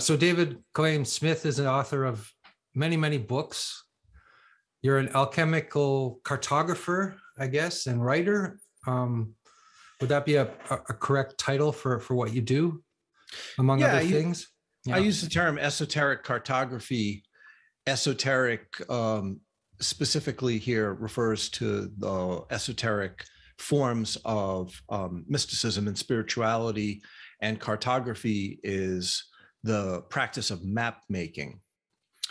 So David Chaim Smith is an author of many, many books. You're an alchemical cartographer, I guess, and writer. Would that be a correct title for what you do, among other things? I use the term esoteric cartography. Esoteric specifically here refers to the esoteric forms of mysticism and spirituality, and cartography is the practice of map making.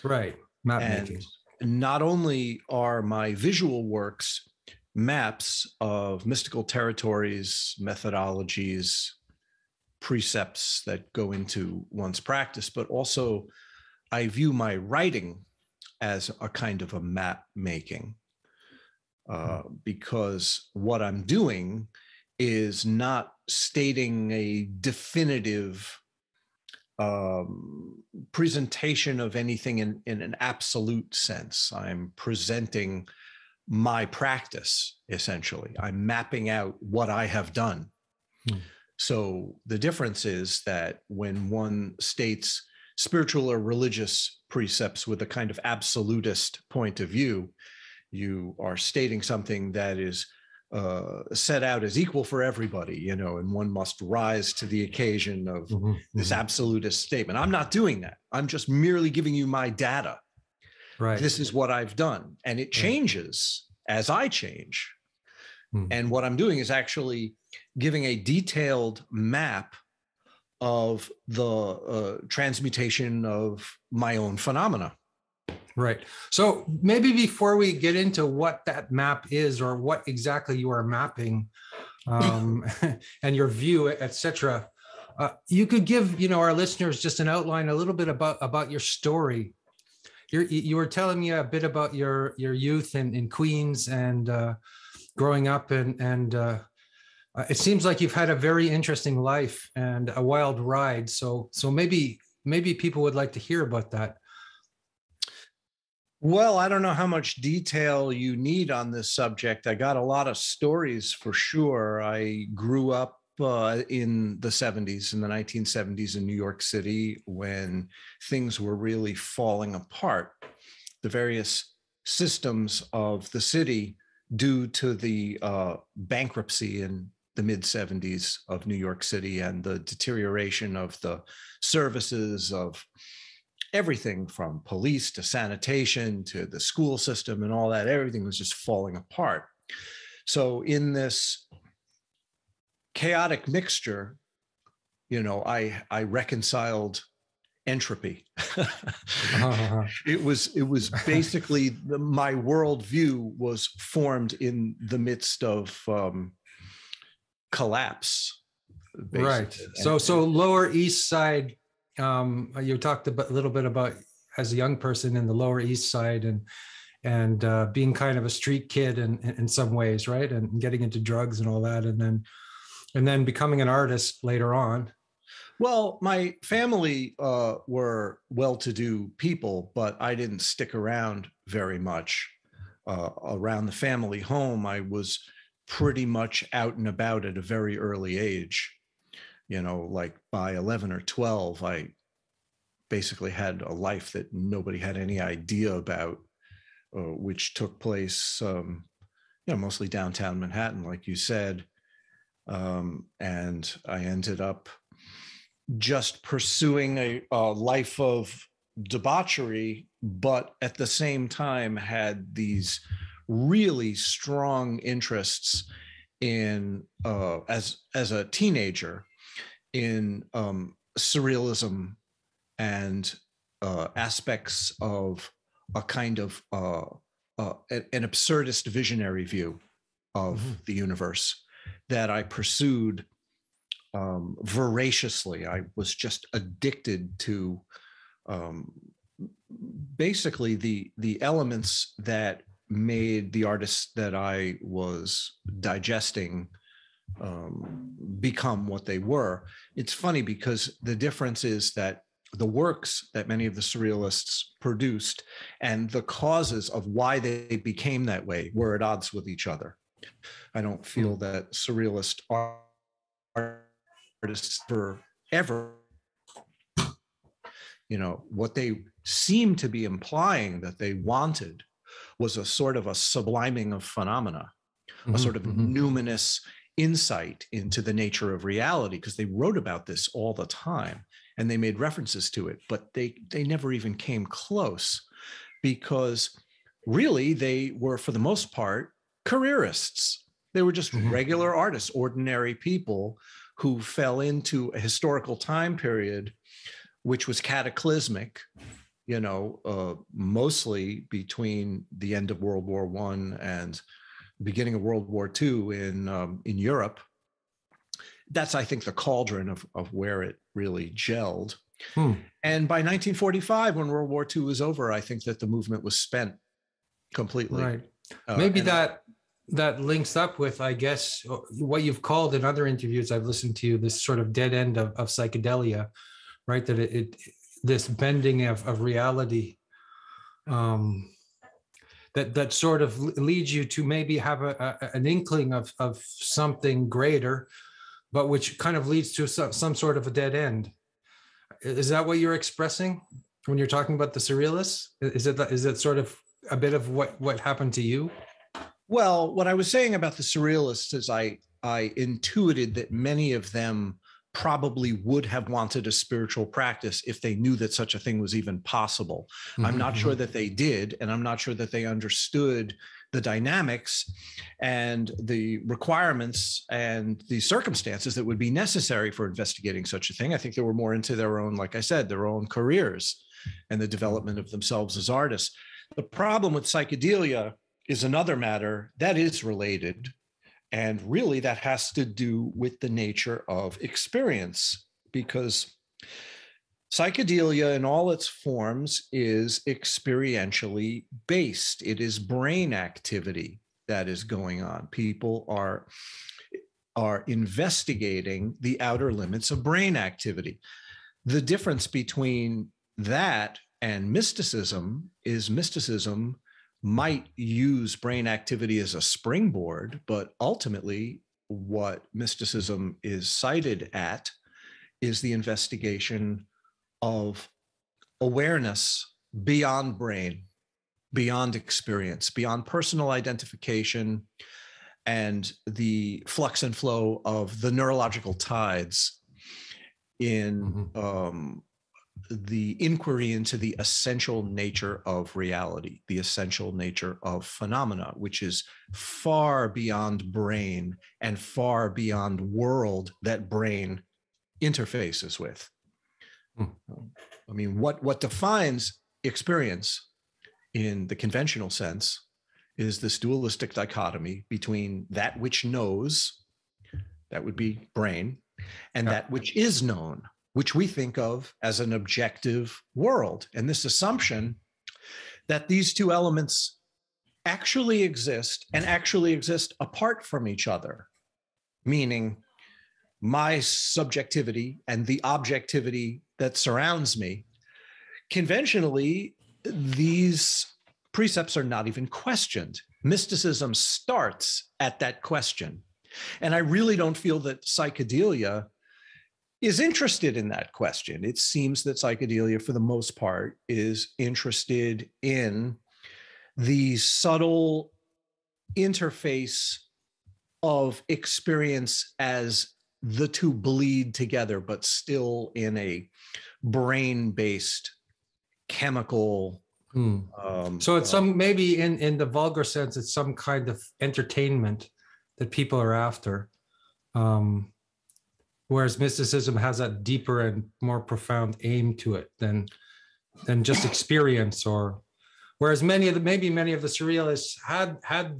Right, map making. Not only are my visual works maps of mystical territories, methodologies, precepts that go into one's practice, but also I view my writing as a kind of a map making, because what I'm doing is not stating a definitive presentation of anything in an absolute sense. I'm presenting my practice, essentially. I'm mapping out what I have done. So the difference is that when one states spiritual or religious precepts with a kind of absolutist point of view, you are stating something that is set out as equal for everybody, and one must rise to the occasion of this absolutist statement. I'm not doing that. I'm just merely giving you my data. Right. This is what I've done. And it changes as I change. And what I'm doing is actually giving a detailed map of the transmutation of my own phenomena. Right. So maybe before we get into what that map is or what exactly you are mapping, and your view, etc., you could give our listeners just an outline, a little bit about your story. You were telling me a bit about your youth in Queens and growing up, and it seems like you've had a very interesting life and a wild ride. So maybe people would like to hear about that. Well, I don't know how much detail you need on this subject. I got a lot of stories for sure. I grew up in the 70s, in the 1970s in New York City, when things were really falling apart. The various systems of the city, due to the bankruptcy in the mid-70s of New York City and the deterioration of the services of everything from police to sanitation to the school system and all that, everything was just falling apart. So in this chaotic mixture, I reconciled entropy. It was basically my worldview was formed in the midst of collapse. Basically. Right. So Lower East Side. You talked a little bit about as a young person in the Lower East Side and being kind of a street kid in some ways, right? And getting into drugs and all that, and then becoming an artist later on. Well, my family were well-to-do people, but I didn't stick around very much. Around the family home, I was pretty much out and about at a very early age. Like by 11 or 12, I basically had a life that nobody had any idea about, which took place, mostly downtown Manhattan, like you said. And I ended up just pursuing a life of debauchery, but at the same time had these really strong interests in, as a teenager, in surrealism and aspects of a kind of an absurdist visionary view of the universe that I pursued voraciously. I was just addicted to basically the elements that made the artists that I was digesting become what they were. It's funny because the difference is that the works that many of the surrealists produced and the causes of why they became that way were at odds with each other. I don't feel that surrealist artists forever what they seemed to be implying that they wanted was a sort of a subliming of phenomena, a sort of numinous insight into the nature of reality, because they wrote about this all the time and they made references to it, but they never even came close, because really they were, for the most part, careerists. They were just regular artists, ordinary people who fell into a historical time period which was cataclysmic, mostly between the end of World War I and the beginning of World War II in Europe. That's, I think, the cauldron of where it really gelled. And by 1945, when World War II was over, I think that the movement was spent completely. Right. Maybe that links up with, I guess, what you've called in other interviews I've listened to, this sort of dead end of psychedelia, right? That it this bending of reality that sort of leads you to maybe have an inkling of something greater, but which kind of leads to some sort of a dead end. Is that what you're expressing when you're talking about the surrealists? Is it sort of a bit of what happened to you? Well, what I was saying about the surrealists is I intuited that many of them probably would have wanted a spiritual practice if they knew that such a thing was even possible. I'm not sure that they did, and I'm not sure that they understood the dynamics and the requirements and the circumstances that would be necessary for investigating such a thing. I think they were more into their own, like I said, their own careers and the development of themselves as artists. The problem with psychedelia is another matter that is related. And really, that has to do with the nature of experience, because psychedelia in all its forms is experientially based. It is brain activity that is going on. People are investigating the outer limits of brain activity. The difference between that and mysticism is mysticism might use brain activity as a springboard, but ultimately what mysticism is cited at is the investigation of awareness beyond brain, beyond experience, beyond personal identification, and the flux and flow of the neurological tides in the inquiry into the essential nature of reality, the essential nature of phenomena, which is far beyond brain and far beyond world that brain interfaces with. I mean, what defines experience in the conventional sense is this dualistic dichotomy between that which knows, that would be brain, and that which is known, which we think of as an objective world. And this assumption that these two elements actually exist and actually exist apart from each other, meaning my subjectivity and the objectivity that surrounds me. Conventionally, these precepts are not even questioned. Mysticism starts at that question. And I really don't feel that psychedelia is interested in that question. It seems that psychedelia, for the most part, is interested in the subtle interface of experience as the two bleed together, but still in a brain-based chemical. So it's maybe in the vulgar sense, it's some kind of entertainment that people are after. Whereas mysticism has a deeper and more profound aim to it than just experience. Or whereas many of the surrealists had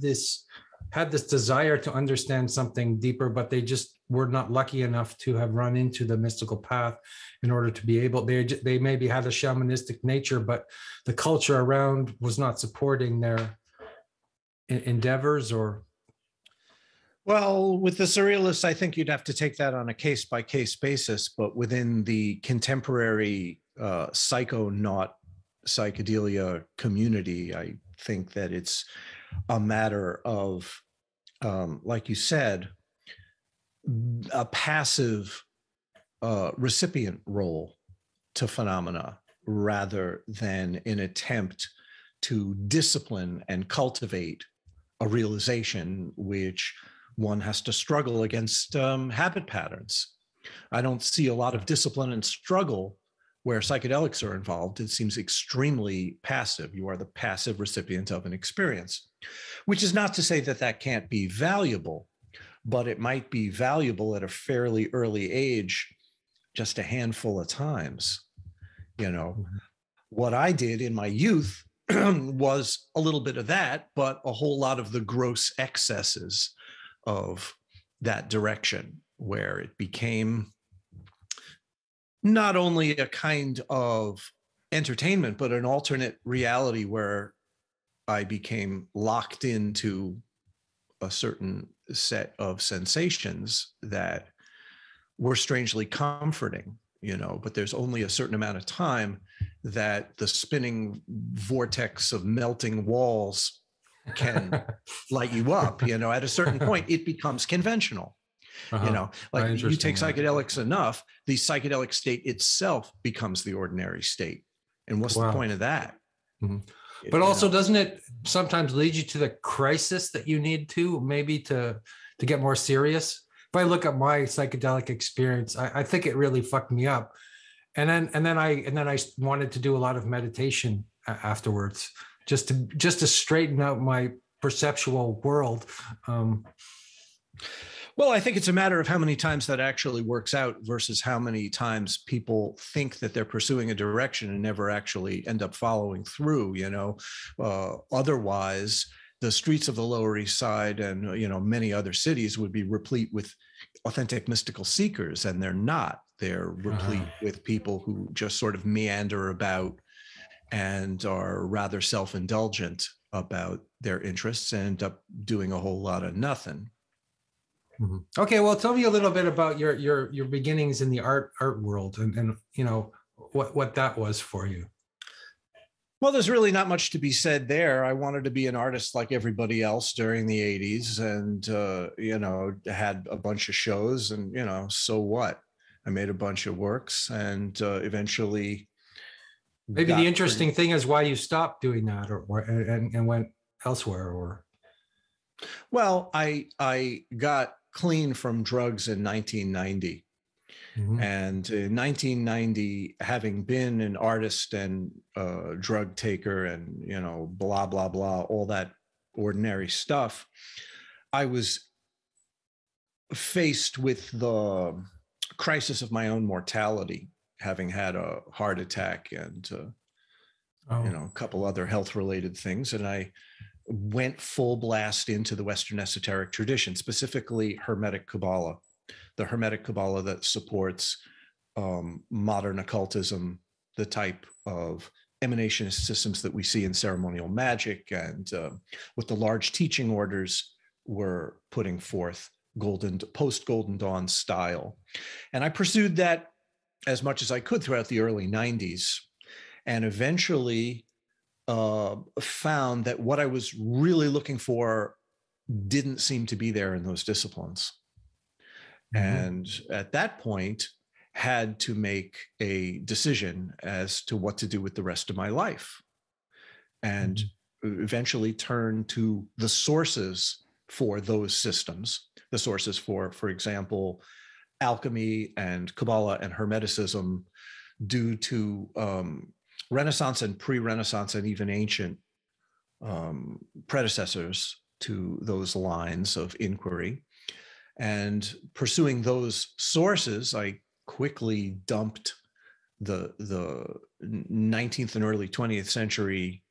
this desire to understand something deeper, but they just were not lucky enough to have run into the mystical path in order to be able. They maybe had a shamanistic nature, but the culture around was not supporting their endeavors. Or well, with the surrealists, I think you'd have to take that on a case-by-case basis, but within the contemporary psychonaut psychedelia community, I think that it's a matter of, like you said, a passive recipient role to phenomena. rather than an attempt to discipline and cultivate a realization which one has to struggle against habit patterns. I don't see a lot of discipline and struggle where psychedelics are involved. It seems extremely passive. You are the passive recipient of an experience, which is not to say that that can't be valuable, but it might be valuable at a fairly early age, just a handful of times. You know, what I did in my youth was a little bit of that, but a whole lot of the gross excesses of that direction, where it became not only a kind of entertainment, but an alternate reality where I became locked into a certain set of sensations that were strangely comforting, you know, but there's only a certain amount of time that the spinning vortex of melting walls can light you up. You know, at a certain point, it becomes conventional. You know, like you take psychedelics enough, the psychedelic state itself becomes the ordinary state. And what's the point of that? But also, doesn't it sometimes lead you to the crisis that you need to maybe to get more serious? If I look at my psychedelic experience, I think it really fucked me up. And then I wanted to do a lot of meditation afterwards, just to straighten out my perceptual world. Well, I think it's a matter of how many times that actually works out versus how many times people think that they're pursuing a direction and never actually end up following through, you know. Otherwise, the streets of the Lower East Side and, you know, many other cities would be replete with authentic mystical seekers, and they're not. They're replete with people who just sort of meander about and are rather self-indulgent about their interests and end up doing a whole lot of nothing. Okay, well, tell me a little bit about your beginnings in the art world, and you know what that was for you. Well, there's really not much to be said there. I wanted to be an artist like everybody else during the 80s, and you know, had a bunch of shows, and you know, so what? I made a bunch of works, and eventually. Maybe the interesting thing is why you stopped doing that, and went elsewhere, or. Well, I got clean from drugs in 1990. And in 1990, having been an artist and drug taker and, you know, blah, blah, blah, all that ordinary stuff, I was faced with the crisis of my own mortality, having had a heart attack and, you know, a couple other health related things. And I went full blast into the Western esoteric tradition, specifically Hermetic Kabbalah, the Hermetic Kabbalah that supports modern occultism, the type of emanationist systems that we see in ceremonial magic, and what the large teaching orders were putting forth, post-Golden Dawn style. And I pursued that as much as I could throughout the early 90s, and eventually found that what I was really looking for didn't seem to be there in those disciplines. And at that point, had to make a decision as to what to do with the rest of my life, and eventually turn to the sources for those systems, the sources for example, alchemy and Kabbalah and Hermeticism, due to Renaissance and pre-Renaissance and even ancient predecessors to those lines of inquiry. And pursuing those sources, I quickly dumped the 19th and early 20th century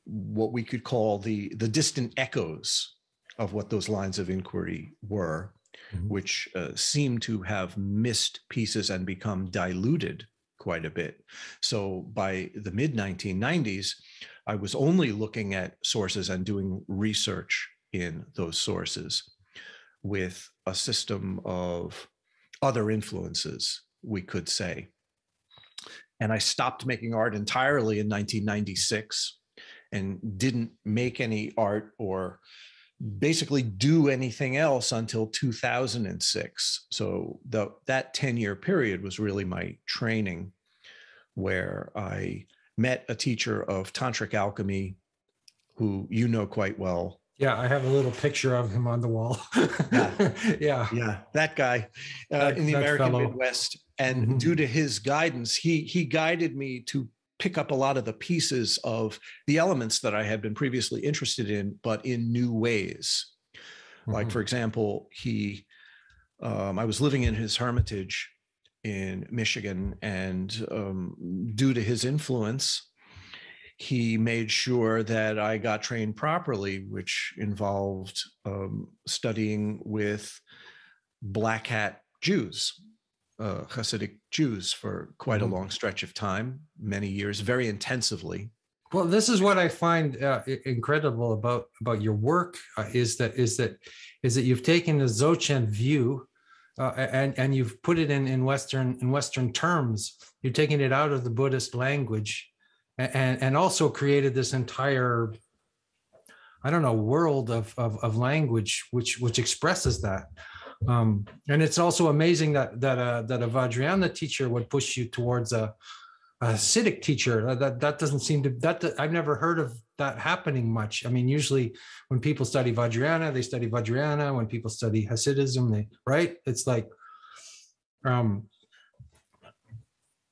what we could call the distant echoes of what those lines of inquiry were, which seem to have missed pieces and become diluted quite a bit. So by the mid 1990s, I was only looking at sources and doing research in those sources with a system of other influences, we could say. And I stopped making art entirely in 1996 and didn't make any art or basically do anything else until 2006. So that 10-year period was really my training, where I met a teacher of tantric alchemy who you know quite well. Yeah, I have a little picture of him on the wall. Yeah. Yeah, That guy in the that American fellow. Midwest. And due to his guidance, he guided me to pick up a lot of the pieces of the elements that I had been previously interested in, but in new ways. Like, for example, I was living in his hermitage in Michigan, and due to his influence, he made sure that I got trained properly, which involved studying with Black Hat Jews, Hasidic Jews, for quite a long stretch of time, many years, very intensively. Well, this is what I find incredible about your work, is that you've taken the Dzogchen view and you've put it in Western terms. You're taking it out of the Buddhist language, and also created this entire, I don't know, world of language which expresses that. And it's also amazing that a Vajrayana teacher would push you towards a Hasidic teacher. That doesn't seem to, I've never heard of that happening much. I mean, usually when people study Vajrayana, they study Vajrayana. When people study Hasidism, right? It's like,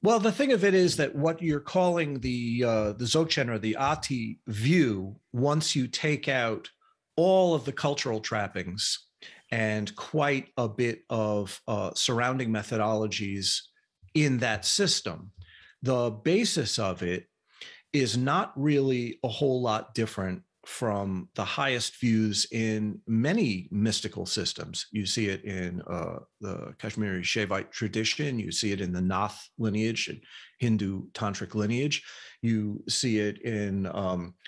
well, the thing of it is that what you're calling the Dzogchen or the Ati view, once you take out all of the cultural trappings and quite a bit of surrounding methodologies in that system, the basis of it is not really a whole lot different from the highest views in many mystical systems. You see it in the Kashmiri Shaivite tradition. You see it in the Nath lineage and Hindu tantric lineage. You see it in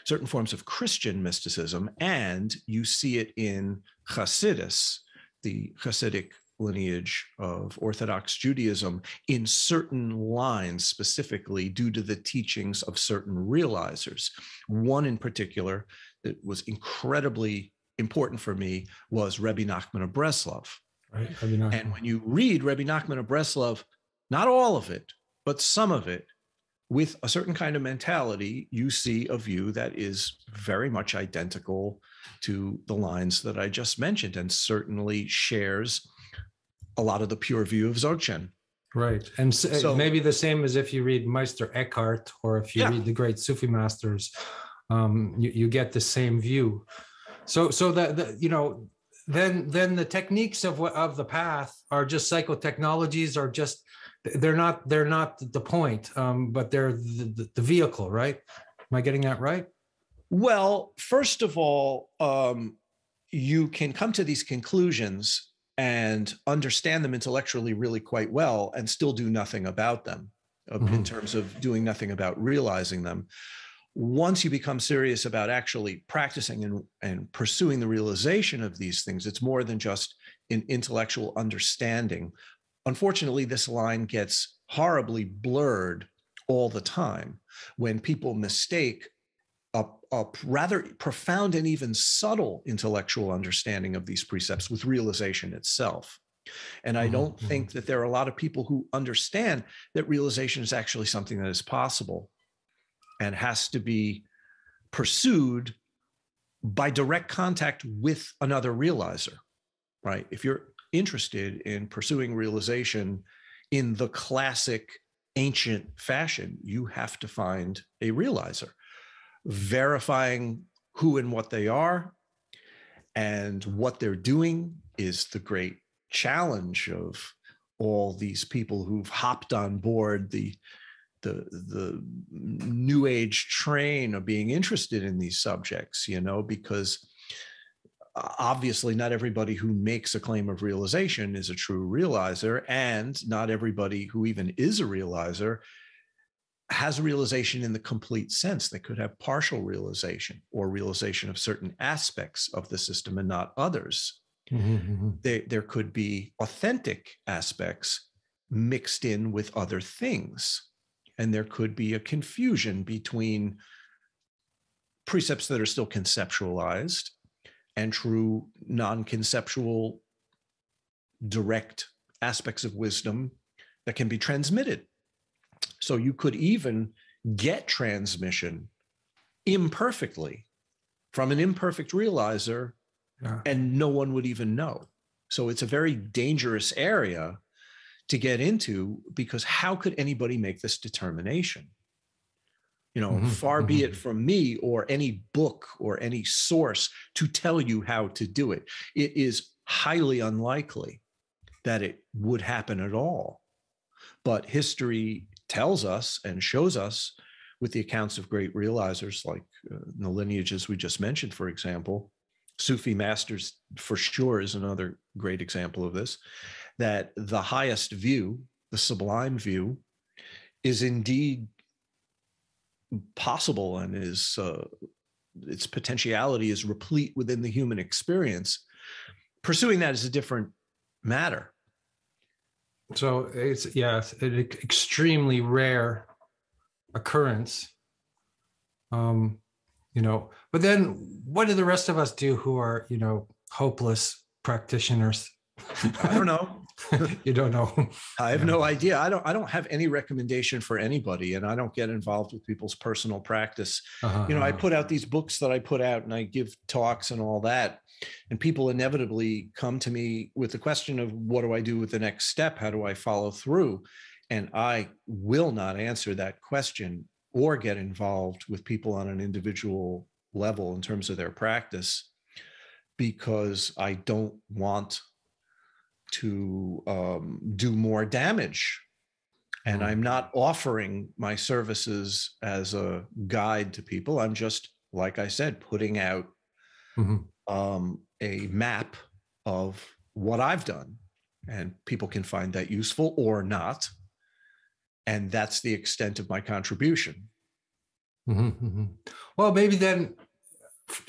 certain forms of Christian mysticism, and you see it in Hasidus, the Hasidic lineage of Orthodox Judaism, in certain lines, specifically due to the teachings of certain realizers. One in particular that was incredibly important for me was Rebbe Nachman of Breslov. right? And when you read Rebbe Nachman of Breslov, not all of it, but some of it, with a certain kind of mentality, you see a view that is very much identical to the lines that I just mentioned, and certainly shares a lot of the pure view of Dzogchen. Right. And so maybe the same as if you read Meister Eckhart, or if you read the great Sufi masters, you get the same view. So that then the techniques of the path are just psychotechnologies, are just, they're not the point, but they're the vehicle, right? Am I getting that right? Well, first of all, you can come to these conclusions and understand them intellectually really quite well and still do nothing about them, in terms of doing nothing about realizing them. Once you become serious about actually practicing and pursuing the realization of these things, it's more than just an intellectual understanding. Unfortunately, this line gets horribly blurred all the time when people mistake a rather profound and even subtle intellectual understanding of these precepts with realization itself. And I don't think that there are a lot of people who understand that realization is actually something that is possible and has to be pursued by direct contact with another realizer, right? If you're interested in pursuing realization in the classic ancient fashion, you have to find a realizer. Verifying who and what they are and what they're doing is the great challenge of all these people who've hopped on board the new age train of being interested in these subjects, because obviously not everybody who makes a claim of realization is a true realizer, and not everybody who even is a realizer has realization in the complete sense. They could have partial realization or realization of certain aspects of the system and not others. There could be authentic aspects mixed in with other things. And there could be a confusion between precepts that are still conceptualized and true non-conceptual direct aspects of wisdom that can be transmitted. So you could even get transmission imperfectly from an imperfect realizer, and no one would even know. So it's a very dangerous area to get into, because how could anybody make this determination? Far be it from me or any book or any source to tell you how to do it. It is highly unlikely that it would happen at all. But history tells us and shows us, with the accounts of great realizers like the lineages we just mentioned, for example, Sufi masters for sure is another great example of this, that the highest view, the sublime view, is indeed possible, and is its potentiality is replete within the human experience. Pursuing that is a different matter. So it's an extremely rare occurrence. But then what do the rest of us do who are, hopeless practitioners? I don't know. You don't know. I have no idea. I don't have any recommendation for anybody, and I don't get involved with people's personal practice. I put out these books that I put out, and I give talks and all that. And people inevitably come to me with the question of, what do I do with the next step? How do I follow through? And I will not answer that question or get involved with people on an individual level in terms of their practice, because I don't want to do more damage. And I'm not offering my services as a guide to people. I'm just, like I said, putting out a map of what I've done, and people can find that useful or not. And that's the extent of my contribution. Well, maybe then,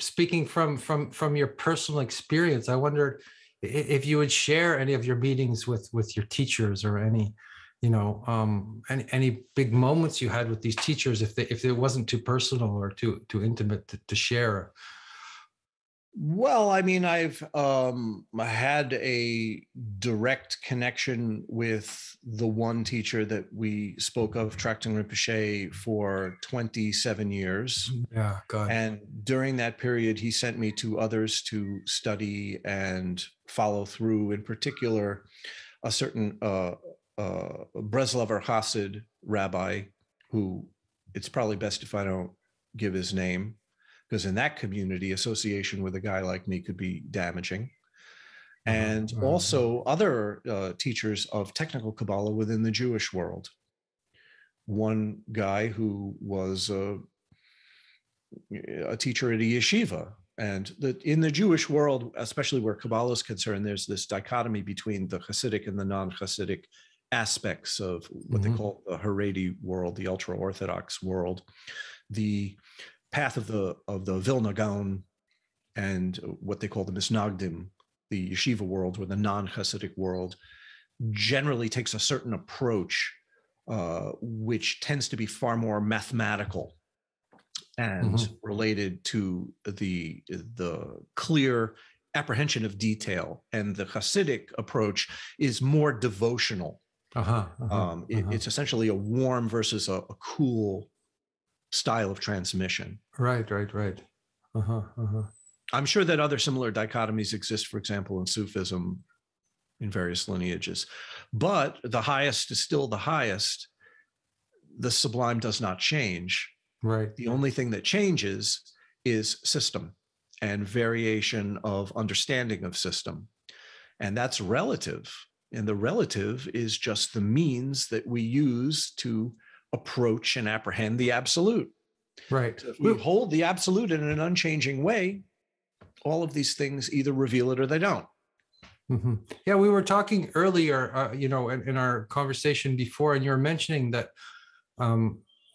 speaking from your personal experience, I wondered if you would share any of your meetings with your teachers, or any big moments you had with these teachers, if it wasn't too personal or too intimate to share. Well, I mean, I've had a direct connection with the one teacher that we spoke of, Tractung Rinpoche, for 27 years. Yeah, God. And during that period, he sent me to others to study and follow through, in particular, a certain Breslover Chassid rabbi, who it's probably best if I don't give his name, because in that community, association with a guy like me could be damaging. And also other teachers of technical Kabbalah within the Jewish world. One guy who was a teacher at a yeshiva. And in the Jewish world, especially where Kabbalah is concerned, there's this dichotomy between the Hasidic and the non-Hasidic aspects of what they call the Haredi world, the ultra-Orthodox world. The path of the Vilna Gaon and what they call the Misnagdim, the yeshiva world, or the non-Hasidic world, generally takes a certain approach, which tends to be far more mathematical and related to the clear apprehension of detail. And the Hasidic approach is more devotional. It's essentially a warm versus a cool style of transmission. Right. I'm sure that other similar dichotomies exist, for example, in Sufism in various lineages. But the highest is still the highest. The sublime does not change. Right. The only thing that changes is system and variation of understanding of system. And that's relative. And the relative is just the means that we use to approach and apprehend the absolute. Right. So if we hold the absolute in an unchanging way, all of these things either reveal it or they don't. Yeah, we were talking earlier, in our conversation before, and you were mentioning that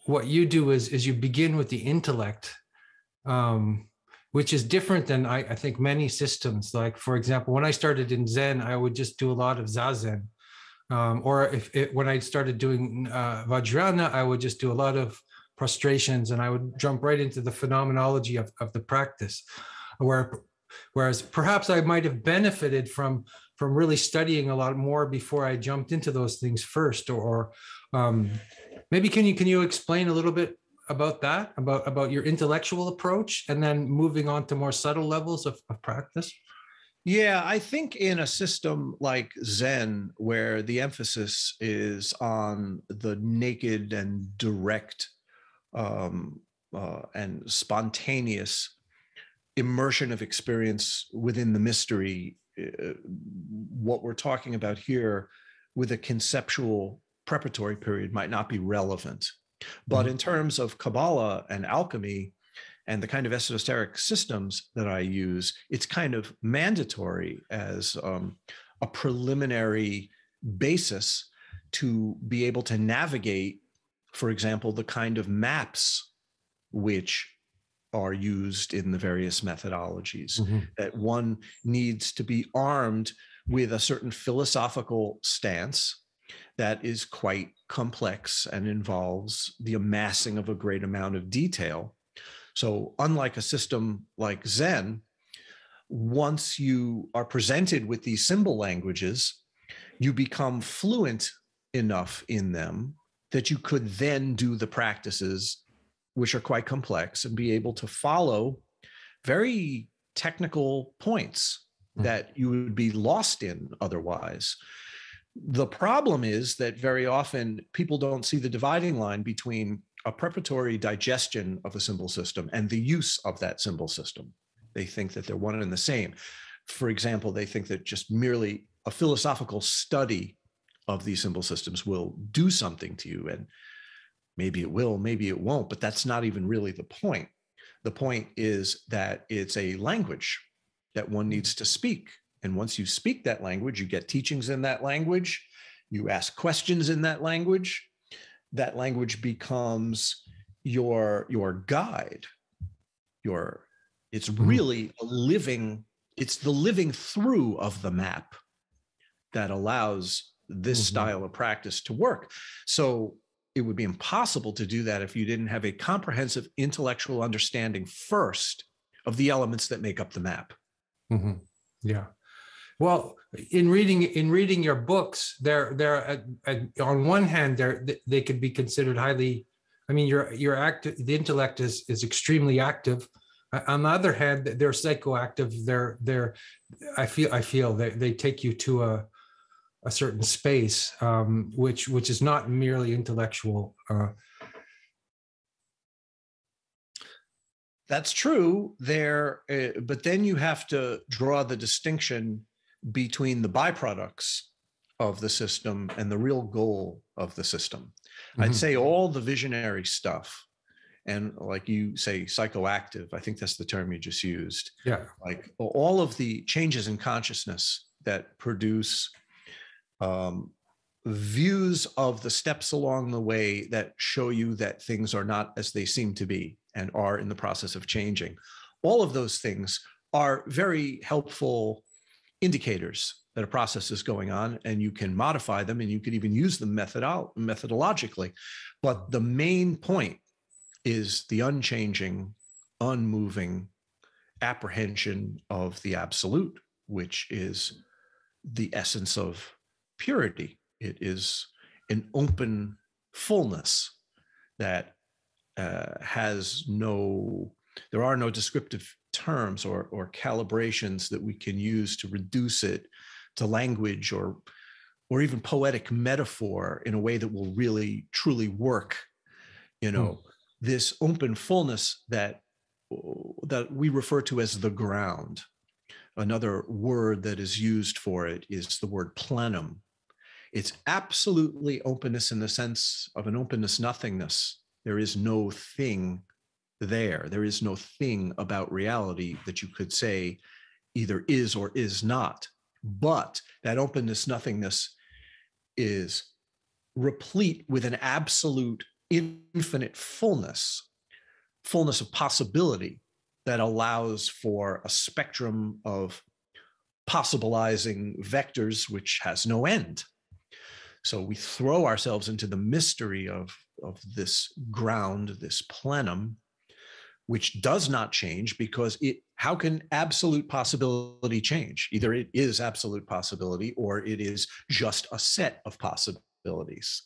what you do is you begin with the intellect, which is different than I think many systems. Like, for example, when I started in Zen, I would just do a lot of Zazen. When I started doing Vajrayana, I would just do a lot of prostrations, and I would jump right into the phenomenology of the practice. Where Whereas perhaps I might have benefited from really studying a lot more before I jumped into those things first. Or maybe can you explain a little bit about that, about your intellectual approach, and then moving on to more subtle levels of practice? Yeah, I think in a system like Zen, where the emphasis is on the naked and direct and spontaneous immersion of experience within the mystery, what we're talking about here with a conceptual preparatory period might not be relevant. But in terms of Kabbalah and alchemy and the kind of esoteric systems that I use, it's kind of mandatory as a preliminary basis to be able to navigate, for example, the kind of maps which are used in the various methodologies, that one needs to be armed with a certain philosophical stance that is quite complex and involves the amassing of a great amount of detail. So unlike a system like Zen, once you are presented with these symbol languages, you become fluent enough in them that you could then do the practices, which are quite complex, and be able to follow very technical points that you would be lost in otherwise. The problem is that very often people don't see the dividing line between a preparatory digestion of a symbol system and the use of that symbol system. They think that they're one and the same. For example, they think that just merely a philosophical study of these symbol systems will do something to you. And maybe it will, maybe it won't, but that's not even really the point. The point is that it's a language that one needs to speak. And once you speak that language, you get teachings in that language, you ask questions in that language becomes your guide. It's really it's the living through of the map that allows this style of practice to work. So it would be impossible to do that if you didn't have a comprehensive intellectual understanding first of the elements that make up the map. Yeah. Well, in reading your books, they're on one hand, they could be considered highly. I mean, your active, the intellect is extremely active. On the other hand, they're psychoactive. I feel they take you to a certain space, which is not merely intellectual. That's true there, but then you have to draw the distinction between the byproducts of the system and the real goal of the system. I'd say all the visionary stuff, and like you say, psychoactive, I think that's the term you just used. Yeah. Like all of the changes in consciousness that produce views of the steps along the way that show you that things are not as they seem to be and are in the process of changing. All of those things are very helpful indicators that a process is going on, and you can modify them and you can even use them methodologically. But the main point is the unchanging, unmoving apprehension of the absolute, which is the essence of purity. It is an open fullness that there are no descriptive terms or calibrations that we can use to reduce it to language or even poetic metaphor in a way that will really truly work. This open fullness that we refer to as the ground. Another word that is used for it is the word plenum. It's absolutely openness in the sense of an openness nothingness. There is no thing there. There is no thing about reality that you could say either is or is not. But that openness nothingness is replete with an absolute infinite fullness of possibility that allows for a spectrum of possibilizing vectors which has no end. So we throw ourselves into the mystery of this ground, this plenum, which does not change, because how can absolute possibility change? Either it is absolute possibility or it is just a set of possibilities,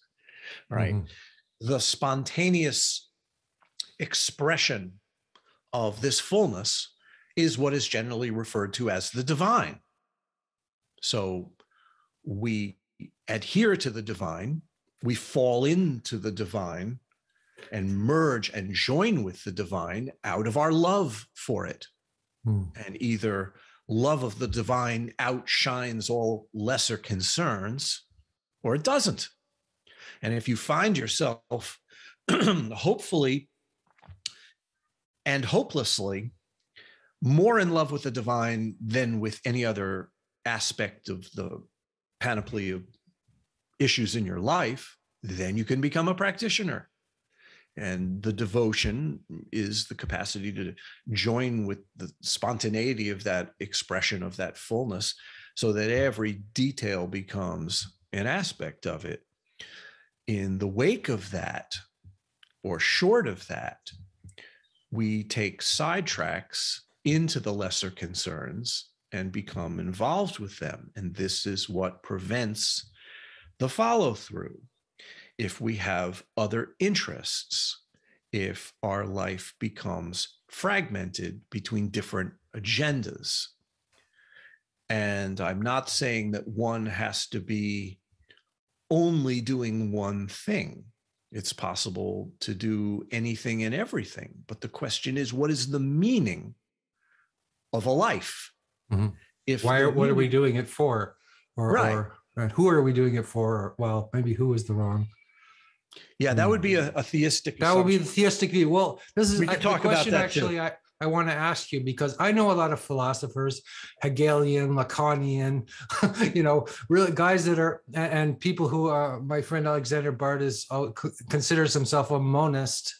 right? Mm-hmm. The spontaneous expression of this fullness is what is generally referred to as the divine. So we adhere to the divine, we fall into the divine and merge and join with the divine out of our love for it. And either love of the divine outshines all lesser concerns, or it doesn't. And if you find yourself hopefully and hopelessly more in love with the divine than with any other aspect of the panoply of issues in your life, then you can become a practitioner. And the devotion is the capacity to join with the spontaneity of that expression of that fullness, so that every detail becomes an aspect of it. In the wake of that, or short of that, we take sidetracks into the lesser concerns and become involved with them. And this is what prevents the follow through. If we have other interests, if our life becomes fragmented between different agendas. And I'm not saying that one has to be only doing one thing. It's possible to do anything and everything. But the question is, what is the meaning of a life? Mm-hmm. What are we doing it for? Or who are we doing it for? Well, maybe who is the wrong. Yeah, that would be a theistic. That would be the theistic view. Well, this is we can talk about that actually. Too. I want to ask you, because I know a lot of philosophers, Hegelian, Lacanian, really guys that are, and people who my friend Alexander Bart considers himself a monist,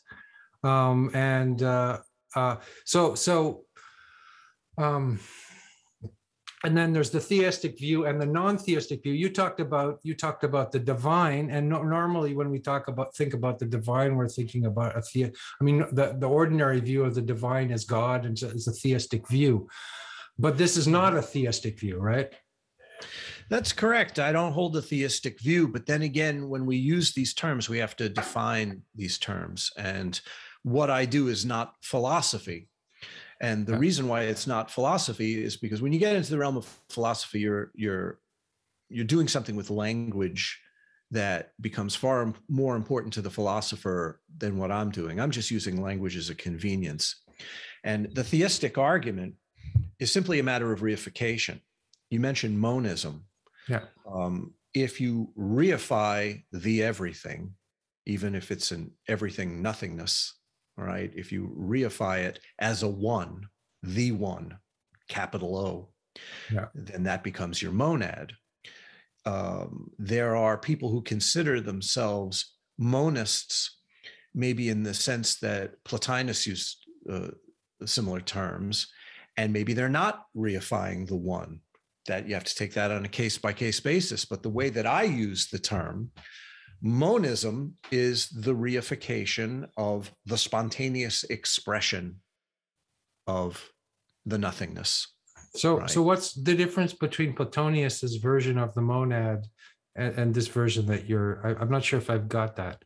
and then there's the theistic view and the non-theistic view. You talked about the divine, and normally when we think about the divine, we're thinking about the ordinary view of the divine as God, and is a theistic view. But this is not a theistic view, right? That's correct. I don't hold a theistic view, but then again, when we use these terms, we have to define these terms. And what I do is not philosophy. And the reason why it's not philosophy is because when you get into the realm of philosophy, you're doing something with language that becomes far more important to the philosopher than what I'm doing. I'm just using language as a convenience. And the theistic argument is simply a matter of reification. You mentioned monism. Yeah. If you reify the everything, even if it's an everything nothingness, all right, if you reify it as a one, the one, capital O, then that becomes your monad. There are people who consider themselves monists, maybe in the sense that Plotinus used similar terms, and maybe they're not reifying the one. That you have to take that on a case-by-case basis. But the way that I use the term, monism is the reification of the spontaneous expression of the nothingness. So what's the difference between Plotinus's version of the monad and this version that I'm not sure if I've got that.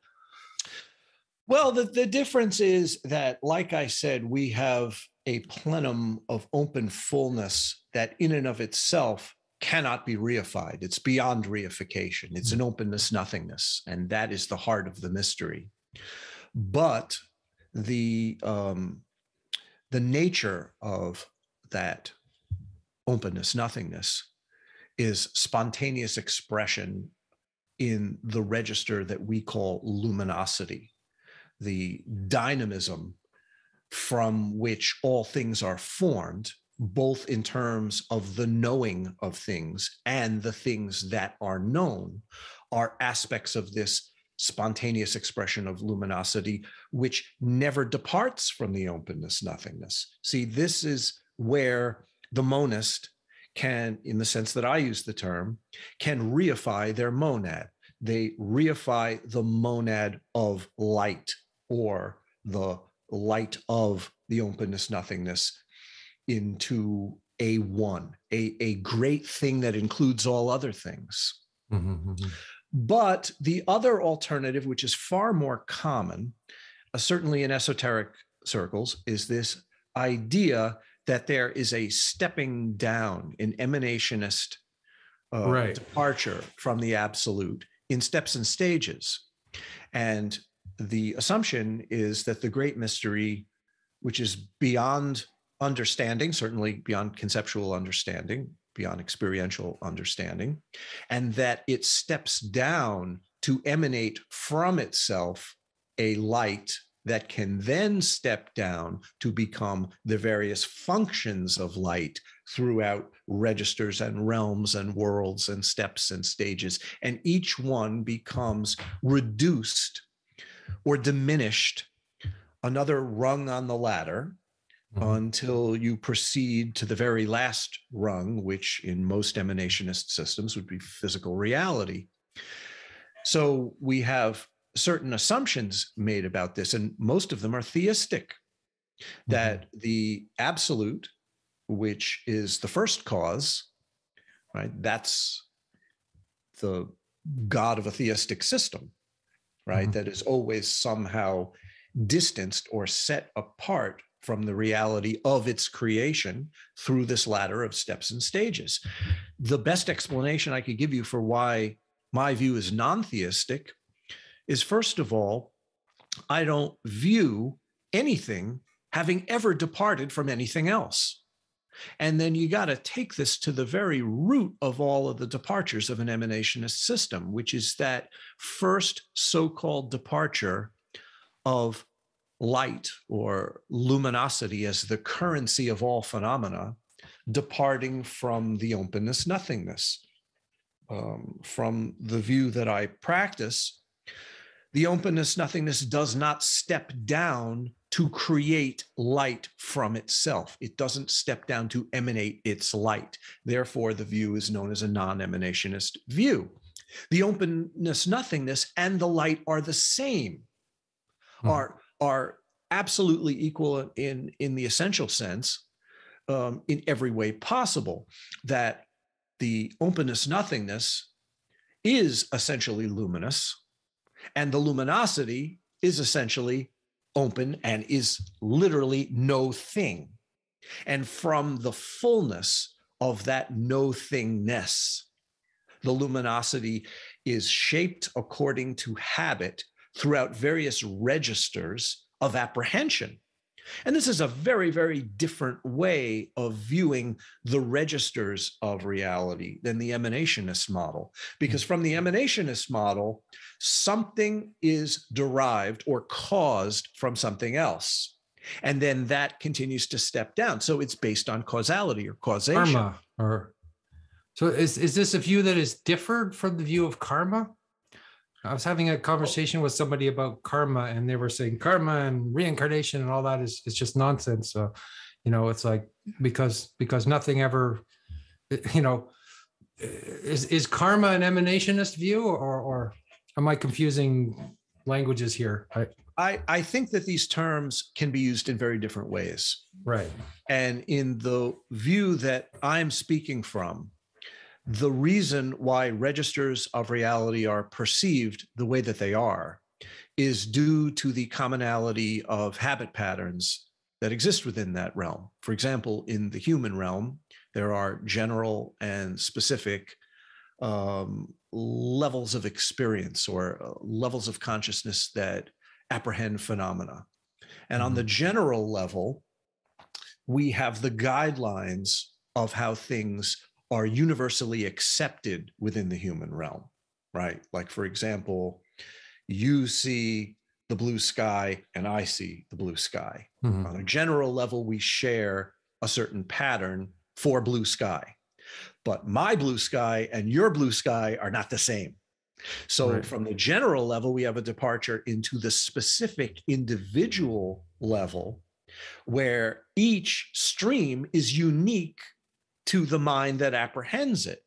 Well, the difference is that, like I said, we have a plenum of open fullness that in and of itself cannot be reified. It's beyond reification. It's an openness nothingness, and that is the heart of the mystery. But the nature of that openness nothingness is spontaneous expression in the register that we call luminosity, the dynamism from which all things are formed, both in terms of the knowing of things and the things that are known, are aspects of this spontaneous expression of luminosity, which never departs from the openness nothingness. See, this is where the monist can, in the sense that I use the term, can reify their monad. They reify the monad of light, or the light of the openness nothingness into a one, a great thing that includes all other things. But the other alternative, which is far more common, certainly in esoteric circles, is this idea that there is a stepping down, an emanationist departure from the absolute in steps and stages. And the assumption is that the great mystery, which is beyond understanding, certainly beyond conceptual understanding, beyond experiential understanding, and that it steps down to emanate from itself a light that can then step down to become the various functions of light throughout registers and realms and worlds and steps and stages. And each one becomes reduced or diminished, another rung on the ladder, until you proceed to the very last rung, which in most emanationist systems would be physical reality. So we have certain assumptions made about this, and most of them are theistic, that the absolute, which is the first cause, right? That's the God of a theistic system, right? That is always somehow distanced or set apart from the reality of its creation through this ladder of steps and stages. The best explanation I could give you for why my view is non-theistic is, first of all, I don't view anything having ever departed from anything else. And then you got to take this to the very root of all of the departures of an emanationist system, which is that first so-called departure of light or luminosity as the currency of all phenomena, departing from the openness nothingness. From the view that I practice, the openness nothingness does not step down to create light from itself. It doesn't step down to emanate its light. Therefore, the view is known as a non-emanationist view. The openness nothingness and the light are the same, are absolutely equal in the essential sense, in every way possible, that the openness nothingness is essentially luminous, and the luminosity is essentially open and is literally no thing. And from the fullness of that no thingness, the luminosity is shaped according to habit throughout various registers of apprehension. And this is a very, very different way of viewing the registers of reality than the emanationist model. Because from the emanationist model, something is derived or caused from something else. And then that continues to step down. So it's based on causality or causation. Karma. So is this a view that is differed from the view of karma? I was having a conversation with somebody about karma, and they were saying karma and reincarnation and all that is just nonsense. It's like because nothing ever, is karma an emanationist view, or am I confusing languages here? I think that these terms can be used in very different ways. Right. And in the view that I'm speaking from, the reason why registers of reality are perceived the way that they are is due to the commonality of habit patterns that exist within that realm. For example, in the human realm, there are general and specific levels of experience or levels of consciousness that apprehend phenomena. And on the general level, we have the guidelines of how things are universally accepted within the human realm, right? Like, for example, you see the blue sky and I see the blue sky. On a general level, we share a certain pattern for blue sky, but my blue sky and your blue sky are not the same. So from the general level, we have a departure into the specific individual level where each stream is unique to the mind that apprehends it.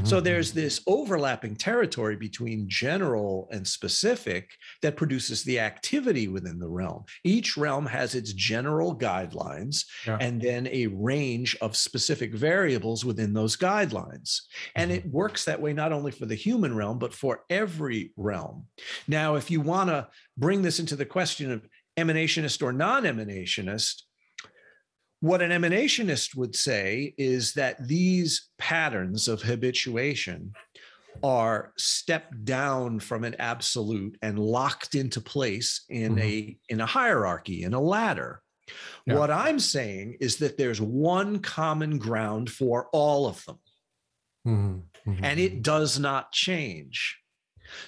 So there's this overlapping territory between general and specific that produces the activity within the realm. Each realm has its general guidelines and then a range of specific variables within those guidelines. And it works that way not only for the human realm, but for every realm. Now, if you want to bring this into the question of emanationist or non-emanationist, what an emanationist would say is that these patterns of habituation are stepped down from an absolute and locked into place in a hierarchy, in a ladder. Yeah. What I'm saying is that there's one common ground for all of them, and it does not change.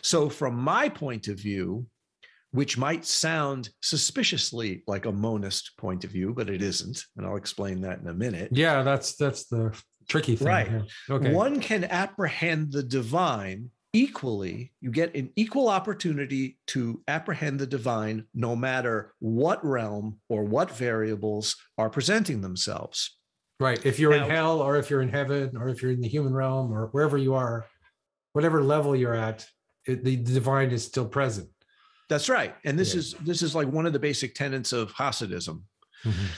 So from my point of view, which might sound suspiciously like a monist point of view, but it isn't. And I'll explain that in a minute. Yeah, that's the tricky thing. Right. Here. Okay. One can apprehend the divine equally. You get an equal opportunity to apprehend the divine no matter what realm or what variables are presenting themselves. Right. If you're in hell, or if you're in heaven, or if you're in the human realm, or wherever you are, whatever level you're at, the divine is still present. That's right. And this is like one of the basic tenets of Hasidism.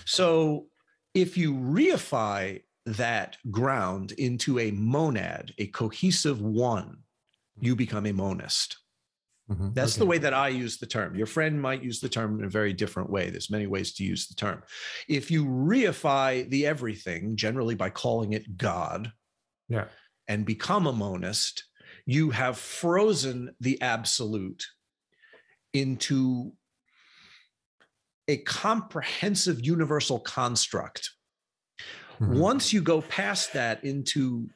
So if you reify that ground into a monad, a cohesive one, you become a monist. That's the way that I use the term. Your friend might use the term in a very different way. There's many ways to use the term. If you reify the everything, generally by calling it God, and become a monist, you have frozen the absolute into a comprehensive universal construct. Once you go past that into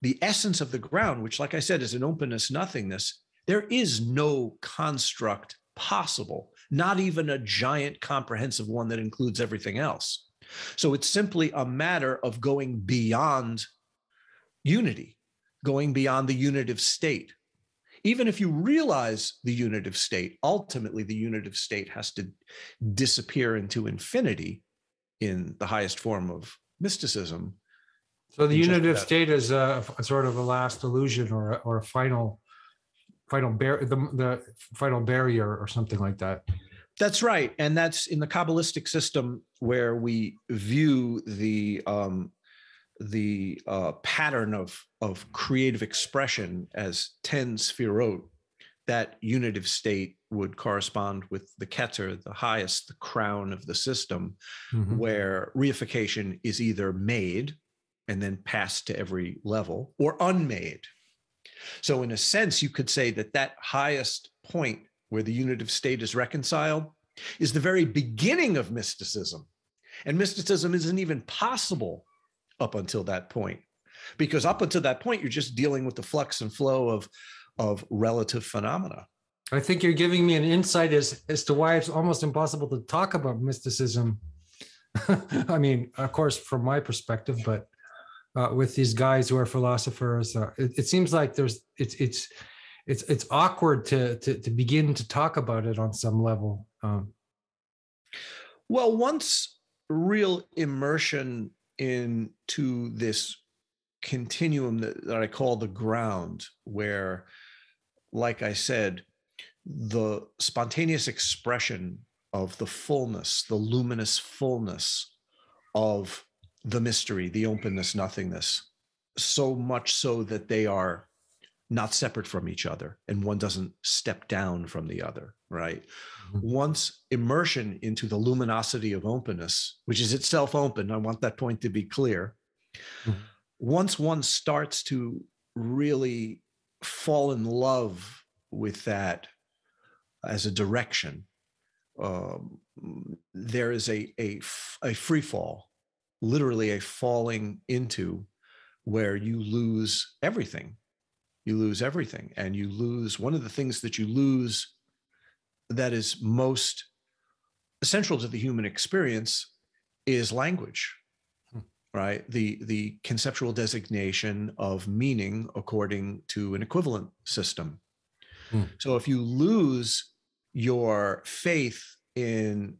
the essence of the ground, which, like I said, is an openness, nothingness, there is no construct possible, not even a giant comprehensive one that includes everything else. So it's simply a matter of going beyond unity, going beyond the unitive state. Even if you realize the unitive state, ultimately the unitive state has to disappear into infinity in the highest form of mysticism. So the unitive state is a sort of a last illusion, or a final the final barrier, or something like that. That's right, and that's in the Kabbalistic system where we view the pattern of creative expression as 10 sfirot. That unitive state would correspond with the Keter, the highest, the crown of the system, where reification is either made and then passed to every level, or unmade. So in a sense, you could say that that highest point where the unitive state is reconciled is the very beginning of mysticism. And mysticism isn't even possible up until that point, because up until that point, you're just dealing with the flux and flow of relative phenomena. I think you're giving me an insight as to why it's almost impossible to talk about mysticism. I mean, of course, from my perspective, but with these guys who are philosophers, it seems like it's awkward to begin to talk about it on some level. Well, once real immersion into this continuum that I call the ground, where, like I said, the spontaneous expression of the fullness, the luminous fullness of the mystery, the openness, nothingness, so much so that they are not separate from each other and one doesn't step down from the other, right? Once immersion into the luminosity of openness, which is itself open, I want that point to be clear. Once one starts to really fall in love with that as a direction, there is a free fall, literally a falling into, where you lose everything. You lose everything, and you lose one of the things that you lose that is most essential to the human experience is language, right? The conceptual designation of meaning according to an equivalent system. So if you lose your faith in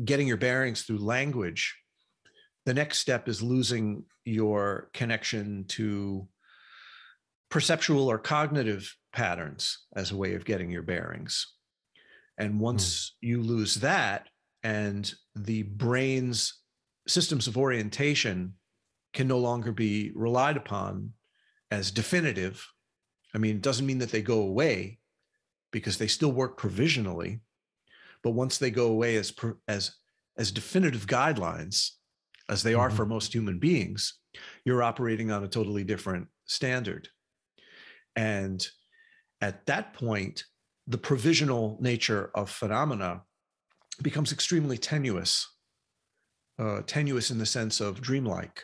getting your bearings through language, the next step is losing your connection to perceptual or cognitive patterns as a way of getting your bearings. And once you lose that, and the brain's systems of orientation can no longer be relied upon as definitive. I mean, it doesn't mean that they go away, because they still work provisionally. But once they go away as definitive guidelines, as they are for most human beings, you're operating on a totally different standard. And at that point, the provisional nature of phenomena becomes extremely tenuous, tenuous in the sense of dreamlike,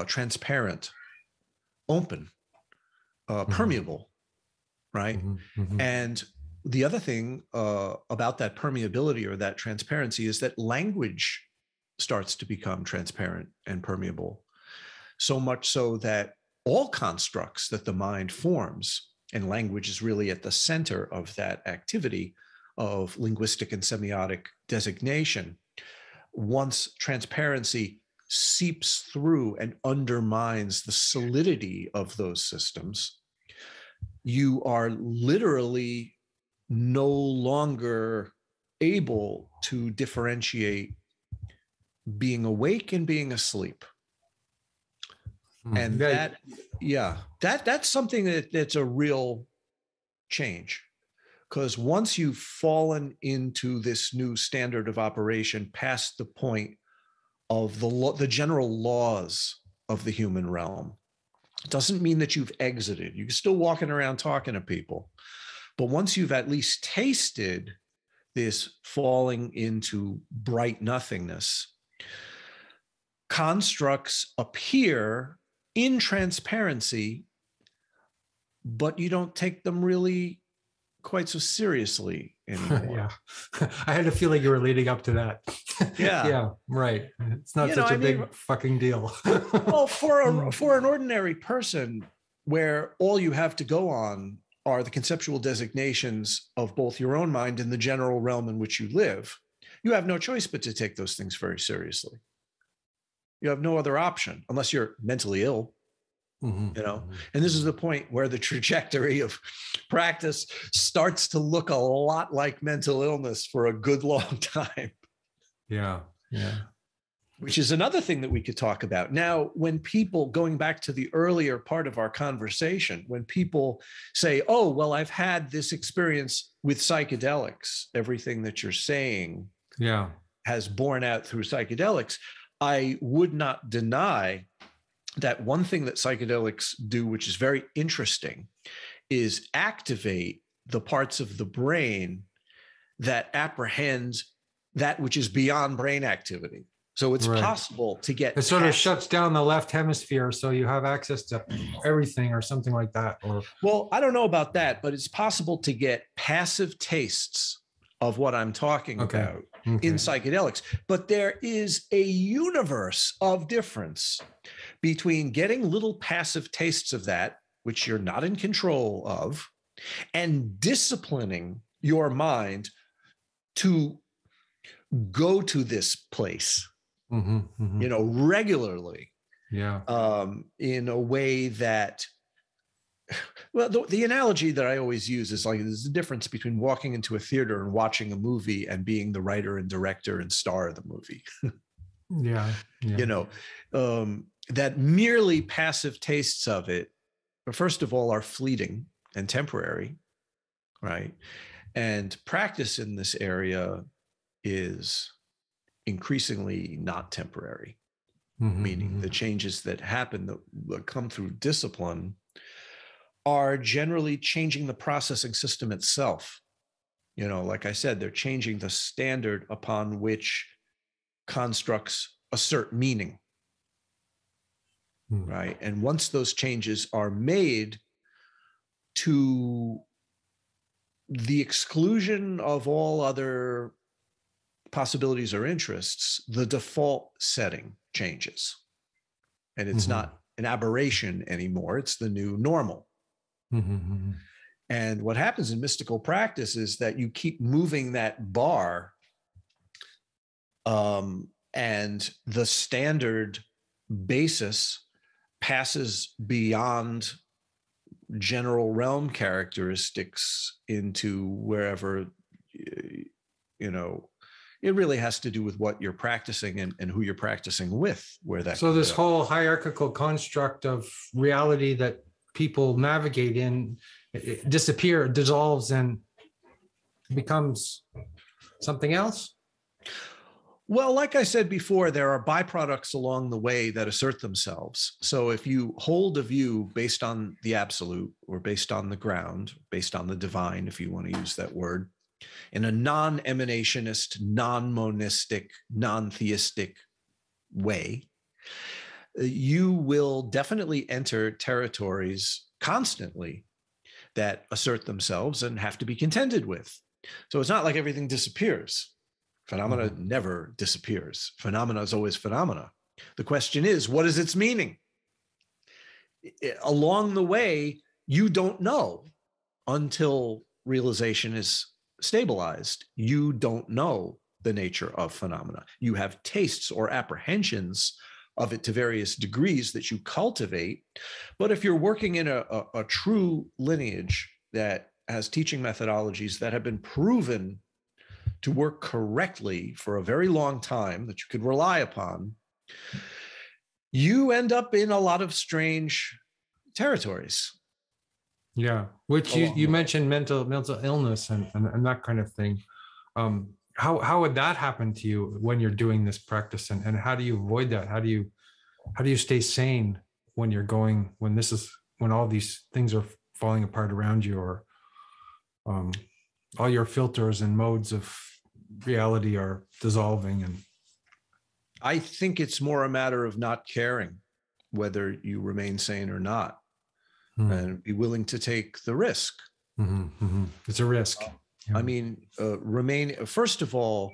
transparent, open, permeable, right? And the other thing about that permeability or that transparency is that language starts to become transparent and permeable, so much so that all constructs that the mind forms, and language is really at the center of that activity of linguistic and semiotic designation, once transparency seeps through and undermines the solidity of those systems, you are literally no longer able to differentiate being awake and being asleep. And that's something that's a real change. Because once you've fallen into this new standard of operation past the point of the general laws of the human realm, it doesn't mean that you've exited. You're still walking around talking to people. But once you've at least tasted this falling into bright nothingness, constructs appear in transparency, but you don't take them really quite so seriously anymore. I had to feel like you were leading up to that. Yeah. Right. It's not such a big fucking deal. Well, for an ordinary person, where all you have to go on are the conceptual designations of both your own mind and the general realm in which you live, you have no choice but to take those things very seriously. You have no other option unless you're mentally ill. And this is the point where the trajectory of practice starts to look a lot like mental illness for a good long time. Which is another thing that we could talk about. Now, when people, going back to the earlier part of our conversation, when people say, oh, well, I've had this experience with psychedelics, everything that you're saying has borne out through psychedelics, I would not deny that one thing that psychedelics do, which is very interesting, is activate the parts of the brain that apprehends that which is beyond brain activity. So it's possible to get... It sort of shuts down the left hemisphere, so you have access to everything or something like that. Well, I don't know about that, but it's possible to get passive tastes of what I'm talking about in psychedelics. But there is a universe of difference between getting little passive tastes of that, which you're not in control of, and disciplining your mind to go to this place, regularly, in a way that, well, the analogy that I always use is like, there's a difference between walking into a theater and watching a movie and being the writer and director and star of the movie. That merely passive tastes of it, first of all, are fleeting and temporary, right? And practice in this area is increasingly not temporary, meaning the changes that happen that come through discipline are generally changing the processing system itself. Like I said, they're changing the standard upon which constructs assert meaning, right? And once those changes are made to the exclusion of all other possibilities or interests, the default setting changes. And it's not an aberration anymore, it's the new normal. And what happens in mystical practice is that you keep moving that bar, and the standard basis passes beyond general realm characteristics into wherever, you know, it really has to do with what you're practicing and who you're practicing with, where that. So this whole hierarchical construct of reality that people navigate in dissolves and becomes something else? Well, like I said before, there are byproducts along the way that assert themselves. So if you hold a view based on the absolute or based on the ground, based on the divine, if you want to use that word, in a non-emanationist, non-monistic, non-theistic way, you will definitely enter territories constantly that assert themselves and have to be contended with. So it's not like everything disappears. Phenomena never disappears. Phenomena is always phenomena. The question is, what is its meaning? Along the way, you don't know until realization is stabilized. You don't know the nature of phenomena. You have tastes or apprehensions of it to various degrees that you cultivate. But if you're working in a true lineage that has teaching methodologies that have been proven to work correctly for a very long time, that you could rely upon, you end up in a lot of strange territories. Yeah, which you mentioned mental illness and that kind of thing. How would that happen to you when you're doing this practice, and how do you avoid that? How do you stay sane when you're going, when all these things are falling apart around you, or all your filters and modes of reality are dissolving? And I think it's more a matter of not caring whether you remain sane or not, and be willing to take the risk. It's a risk. Yeah. I mean, first of all,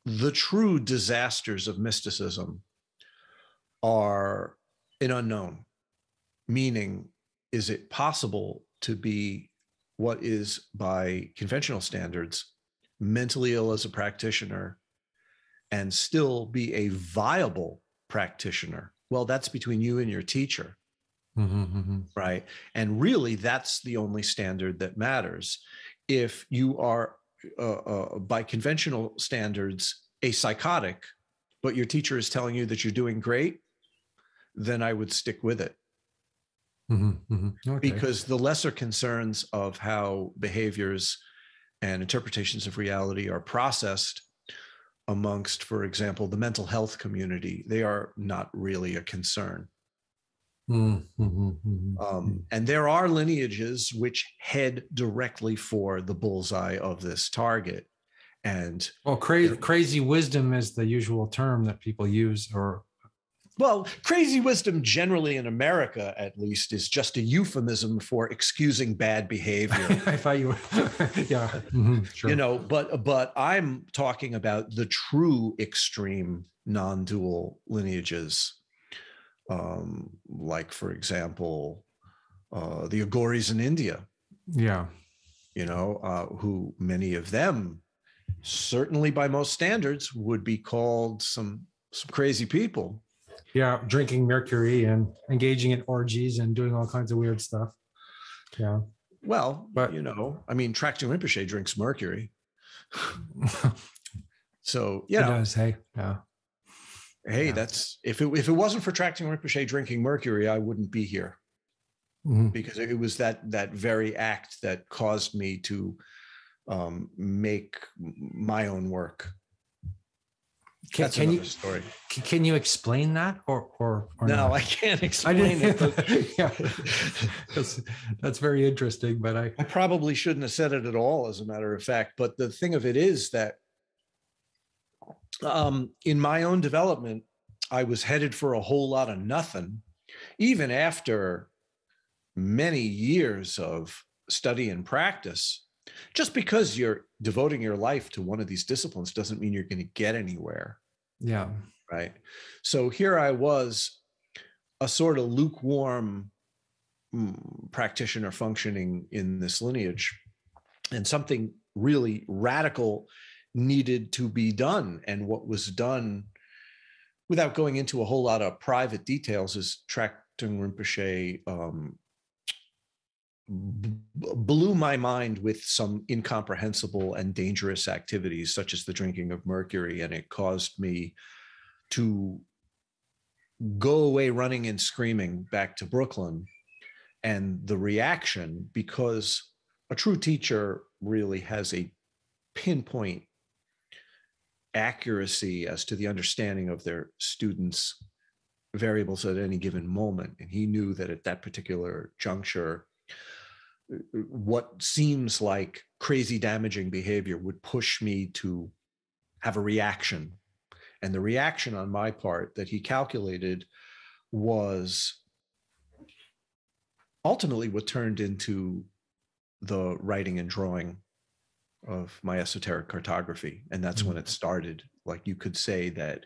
the true disasters of mysticism are an unknown, meaning, is it possible to be what is, by conventional standards, mentally ill as a practitioner and still be a viable practitioner? Well, that's between you and your teacher. Right. And really, that's the only standard that matters. If you are, by conventional standards, a psychotic, but your teacher is telling you that you're doing great, then I would stick with it. Okay. Because the lesser concerns of how behaviors and interpretations of reality are processed amongst, for example, the mental health community, they are not really a concern. And there are lineages which head directly for the bullseye of this target. And crazy wisdom is the usual term that people use, or crazy wisdom generally in America, at least, is just a euphemism for excusing bad behavior. I thought you were, yeah, sure. You know, but I'm talking about the true extreme non-dual lineages. Like, for example, the Aghoris in India. Yeah. You know, who many of them, certainly by most standards, would be called some crazy people. Yeah, drinking Mercury and engaging in orgies and doing all kinds of weird stuff. Yeah. Well, but you know, I mean, Tracting Rinpoche drinks Mercury. So, yeah. It does, hey. Yeah. Hey, that's if it wasn't for Tracting Rinpoche drinking Mercury, I wouldn't be here, because it was that very act that caused me to make my own work. That's another story. Can you explain that, or no? Not? I can't explain it. But yeah, that's very interesting. But I probably shouldn't have said it at all, as a matter of fact. But the thing of it is that, in my own development, I was headed for a whole lot of nothing, even after many years of study and practice. Just because you're devoting your life to one of these disciplines doesn't mean you're going to get anywhere. Yeah. Right. So here I was, a sort of lukewarm practitioner functioning in this lineage, and something really radical needed to be done. And what was done, without going into a whole lot of private details, is Tracting Rinpoche blew my mind with some incomprehensible and dangerous activities, such as the drinking of mercury. And it caused me to go away running and screaming back to Brooklyn. And the reaction, because a true teacher really has a pinpoint accuracy as to the understanding of their students' variables at any given moment. And he knew that at that particular juncture, what seems like crazy damaging behavior would push me to have a reaction. And the reaction on my part that he calculated was ultimately what turned into the writing and drawing of my esoteric cartography. And that's when it started. Like, you could say that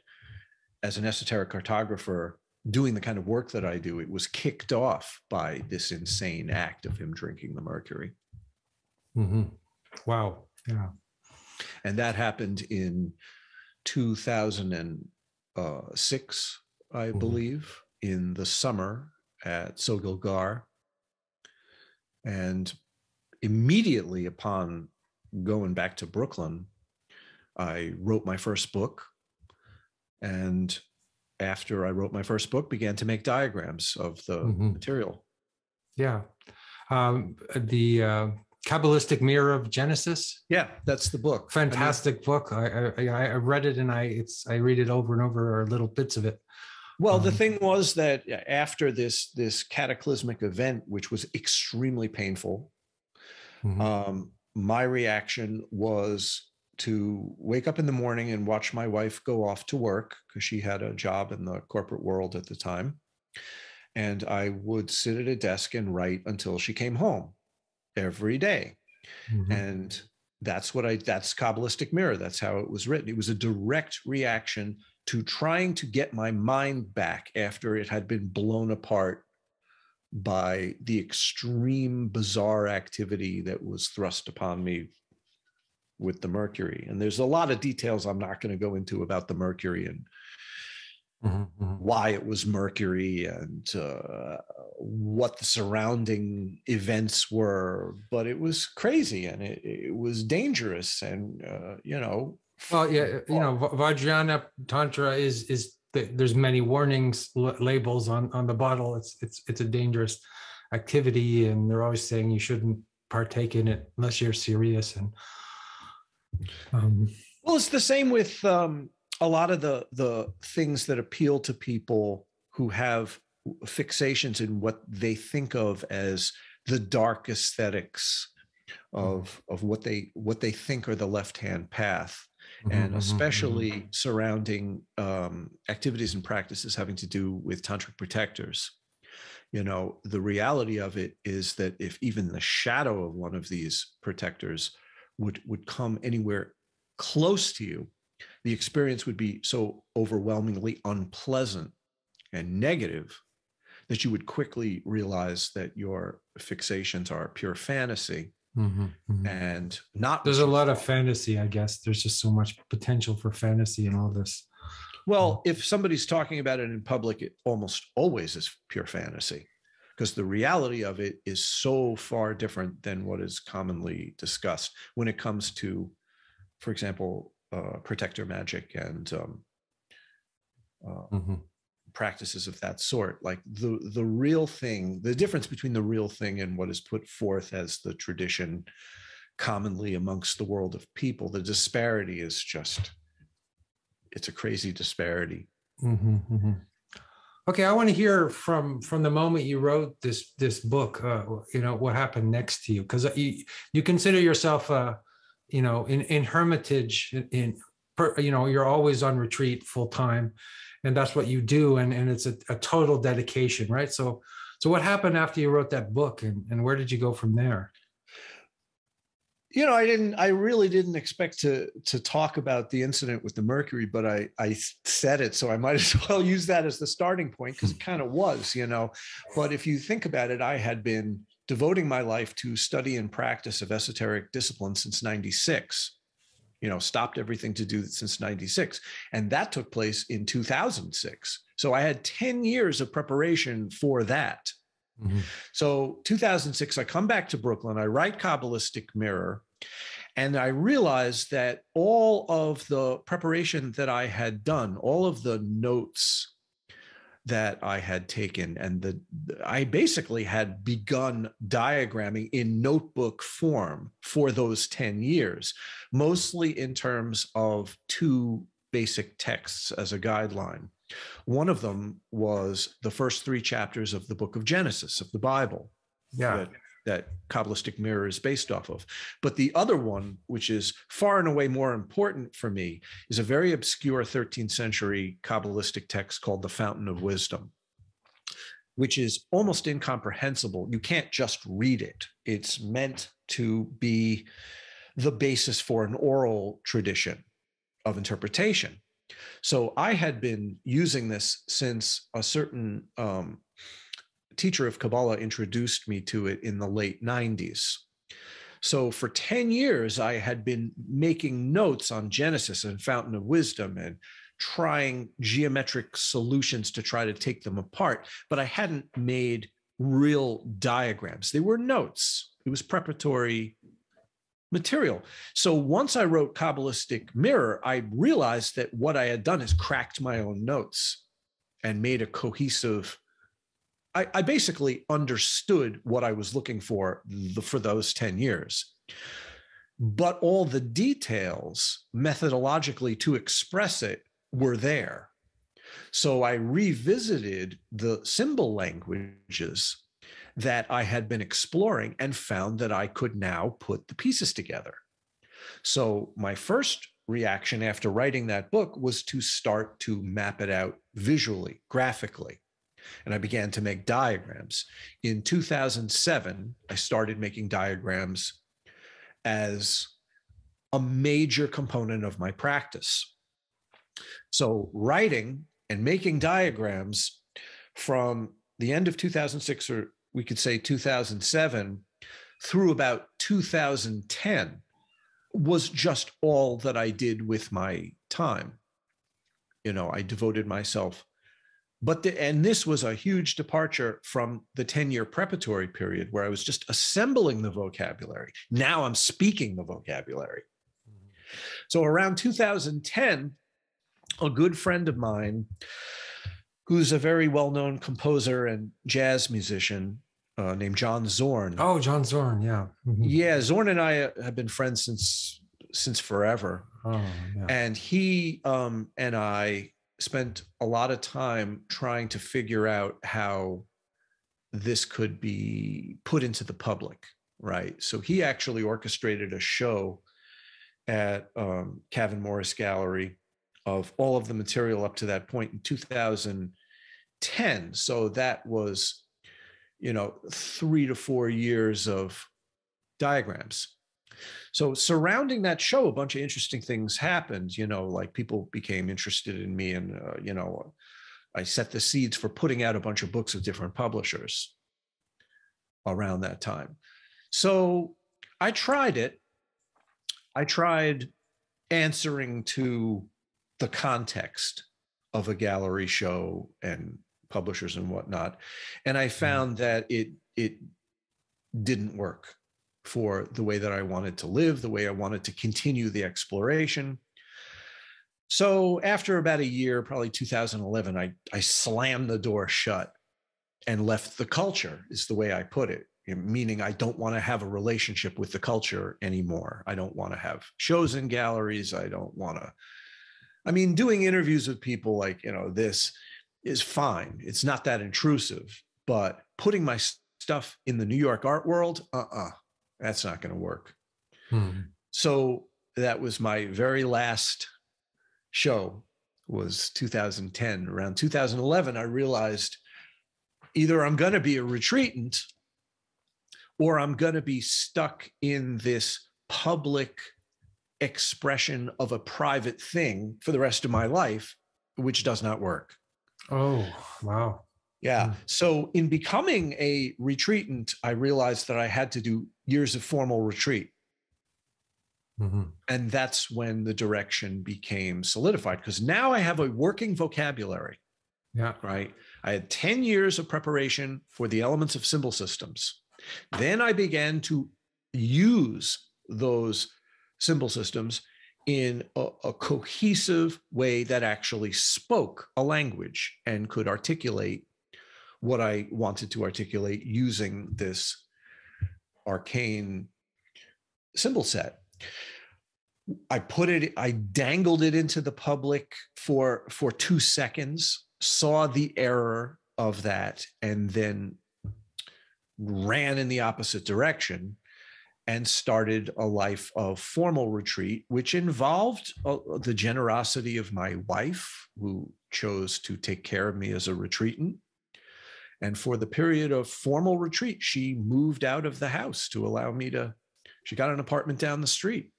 as an esoteric cartographer doing the kind of work that I do, it was kicked off by this insane act of him drinking the mercury. Mm-hmm. Wow. Yeah. And that happened in 2006, I believe, in the summer at Sogilgar. And immediately upon going back to Brooklyn, I wrote my first book. And after I wrote my first book, began to make diagrams of the material. Yeah. The Kabbalistic Mirror of Genesis. Yeah, that's the book. Fantastic book. I read it, and I read it over and over, or little bits of it. Well, the thing was that after this cataclysmic event, which was extremely painful, my reaction was to wake up in the morning and watch my wife go off to work, because she had a job in the corporate world at the time. And I would sit at a desk and write until she came home every day. And that's Kabbalistic Mirror. That's how it was written. It was a direct reaction to trying to get my mind back after it had been blown apart by the extreme bizarre activity that was thrust upon me with the mercury. And there's a lot of details I'm not going to go into about the mercury and why it was mercury and what the surrounding events were, but it was crazy and it was dangerous. And well, yeah, Vajrayana Tantra is there's many warnings labels on the bottle. It's a dangerous activity, and they're always saying you shouldn't partake in it unless you're serious. And well, it's the same with a lot of the things that appeal to people who have fixations in what they think of as the dark aesthetics of what they think are the left-hand path, and especially surrounding activities and practices having to do with tantric protectors. The reality of it is that if even the shadow of one of these protectors would come anywhere close to you, the experience would be so overwhelmingly unpleasant and negative that you would quickly realize that your fixations are pure fantasy and not. There's a lot of fantasy, I guess. There's just so much potential for fantasy in all this. Well, if somebody's talking about it in public, it almost always is pure fantasy, because the reality of it is so far different than what is commonly discussed when it comes to, for example, protector magic and practices of that sort. Like the real thing, the difference between the real thing and what is put forth as the tradition commonly amongst the world of people, the disparity is just, it's a crazy disparity. Okay, I want to hear from the moment you wrote this book, what happened next to you, because you consider yourself in hermitage, you're always on retreat full time, and that's what you do, and it's a total dedication, right? So what happened after you wrote that book, and where did you go from there? I really didn't expect to talk about the incident with the mercury, but I said it, so I might as well use that as the starting point, because it kind of was, But if you think about it, I had been devoting my life to study and practice of esoteric discipline since 96, stopped everything to do since 96. And that took place in 2006. So I had 10 years of preparation for that. Mhm. So 2006, I come back to Brooklyn, I write Kabbalistic Mirror, and I realized that all of the preparation that I had done, all of the notes that I had taken, and I basically had begun diagramming in notebook form for those 10 years, mostly in terms of two basic texts as a guideline. One of them was the first 3 chapters of the book of Genesis, of the Bible, Yeah. that Kabbalistic Mirror is based off of. But the other one, which is far and away more important for me, is a very obscure 13th century Kabbalistic text called the Fountain of Wisdom, which is almost incomprehensible. You can't just read it. It's meant to be the basis for an oral tradition of interpretation. So I had been using this since a certain teacher of Kabbalah introduced me to it in the late 90s. So for 10 years, I had been making notes on Genesis and Fountain of Wisdom and trying geometric solutions to try to take them apart, but I hadn't made real diagrams. They were notes. It was preparatory material. So once I wrote Kabbalistic Mirror, I realized that what I had done is cracked my own notes and made a cohesive. I basically understood what I was looking for those 10 years. But all the details methodologically to express it were there. So I revisited the symbol languages that I had been exploring and found that I could now put the pieces together. So my first reaction after writing that book was to start to map it out visually, graphically. And I began to make diagrams. In 2007, I started making diagrams as a major component of my practice. So writing and making diagrams from the end of 2006, or we could say 2007, through about 2010 was just all that I did with my time. I devoted myself. And this was a huge departure from the 10-year preparatory period where I was just assembling the vocabulary. Now I'm speaking the vocabulary. So around 2010, a good friend of mine, who's a very well-known composer and jazz musician named John Zorn. Oh, John Zorn, yeah. Mm-hmm. Yeah, Zorn and I have been friends since forever. Oh, yeah. And he and I spent a lot of time trying to figure out how this could be put into the public, right? So he actually orchestrated a show at Kavin Morris Gallery of all of the material up to that point in 2010. So that was, 3 to 4 years of diagrams. So surrounding that show, a bunch of interesting things happened, like people became interested in me and, I set the seeds for putting out a bunch of books with different publishers around that time. So I tried it. I tried answering to the context of a gallery show and publishers and whatnot. And I found that it didn't work for the way that I wanted to live, the way I wanted to continue the exploration. So after about a year, probably 2011, I slammed the door shut and left the culture, is the way I put it, meaning I don't want to have a relationship with the culture anymore. I don't want to have shows in galleries. I don't want to, doing interviews with people like, this is fine. It's not that intrusive, but putting my stuff in the New York art world, that's not going to work. So that was my very last show, was 2010. Around 2011, I realized either I'm going to be a retreatant or I'm going to be stuck in this public expression of a private thing for the rest of my life, which does not work. Oh, wow. Yeah. So in becoming a retreatant, I realized that I had to do years of formal retreat. Mm-hmm. And that's when the direction became solidified, because now I have a working vocabulary. Yeah. Right. I had 10 years of preparation for the elements of symbol systems. Then I began to use those symbol systems in a cohesive way that actually spoke a language and could articulate what I wanted to articulate using this arcane symbol set. I dangled it into the public for 2 seconds, saw the error of that, and then ran in the opposite direction and started a life of formal retreat, which involved the generosity of my wife, who chose to take care of me as a retreatant. And for the period of formal retreat, she moved out of the house to allow me to, she got an apartment down the street.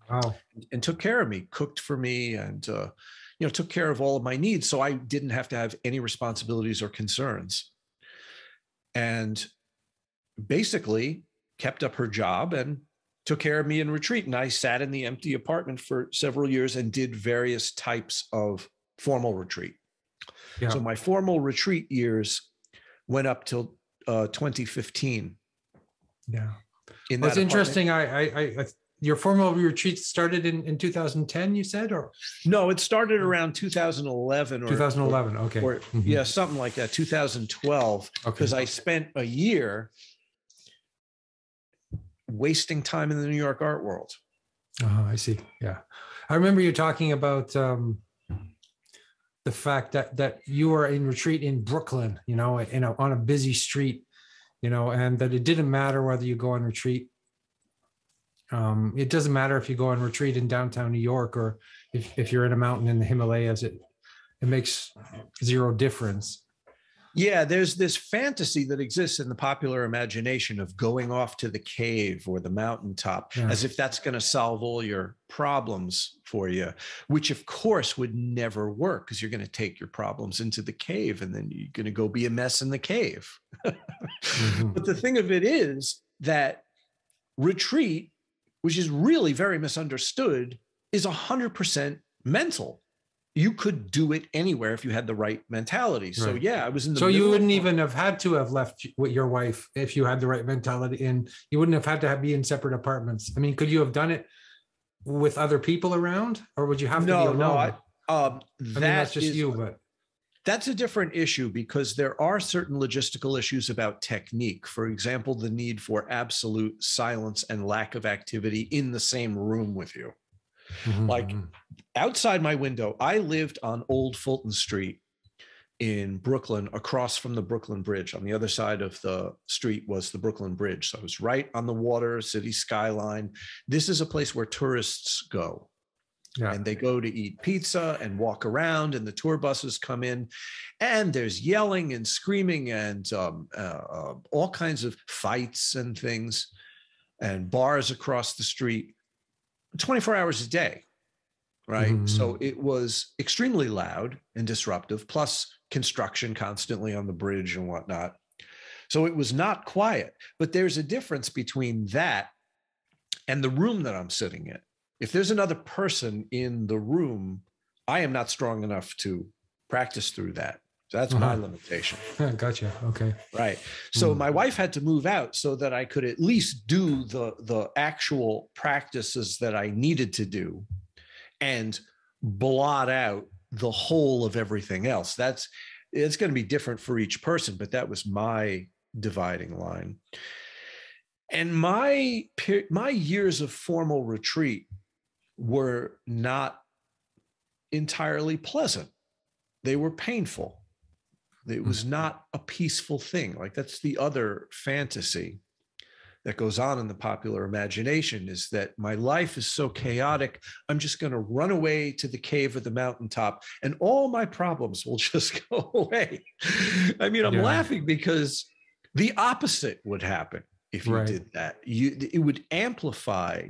Wow. And took care of me, cooked for me, and took care of all of my needs. So I didn't have to have any responsibilities or concerns. And basically kept up her job and took care of me in retreat. And I sat in the empty apartment for several years and did various types of formal retreat. Yeah. So my formal retreat years went up till 2015. Yeah. It's interesting. I your formal retreat started in 2010, you said, or no? It started around 2011 or 2011. Okay, or yeah, something like that. 2012, because I spent a year wasting time in the New York art world. Oh, I see. Yeah, I remember you talking about the fact that you were in retreat in Brooklyn, on a busy street, and that it didn't matter whether you go on retreat. It doesn't matter if you go on retreat in downtown New York or if you're in a mountain in the Himalayas. It makes zero difference. Yeah, there's this fantasy that exists in the popular imagination of going off to the cave or the mountaintop, as if that's going to solve all your problems for you, which of course would never work, because you're going to take your problems into the cave and then you're going to go be a mess in the cave. But the thing of it is that retreat, which is really very misunderstood, is 100% mental. You could do it anywhere if you had the right mentality. Right. So yeah, I was in the. So you wouldn't even have had to have left with your wife if you had the right mentality, and you wouldn't have had to be in separate apartments. I mean, could you have done it with other people around, or would you have to be alone? No, that's just you, but. That's a different issue, because there are certain logistical issues about technique. For example, the need for absolute silence and lack of activity in the same room with you. Like outside my window, I lived on Old Fulton Street in Brooklyn, across from the Brooklyn Bridge. On the other side of the street was the Brooklyn Bridge. So I was right on the water, city skyline. This is a place where tourists go. Yeah. And they go to eat pizza and walk around, and the tour buses come in, and there's yelling and screaming and all kinds of fights and things, and bars across the street 24 hours a day, right? So it was extremely loud and disruptive, plus construction constantly on the bridge and whatnot. So it was not quiet. But there's a difference between that and the room that I'm sitting in. If there's another person in the room, I am not strong enough to practice through that. So that's my limitation. Gotcha. Okay. Right. So my wife had to move out so that I could at least do the actual practices that I needed to do and blot out the whole of everything else. It's going to be different for each person, but that was my dividing line. And my years of formal retreat were not entirely pleasant. They were painful. It was not a peaceful thing. Like, that's the other fantasy that goes on in the popular imagination, is that my life is so chaotic, I'm just going to run away to the cave or the mountaintop and all my problems will just go away. I mean, I'm laughing because the opposite would happen if you did that. It would amplify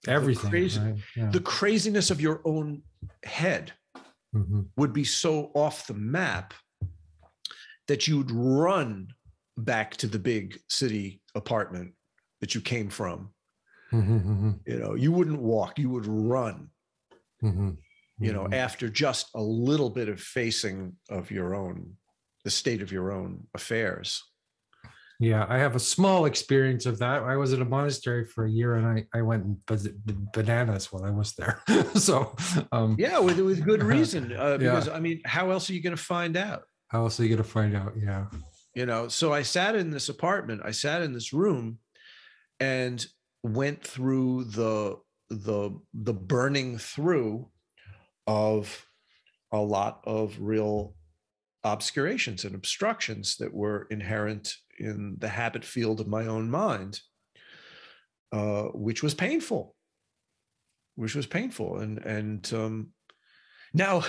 everything. The craziness of your own head would be so off the map that you'd run back to the big city apartment that you came from. You wouldn't walk, you would run. you know, after just a little bit of facing of the state of your own affairs. Yeah, I have a small experience of that. I was at a monastery for a year, and I went bananas while I was there. So, yeah, with good reason, because yeah. I mean, how else are you going to find out? How else are you going to find out? Yeah. You know, so I sat in this apartment, I sat in this room, and went through the burning through of a lot of real obscurations and obstructions that were inherent in the habit field of my own mind, which was painful. And now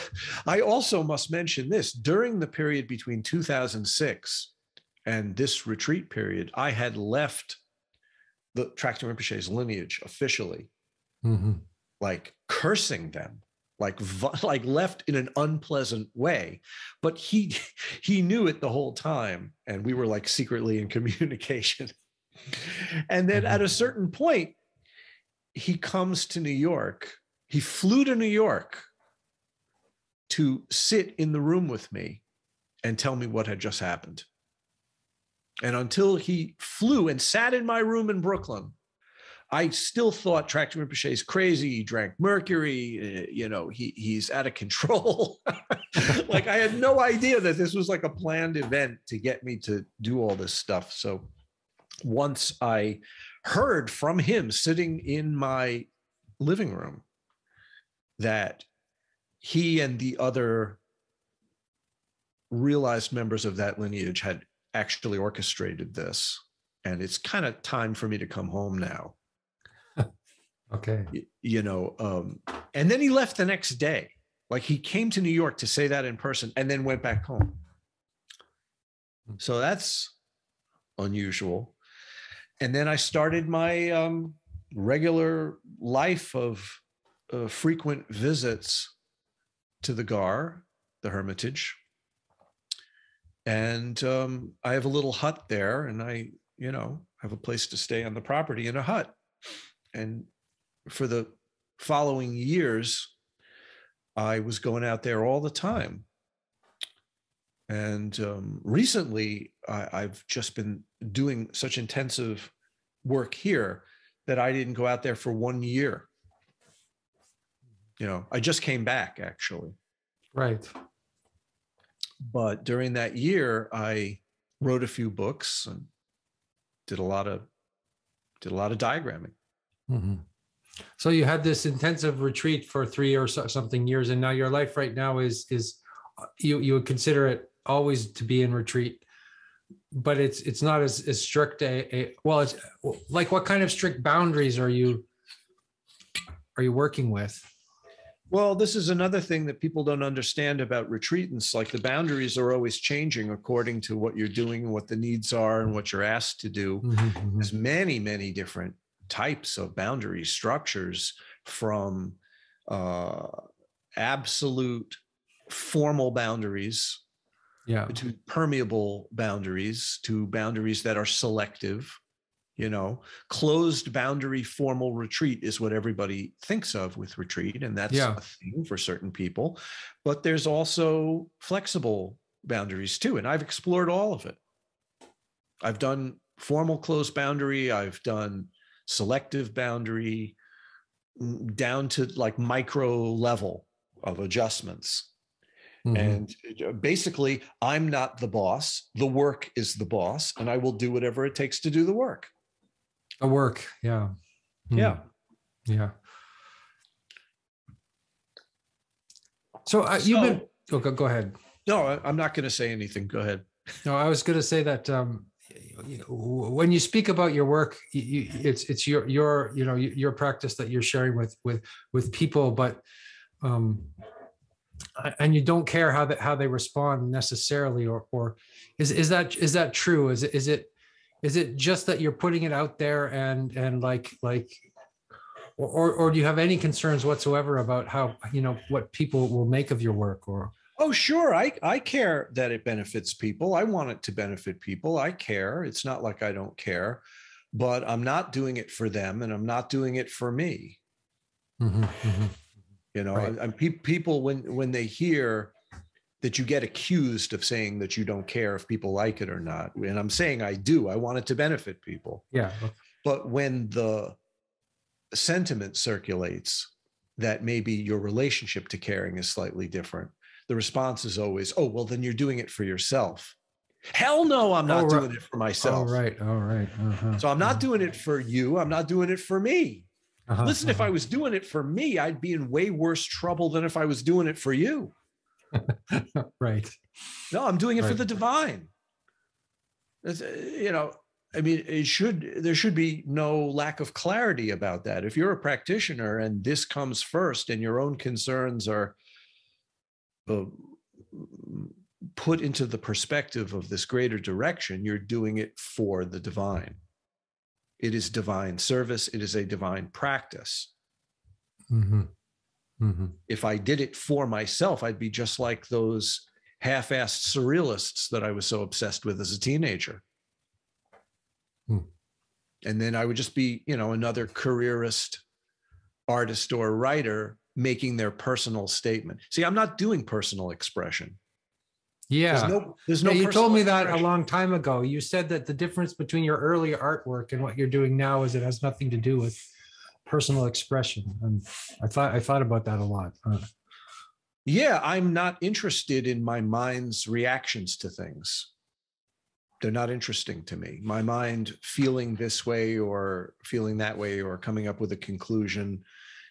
I also must mention this: during the period between 2006 and this retreat period, I had left the Tractor Rinpoche's lineage officially, like cursing them, like left in an unpleasant way. But he knew it the whole time, and we were like secretly in communication. And then at a certain point, he comes to New York. He flew to New York to sit in the room with me and tell me what had just happened. And until he flew and sat in my room in Brooklyn, I still thought Tractor Rinpoche is crazy. He drank mercury, you know, he's out of control. Like, I had no idea that this was like a planned event to get me to do all this stuff. So once I heard from him sitting in my living room that he and the other realized members of that lineage had actually orchestrated this, and it's kind of time for me to come home now. Okay. You know, and then he left the next day. Like, he came to New York to say that in person and then went back home. So that's unusual. And then I started my regular life of frequent visits to the Gar, the Hermitage. And I have a little hut there, and I, you know, have a place to stay on the property in a hut. And for the following years, I was going out there all the time. And recently, I've just been doing such intensive work here that I didn't go out there for 1 year. You know, I just came back, actually. Right. But during that year, I wrote a few books and did a lot of diagramming. So you had this intensive retreat for 3 or something years, and now your life right now is you would consider it always to be in retreat, but it's not as strict well, it's like, what kind of strict boundaries are you working with? Well, this is another thing that people don't understand about retreatants. Like, the boundaries are always changing according to what you're doing and what the needs are and what you're asked to do. There's many, many different types of boundary structures, from absolute formal boundaries, to permeable boundaries, to boundaries that are selective. You know, closed boundary formal retreat is what everybody thinks of with retreat, and that's a thing for certain people. But there's also flexible boundaries too, and I've explored all of it. I've done formal closed boundary, I've done selective boundary, down to like micro level of adjustments. And basically, I'm not the boss. The work is the boss, and I will do whatever it takes to do the work. The work, yeah. Yeah. So you've been. Oh, go ahead. No, I'm not going to say anything. Go ahead. No, I was going to say that when you speak about your work, it's your practice that you're sharing with people, but and you don't care how they respond necessarily, or is that true? Is it just that you're putting it out there and like or do you have any concerns whatsoever about how, what people will make of your work? Or Oh, sure. I care that it benefits people. I want it to benefit people. I care. It's not like I don't care, but I'm not doing it for them, and I'm not doing it for me. You know, Right. and people, when they hear that you get accused of saying that you don't care if people like it or not, and I'm saying I do, I want it to benefit people. Yeah. But when the sentiment circulates that maybe your relationship to caring is slightly different, the response is always, oh, well, then you're doing it for yourself. Hell no, I'm not doing it for myself. Oh, right. All right. Uh-huh. So I'm not doing it for you. I'm not doing it for me. Uh-huh. Listen, if I was doing it for me, I'd be in way worse trouble than if I was doing it for you. Right. No, I'm doing it for Right. the divine. You know, I mean, there should be no lack of clarity about that. If you're a practitioner and this comes first and your own concerns are put into the perspective of this greater direction, you're doing it for the divine. It is divine service. It is a divine practice. Mm-hmm. Mm-hmm. If I did it for myself, I'd be just like those half-assed surrealists that I was so obsessed with as a teenager. And then I would just be, you know, another careerist artist or writer making their personal statement. See, I'm not doing personal expression. Yeah. There's no. You told me that a long time ago. You said that the difference between your early artwork and what you're doing now is it has nothing to do with personal expression. And I thought about that a lot. Yeah, I'm not interested in my mind's reactions to things. They're not interesting to me. My mind feeling this way or feeling that way or coming up with a conclusion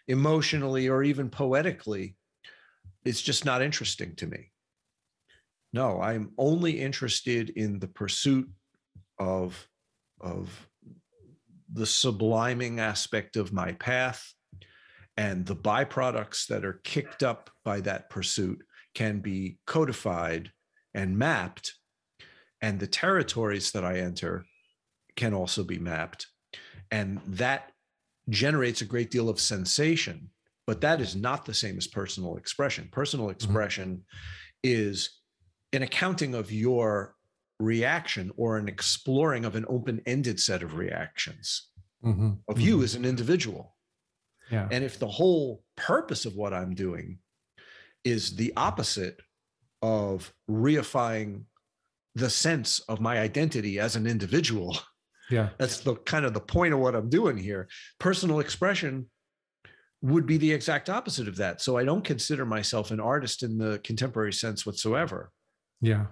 emotionally or even poetically, it's just not interesting to me. No, I'm only interested in the pursuit of the subliming aspect of my path, and the byproducts that are kicked up by that pursuit can be codified and mapped, and the territories that I enter can also be mapped. And that generates a great deal of sensation, but that is not the same as personal expression. Personal expression is an accounting of your reaction or an exploring of an open-ended set of reactions of you as an individual. Yeah. And if the whole purpose of what I'm doing is the opposite of reifying the sense of my identity as an individual, Yeah. that's the kind of the point of what I'm doing here. Personal expression would be the exact opposite of that. So I don't consider myself an artist in the contemporary sense whatsoever. Yeah.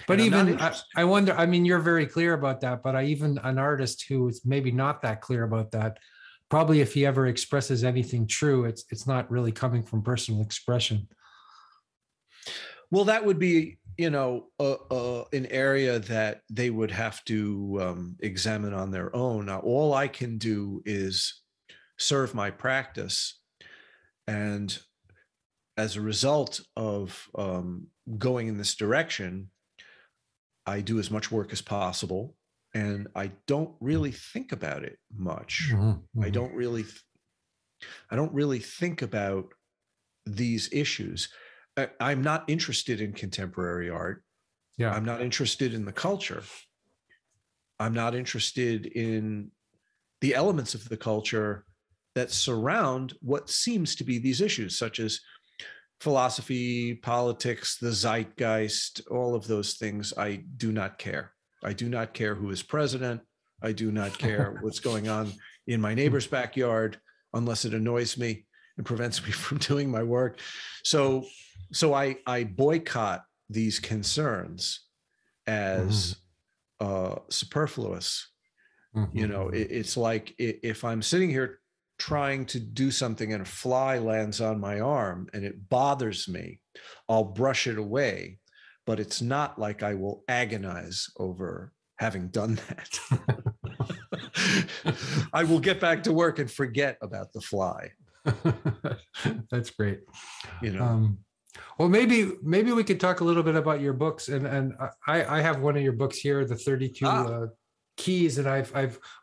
But And even I wonder, I mean, you're very clear about that, but even an artist who is maybe not that clear about that, probably if he ever expresses anything true, it's not really coming from personal expression. Well, that would be, you know, an area that they would have to examine on their own. Now, all I can do is serve my practice. And as a result of going in this direction, I do as much work as possible. And I don't really think about it much. I don't really think about these issues. I'm not interested in contemporary art. Yeah. I'm not interested in the culture. I'm not interested in the elements of the culture that surround what seems to be these issues, such as philosophy, politics, the zeitgeist, all of those things. I do not care. I do not care who is president. I do not care what's going on in my neighbor's backyard, unless it annoys me and prevents me from doing my work. So I boycott these concerns as superfluous. You know, it's like if I'm sitting here trying to do something and a fly lands on my arm and it bothers me, I'll brush it away. But it's not like I will agonize over having done that. I will get back to work and forget about the fly. That's great. You know. Well, maybe we could talk a little bit about your books, and I have one of your books here, the 32 keys, and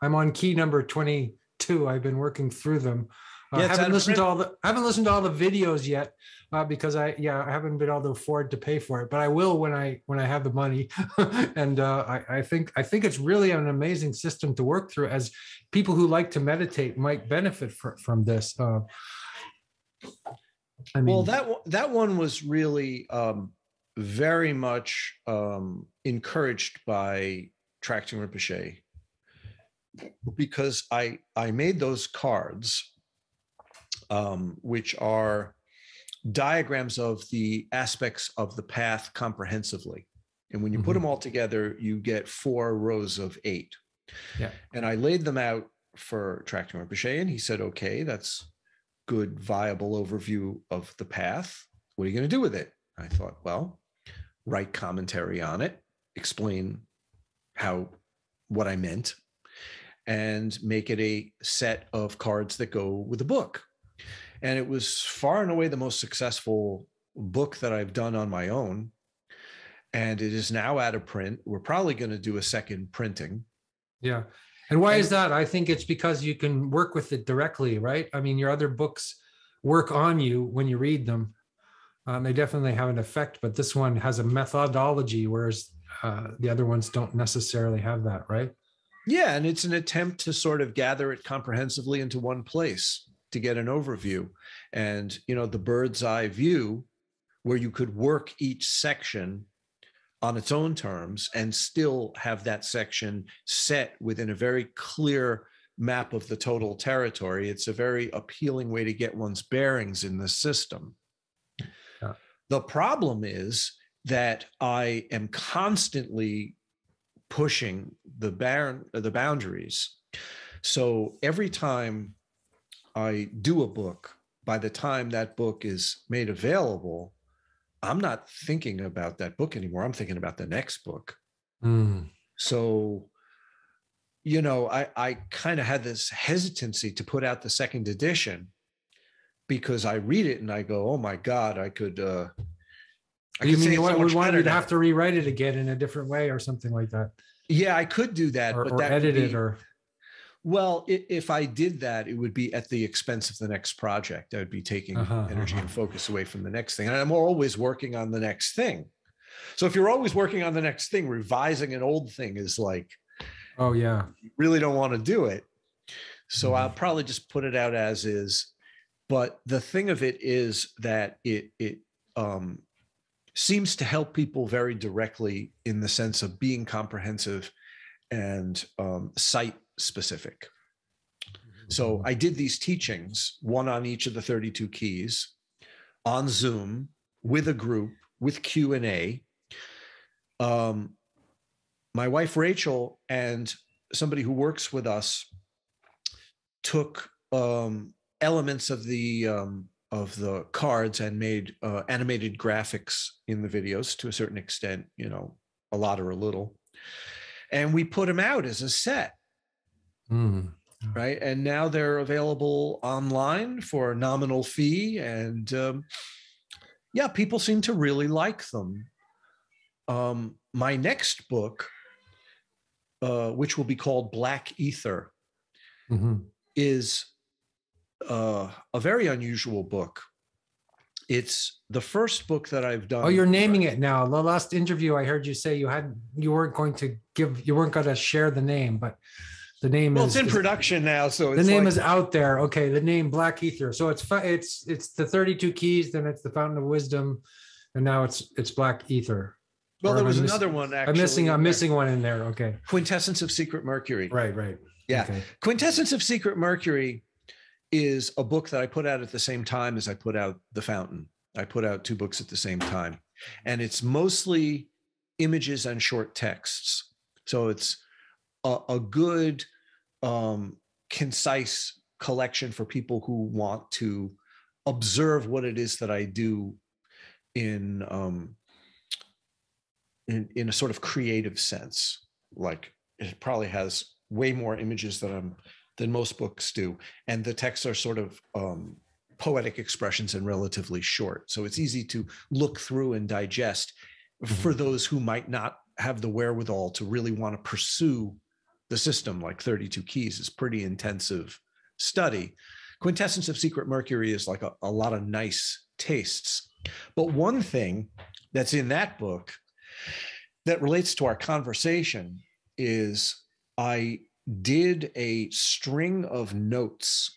I'm on key number 22. I've been working through them. I haven't listened to all the videos yet because I haven't been able to afford to pay for it, but I will when I have the money. And I think it's really an amazing system to work through, as people who like to meditate might benefit from this. I mean, Well, that one was really very much encouraged by Tracting Rinpoche, because I made those cards, which are diagrams of the aspects of the path comprehensively. And when you put them all together, you get 4 rows of 8. Yeah. And I laid them out for Tracting Rinpoche, and he said, okay, that's good, viable overview of the path. What are you going to do with it? I thought, well, write commentary on it, explain what I meant, and make it a set of cards that go with the book. And it was far and away the most successful book that I've done on my own. And it is now out of print. We're probably going to do a second printing. Yeah. And why is that? I think it's because you can work with it directly, right? I mean, your other books work on you when you read them. They definitely have an effect, but this one has a methodology, whereas the other ones don't necessarily have that, right? Yeah, and it's an attempt to sort of gather it comprehensively into one place to get an overview. And, the bird's eye view, where you could work each section on its own terms and still have that section set within a very clear map of the total territory. It's a very appealing way to get one's bearings in the system. Yeah. The problem is that I am constantly pushing the boundaries. So every time I do a book, by the time that book is made available, I'm not thinking about that book anymore. I'm thinking about the next book. So, I kind of had this hesitancy to put out the second edition, because I read it and I go, oh my God, I could. You mean you would want you to have to rewrite it again in a different way or something like that? Yeah, I could do that, or, but or that edit it, or. Well, if I did that, it would be at the expense of the next project. I would be taking energy and focus away from the next thing. And I'm always working on the next thing. So if you're always working on the next thing, revising an old thing is like, oh yeah, you really don't want to do it. So I'll probably just put it out as is. But the thing of it is that it seems to help people very directly in the sense of being comprehensive and site specific. So I did these teachings, one on each of the 32 keys, on Zoom with a group with Q&A. My wife Rachel and somebody who works with us took elements of the cards and made animated graphics in the videos to a certain extent, a lot or a little, and we put them out as a set. Right. And now they're available online for a nominal fee. And people seem to really like them. My next book, which will be called Black Ether, is a very unusual book. It's the first book that I've done. Oh, you're naming it now. The last interview I heard you say you weren't going to share the name, but the name it's in production now, so the name is out there. Okay, the name Black Ether. So it's the 32 keys, then it's the Fountain of Wisdom, and now it's Black Ether. Well, there was another one actually. I'm missing one in there. Okay. Quintessence of Secret Mercury. Right. Yeah. Okay. Quintessence of Secret Mercury is a book that I put out at the same time as I put out The Fountain. I put out 2 books at the same time, and it's mostly images and short texts. So it's a good, concise collection for people who want to observe what it is that I do in a sort of creative sense. Like, it probably has way more images than most books do, and the texts are sort of poetic expressions and relatively short. So it's easy to look through and digest for those who might not have the wherewithal to really want to pursue the system. Like 32 keys is pretty intensive study. Quintessence of Secret Mercury is like a lot of nice tastes. But one thing that's in that book that relates to our conversation is I did a string of notes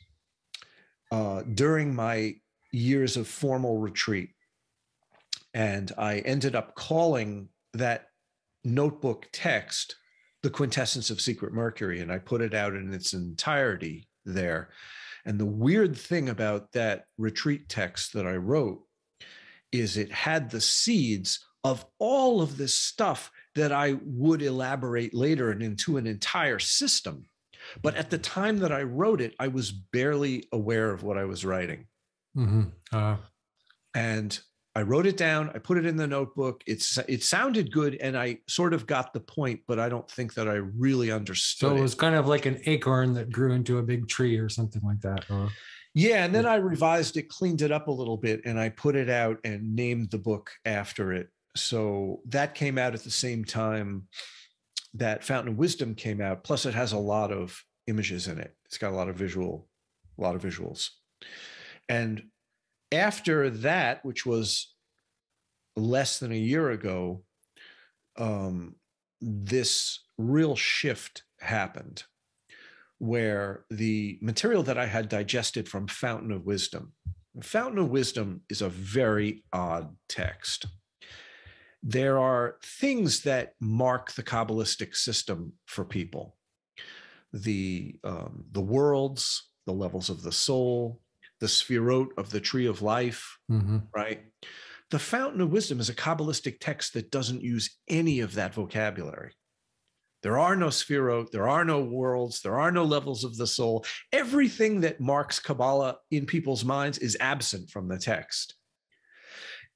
during my years of formal retreat. And I ended up calling that notebook text the Quintessence of Secret Mercury, and I put it out in its entirety there. And the weird thing about that retreat text that I wrote is it had the seeds of all of this stuff that I would elaborate later and into an entire system. But at the time that I wrote it, I was barely aware of what I was writing. And I wrote it down, I put it in the notebook. It sounded good, and I sort of got the point, but I don't think that I really understood it. So it was kind of like an acorn that grew into a big tree or something like that. Yeah, and then I revised it, cleaned it up a little bit, and I put it out and named the book after it. So that came out at the same time that Fountain of Wisdom came out. Plus, it has a lot of images in it. It's got a lot of visuals. And after that, which was less than a year ago, this real shift happened where the material that I had digested from Fountain of Wisdom is a very odd text. There are things that mark the Kabbalistic system for people. The worlds, the levels of the soul, the sphirot of the tree of life, right? The Fountain of Wisdom is a Kabbalistic text that doesn't use any of that vocabulary. There are no sphirot, there are no worlds, there are no levels of the soul. Everything that marks Kabbalah in people's minds is absent from the text.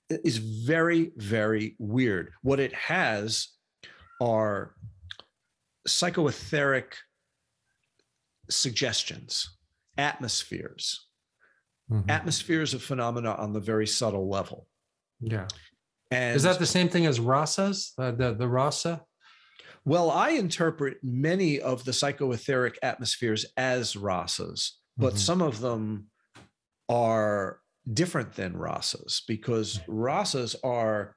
It is very, very weird. What it has are psychoetheric suggestions, atmospheres of phenomena on the very subtle level. Yeah. And is that the same thing as rasas, the rasa? Well, I interpret many of the psychoetheric atmospheres as rasas, but some of them are different than rasas, because rasas are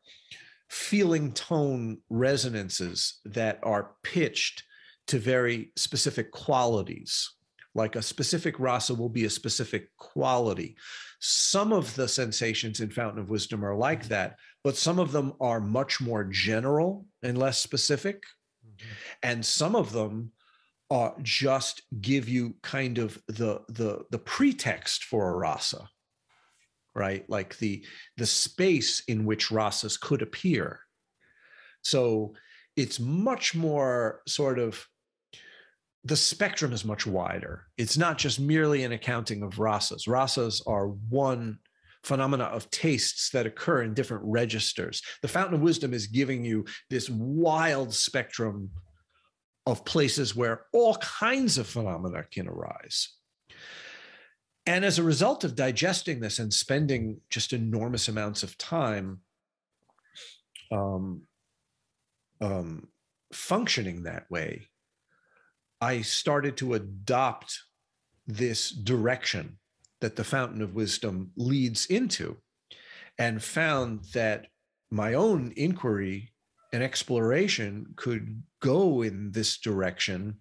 feeling tone resonances that are pitched to very specific qualities. Like a specific rasa will be a specific quality. Some of the sensations in Fountain of Wisdom are like that, but some of them are much more general and less specific. And some of them are just give you kind of the pretext for a rasa, right? Like the space in which rasas could appear. So it's much more sort of, the spectrum is much wider. It's not just merely an accounting of rasas. Rasas are one phenomena of tastes that occur in different registers. The Fountain of Wisdom is giving you this wild spectrum of places where all kinds of phenomena can arise. And as a result of digesting this and spending just enormous amounts of time functioning that way, I started to adopt this direction that the Fountain of Wisdom leads into, and found that my own inquiry and exploration could go in this direction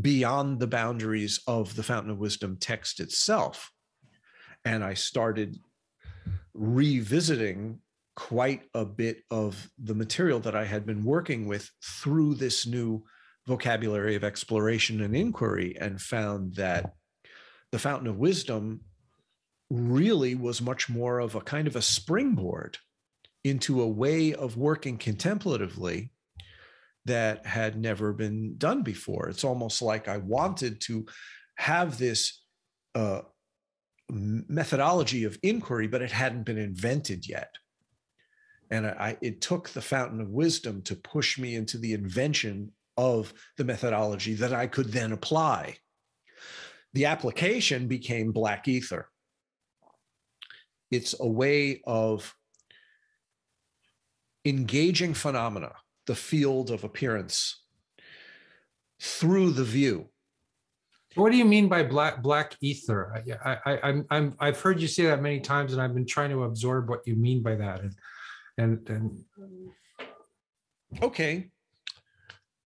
beyond the boundaries of the Fountain of Wisdom text itself. And I started revisiting quite a bit of the material that I had been working with through this new vocabulary of exploration and inquiry, and found that the Fountain of Wisdom really was much more of a kind of a springboard into a way of working contemplatively that had never been done before. It's almost like I wanted to have this methodology of inquiry, but it hadn't been invented yet. And it took the Fountain of Wisdom to push me into the invention of the methodology that I could then apply. The application became black ether. It's a way of engaging phenomena, the field of appearance, through the view. What do you mean by black ether? I've heard you say that many times, and I've been trying to absorb what you mean by that. And okay,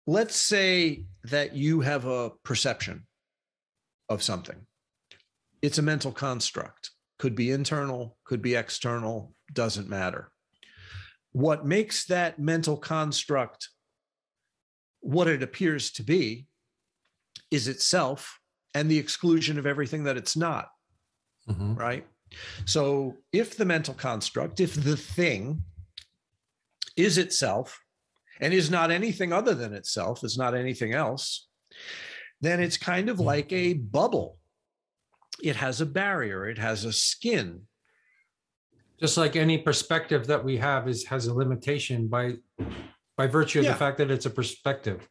let's say that you have a perception of something. It's a mental construct. could be internal, could be external, doesn't matter. What makes that mental construct what it appears to be is itself and the exclusion of everything that it's not, right? So if the mental construct, if the thing is itself and is not anything other than itself, is not anything else, then it's kind of like a bubble. It has a barrier, it has a skin. Just like any perspective that we have has a limitation by virtue of the fact that it's a perspective.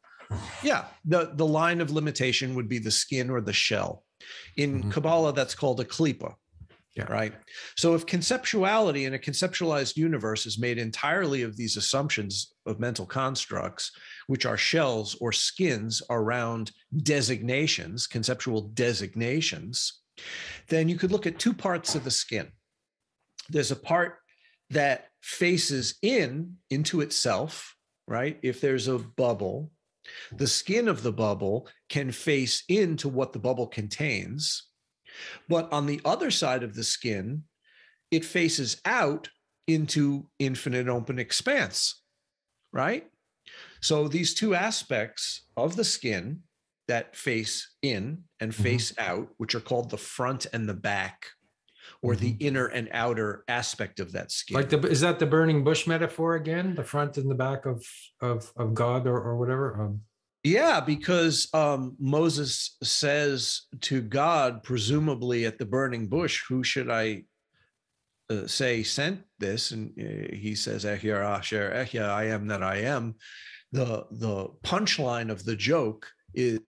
Yeah, the line of limitation would be the skin or the shell. In Kabbalah, that's called a klipa, right? So if conceptuality in a conceptualized universe is made entirely of these assumptions of mental constructs, which are shells or skins around designations, conceptual designations, then you could look at two parts of the skin. There's a part that faces into itself, right? If there's a bubble, the skin of the bubble can face into what the bubble contains. But on the other side of the skin, it faces out into infinite open expanse, right? So these two aspects of the skin that face in and face out, which are called the front and the back, or the inner and outer aspect of that skin. Like is that the burning bush metaphor again? The front and the back of God or whatever? Yeah, because Moses says to God, presumably at the burning bush, who should I say sent this? And he says, Ehya Asher Ehya, I am that I am. The punchline of the joke is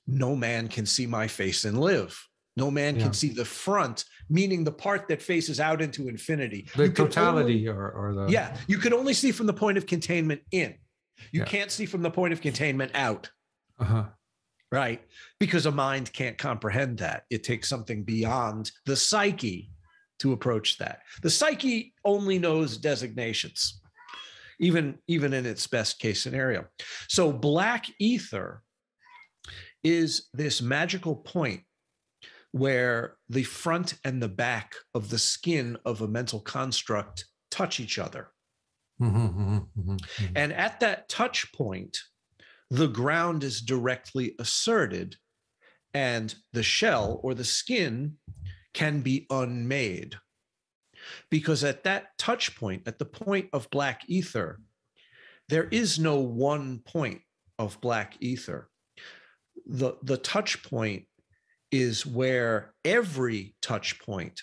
no man can see my face and live. No man can see the front, meaning the part that faces out into infinity. The totality or the... Yeah, you can only see from the point of containment in. You can't see from the point of containment out. Right? Because a mind can't comprehend that. It takes something beyond the psyche to approach that. The psyche only knows designations, even in its best case scenario. So black ether is this magical point where the front and the back of the skin of a mental construct touch each other. And at that touch point, the ground is directly asserted and the shell or the skin can be unmade. Because at that touch point, at the point of black ether, there is no one point of black ether. The touch point is where every touch point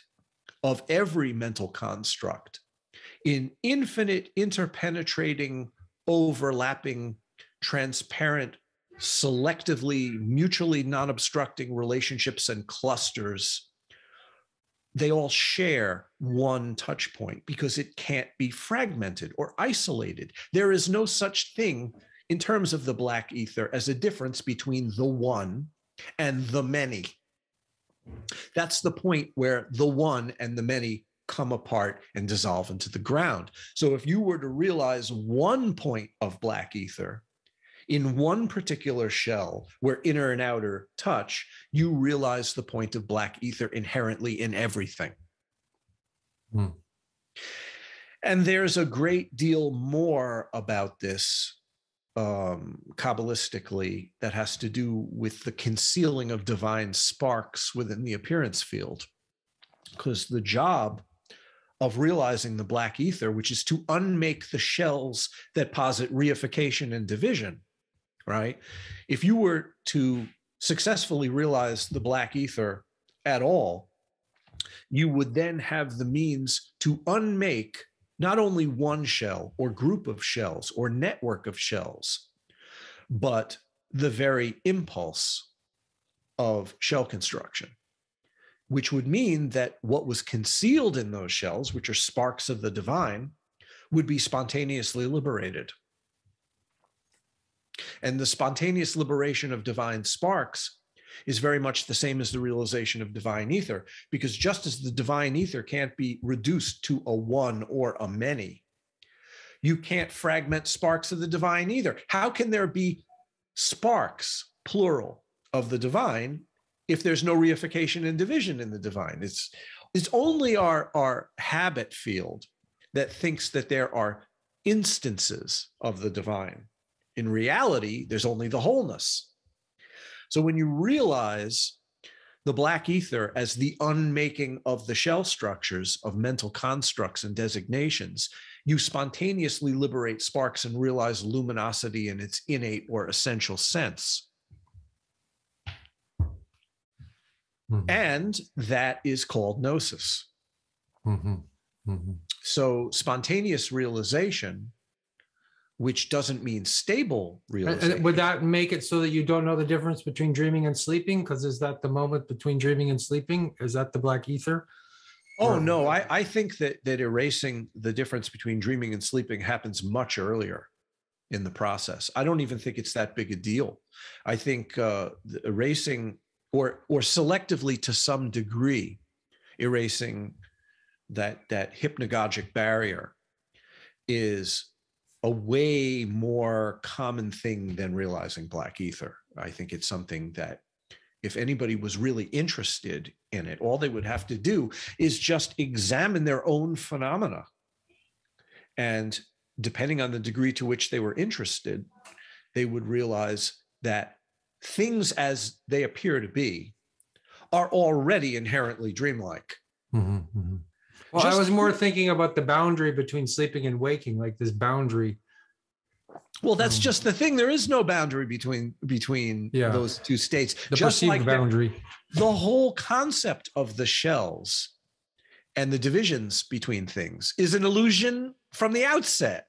of every mental construct in infinite, interpenetrating, overlapping, transparent, selectively, mutually non-obstructing relationships and clusters, they all share one touch point because it can't be fragmented or isolated. There is no such thing in terms of the black ether as a difference between the one and the many. That's the point where the one and the many come apart and dissolve into the ground. So if you were to realize one point of black ether in one particular shell where inner and outer touch, you realize the point of black ether inherently in everything. And there's a great deal more about this Kabbalistically that has to do with the concealing of divine sparks within the appearance field. Because the job of realizing the black ether, which is to unmake the shells that posit reification and division, right? If you were to successfully realize the black ether at all, you would then have the means to unmake not only one shell or group of shells or network of shells, but the very impulse of shell construction, which would mean that what was concealed in those shells, which are sparks of the divine, would be spontaneously liberated. And the spontaneous liberation of divine sparks is very much the same as the realization of divine ether, because just as the divine ether can't be reduced to a one or a many, you can't fragment sparks of the divine either. How can there be sparks, plural, of the divine if there's no reification and division in the divine? It's It's only our habit field that thinks that there are instances of the divine. In reality, there's only the wholeness. So when you realize the black ether as the unmaking of the shell structures of mental constructs and designations, you spontaneously liberate sparks and realize luminosity in its innate or essential sense. And that is called gnosis. So spontaneous realization, which doesn't mean stable realization. And would that make it so that you don't know the difference between dreaming and sleeping? Because is that the moment between dreaming and sleeping? Is that the black ether? Oh, no, I think that erasing the difference between dreaming and sleeping happens much earlier in the process. I don't even think it's that big a deal. I think erasing or selectively to some degree, erasing that hypnagogic barrier is a way more common thing than realizing black ether. I think it's something that if anybody was really interested in it, all they would have to do is just examine their own phenomena. And depending on the degree to which they were interested, they would realize that things as they appear to be are already inherently dreamlike. Well, I was more thinking about the boundary between sleeping and waking, like this boundary. Well, that's just the thing. There is no boundary between those two states. The just perceived like boundary. The whole concept of the shells and the divisions between things is an illusion from the outset.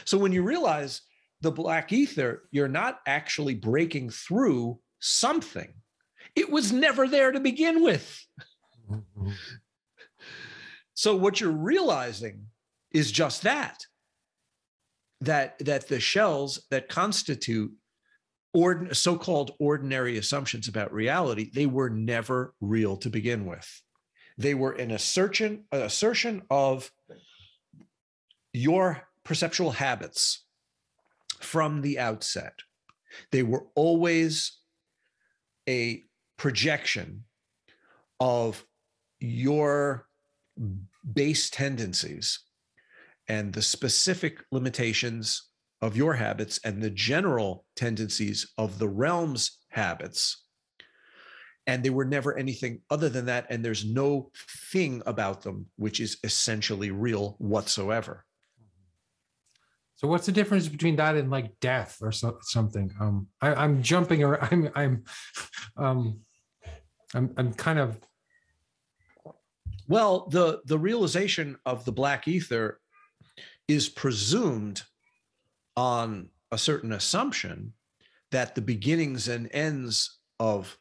So when you realize the black ether, you're not actually breaking through something. It was never there to begin with. So what you're realizing is just that the shells that constitute so-called ordinary assumptions about reality, they were never real to begin with. They were an assertion of your perceptual habits from the outset. They were always a projection of your base tendencies and the specific limitations of your habits and the general tendencies of the realm's habits. And they were never anything other than that. And there's no thing about them which is essentially real whatsoever. So what's the difference between that and like death or something? I'm jumping around. I'm kind of. Well, the realization of the black ether is presumed on a certain assumption that the beginnings and ends of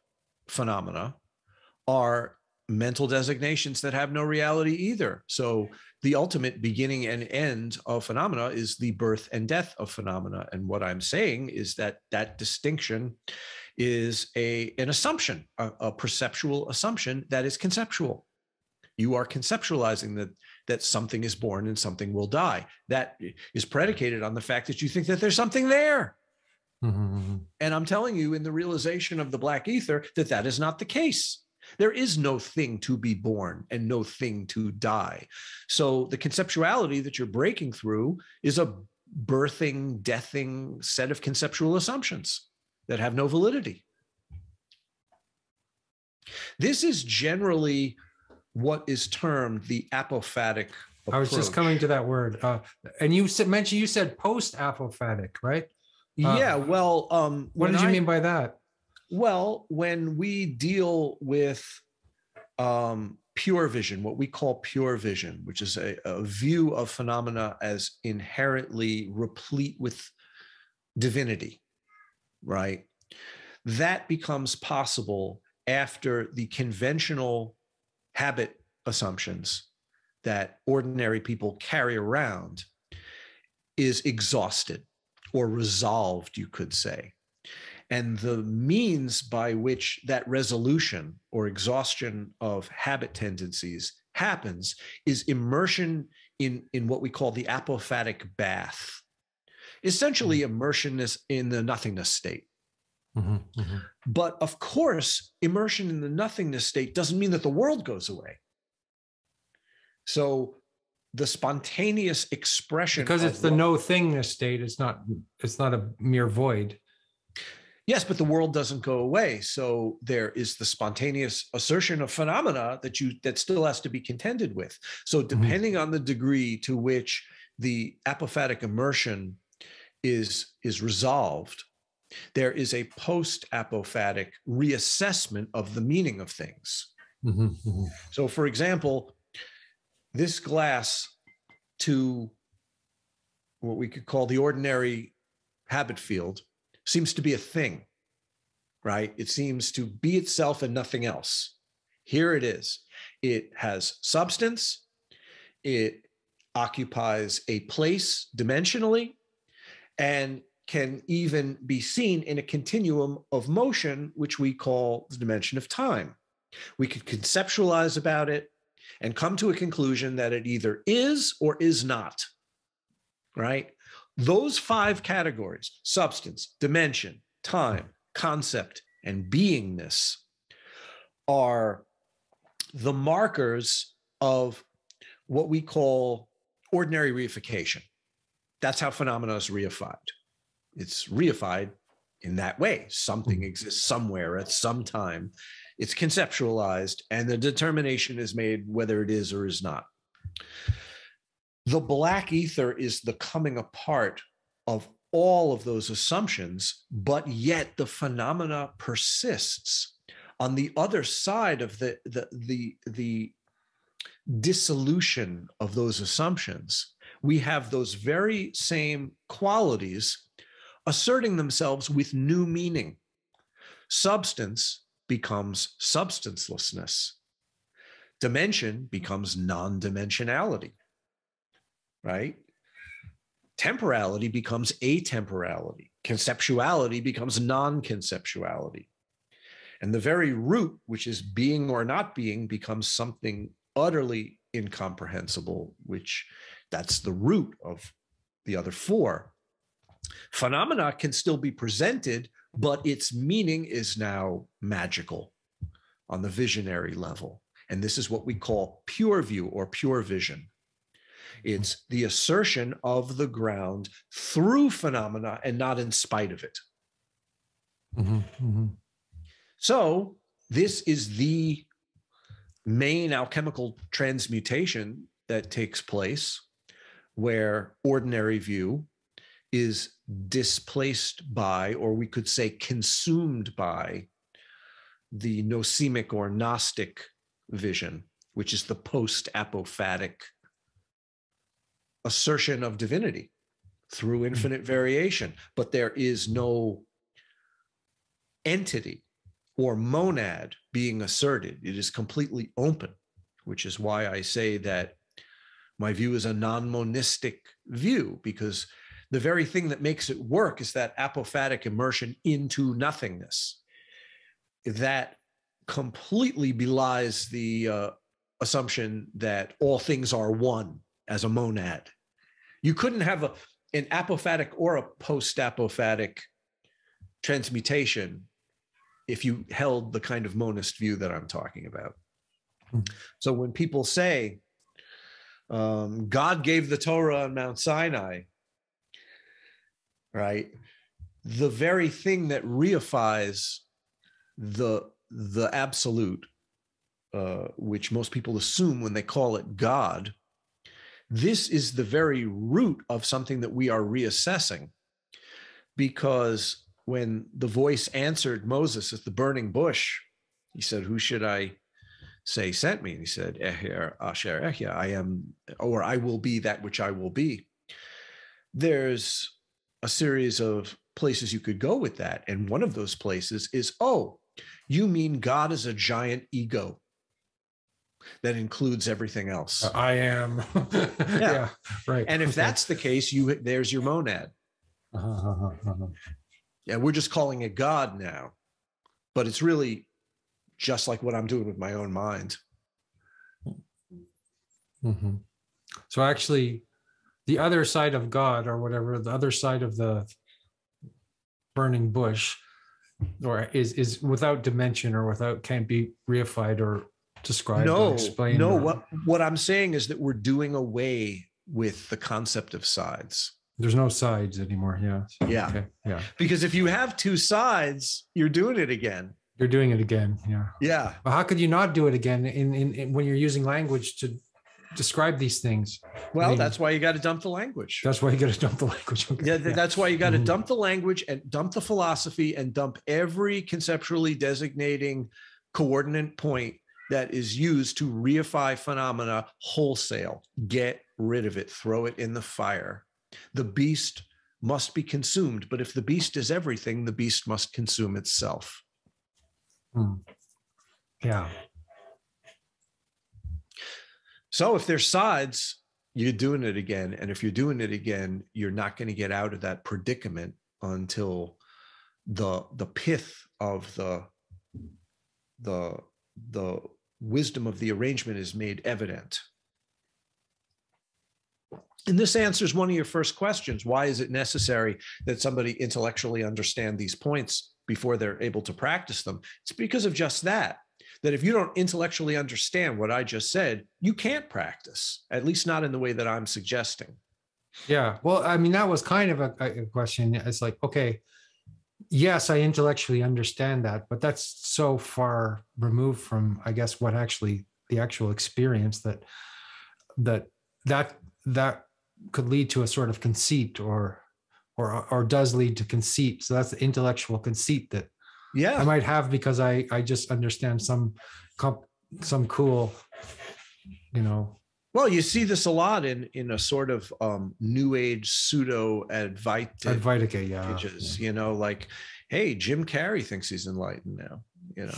phenomena are mental designations that have no reality either. So the ultimate beginning and end of phenomena is the birth and death of phenomena. And what I'm saying is that distinction is an assumption, a perceptual assumption that is conceptual. You are conceptualizing that something is born and something will die. That is predicated on the fact that you think that there's something there. And I'm telling you, in the realization of the black ether, that is not the case. There is no thing to be born and no thing to die. So the conceptuality that you're breaking through is a birthing, deathing set of conceptual assumptions that have no validity. This is generally what is termed the apophatic approach. I was just coming to that word. And you said post-apophatic, right? Yeah, well, what did you mean by that? Well, when we deal with pure vision, what we call pure vision, which is a view of phenomena as inherently replete with divinity, right? That becomes possible after the conventional habit assumptions that ordinary people carry around is exhausted or resolved, you could say. And the means by which that resolution or exhaustion of habit tendencies happens is immersion in what we call the apophatic bath. Essentially, immersion is in the nothingness state. But of course, immersion in the nothingness state doesn't mean that the world goes away. So the spontaneous expression, because it's the no thingness state. It's not a mere void. Yes, but the world doesn't go away. So there is the spontaneous assertion of phenomena that still has to be contended with. So depending on the degree to which the apophatic immersion is resolved, there is a post-apophatic reassessment of the meaning of things. So for example, this glass to what we could call the ordinary habit field seems to be a thing, right? It seems to be itself and nothing else. Here it is. It has substance. It occupies a place dimensionally and can even be seen in a continuum of motion, which we call the dimension of time. We could conceptualize about it and come to a conclusion that it either is or is not, right? Those 5 categories, substance, dimension, time, concept, and beingness, are the markers of what we call ordinary reification. That's how phenomena is reified. It's reified in that way. Something exists somewhere at some time. It's conceptualized, and the determination is made whether it is or is not. The black ether is the coming apart of all of those assumptions, but yet the phenomena persists. On the other side of the dissolution of those assumptions, we have those very same qualities asserting themselves with new meaning. Substance becomes substancelessness. Dimension becomes non-dimensionality. Right? Temporality becomes atemporality. Conceptuality becomes non-conceptuality. And the very root, which is being or not being, becomes something utterly incomprehensible, which that's the root of the other 4. Phenomena can still be presented, but its meaning is now magical on the visionary level. And this is what we call pure view or pure vision. It's the assertion of the ground through phenomena and not in spite of it. So this is the main alchemical transmutation that takes place, where ordinary view is displaced by, or we could say consumed by, the nosemic or Gnostic vision, which is the post-apophatic assertion of divinity through infinite variation. But there is no entity or monad being asserted. It is completely open, which is why I say that my view is a non-monistic view, because the very thing that makes it work is that apophatic immersion into nothingness. That completely belies the assumption that all things are one as a monad. You couldn't have an apophatic or a post-apophatic transmutation if you held the kind of monist view that I'm talking about. So when people say, God gave the Torah on Mount Sinai, right? The very thing that reifies the absolute, which most people assume when they call it God, this is the very root of something that we are reassessing. Because when the voice answered Moses at the burning bush, he said, who should I say sent me? And he said, Eher Asher Ehya, I am, or I will be that which I will be. There's a series of places you could go with that. And one of those places is, oh, you mean God is a giant ego that includes everything else. I am. Yeah, right. And if that's the case, there's your monad. Yeah, we're just calling it God now, but it's really just like what I'm doing with my own mind. So actually, the other side of God, or whatever, the other side of the burning bush, or is without dimension, or without, can't be reified or describe or No, explain? no. Or, What I'm saying is that we're doing away with the concept of sides. there's no sides anymore. Yeah. Yeah. Okay. Yeah. Because if you have two sides, you're doing it again. You're doing it again. Yeah. Yeah. But how could you not do it again in when you're using language to describe these things? Well, I mean, that's why you got to dump the language. that's why you got to dump the language. Okay. Yeah, that's why you got to dump the language and dump the philosophy and dump every conceptually designating coordinate point that is used to reify phenomena wholesale. Get rid of it. Throw it in the fire. The beast must be consumed, but if the beast is everything, the beast must consume itself. Yeah. So if there's sides, you're doing it again. And if you're doing it again, you're not going to get out of that predicament until the pith of the wisdom of the arrangement is made evident. And this answers one of your first questions. Why is it necessary that somebody intellectually understand these points before they're able to practice them? It's because of just that if you don't intellectually understand what I just said, you can't practice, at least not in the way that I'm suggesting. Yeah. Well, I mean, that was kind of a question. It's like, okay, yes, I intellectually understand that, but that's so far removed from, I guess, what actually the actual experience that could lead to a sort of conceit or does lead to conceit. So that's the intellectual conceit that I might have because I just understand some cool, Well, you see this a lot in a sort of new age pseudo Advaita yeah. Like, hey, Jim Carrey thinks he's enlightened now,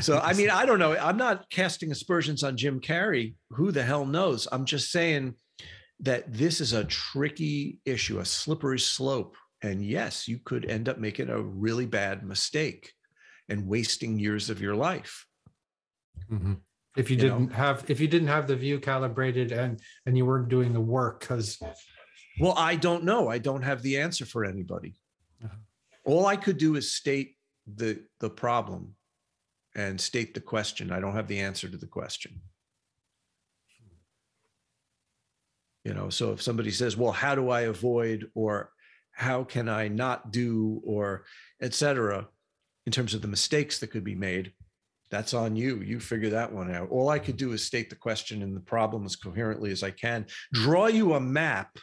So, I mean, I don't know. I'm not casting aspersions on Jim Carrey. Who the hell knows? I'm just saying that this is a tricky issue, a slippery slope. And yes, you could end up making a really bad mistake and wasting years of your life. Mm-hmm. If you didn't have the view calibrated and you weren't doing the work, because well, I don't know. I don't have the answer for anybody. Uh-huh. All I could do is state the problem and state the question. I don't have the answer to the question. So if somebody says, well, how do I avoid, or how can I not do, or et cetera, in terms of the mistakes that could be made, that's on you. You figure that one out. All I could do is state the question and the problem as coherently as I can, draw you a map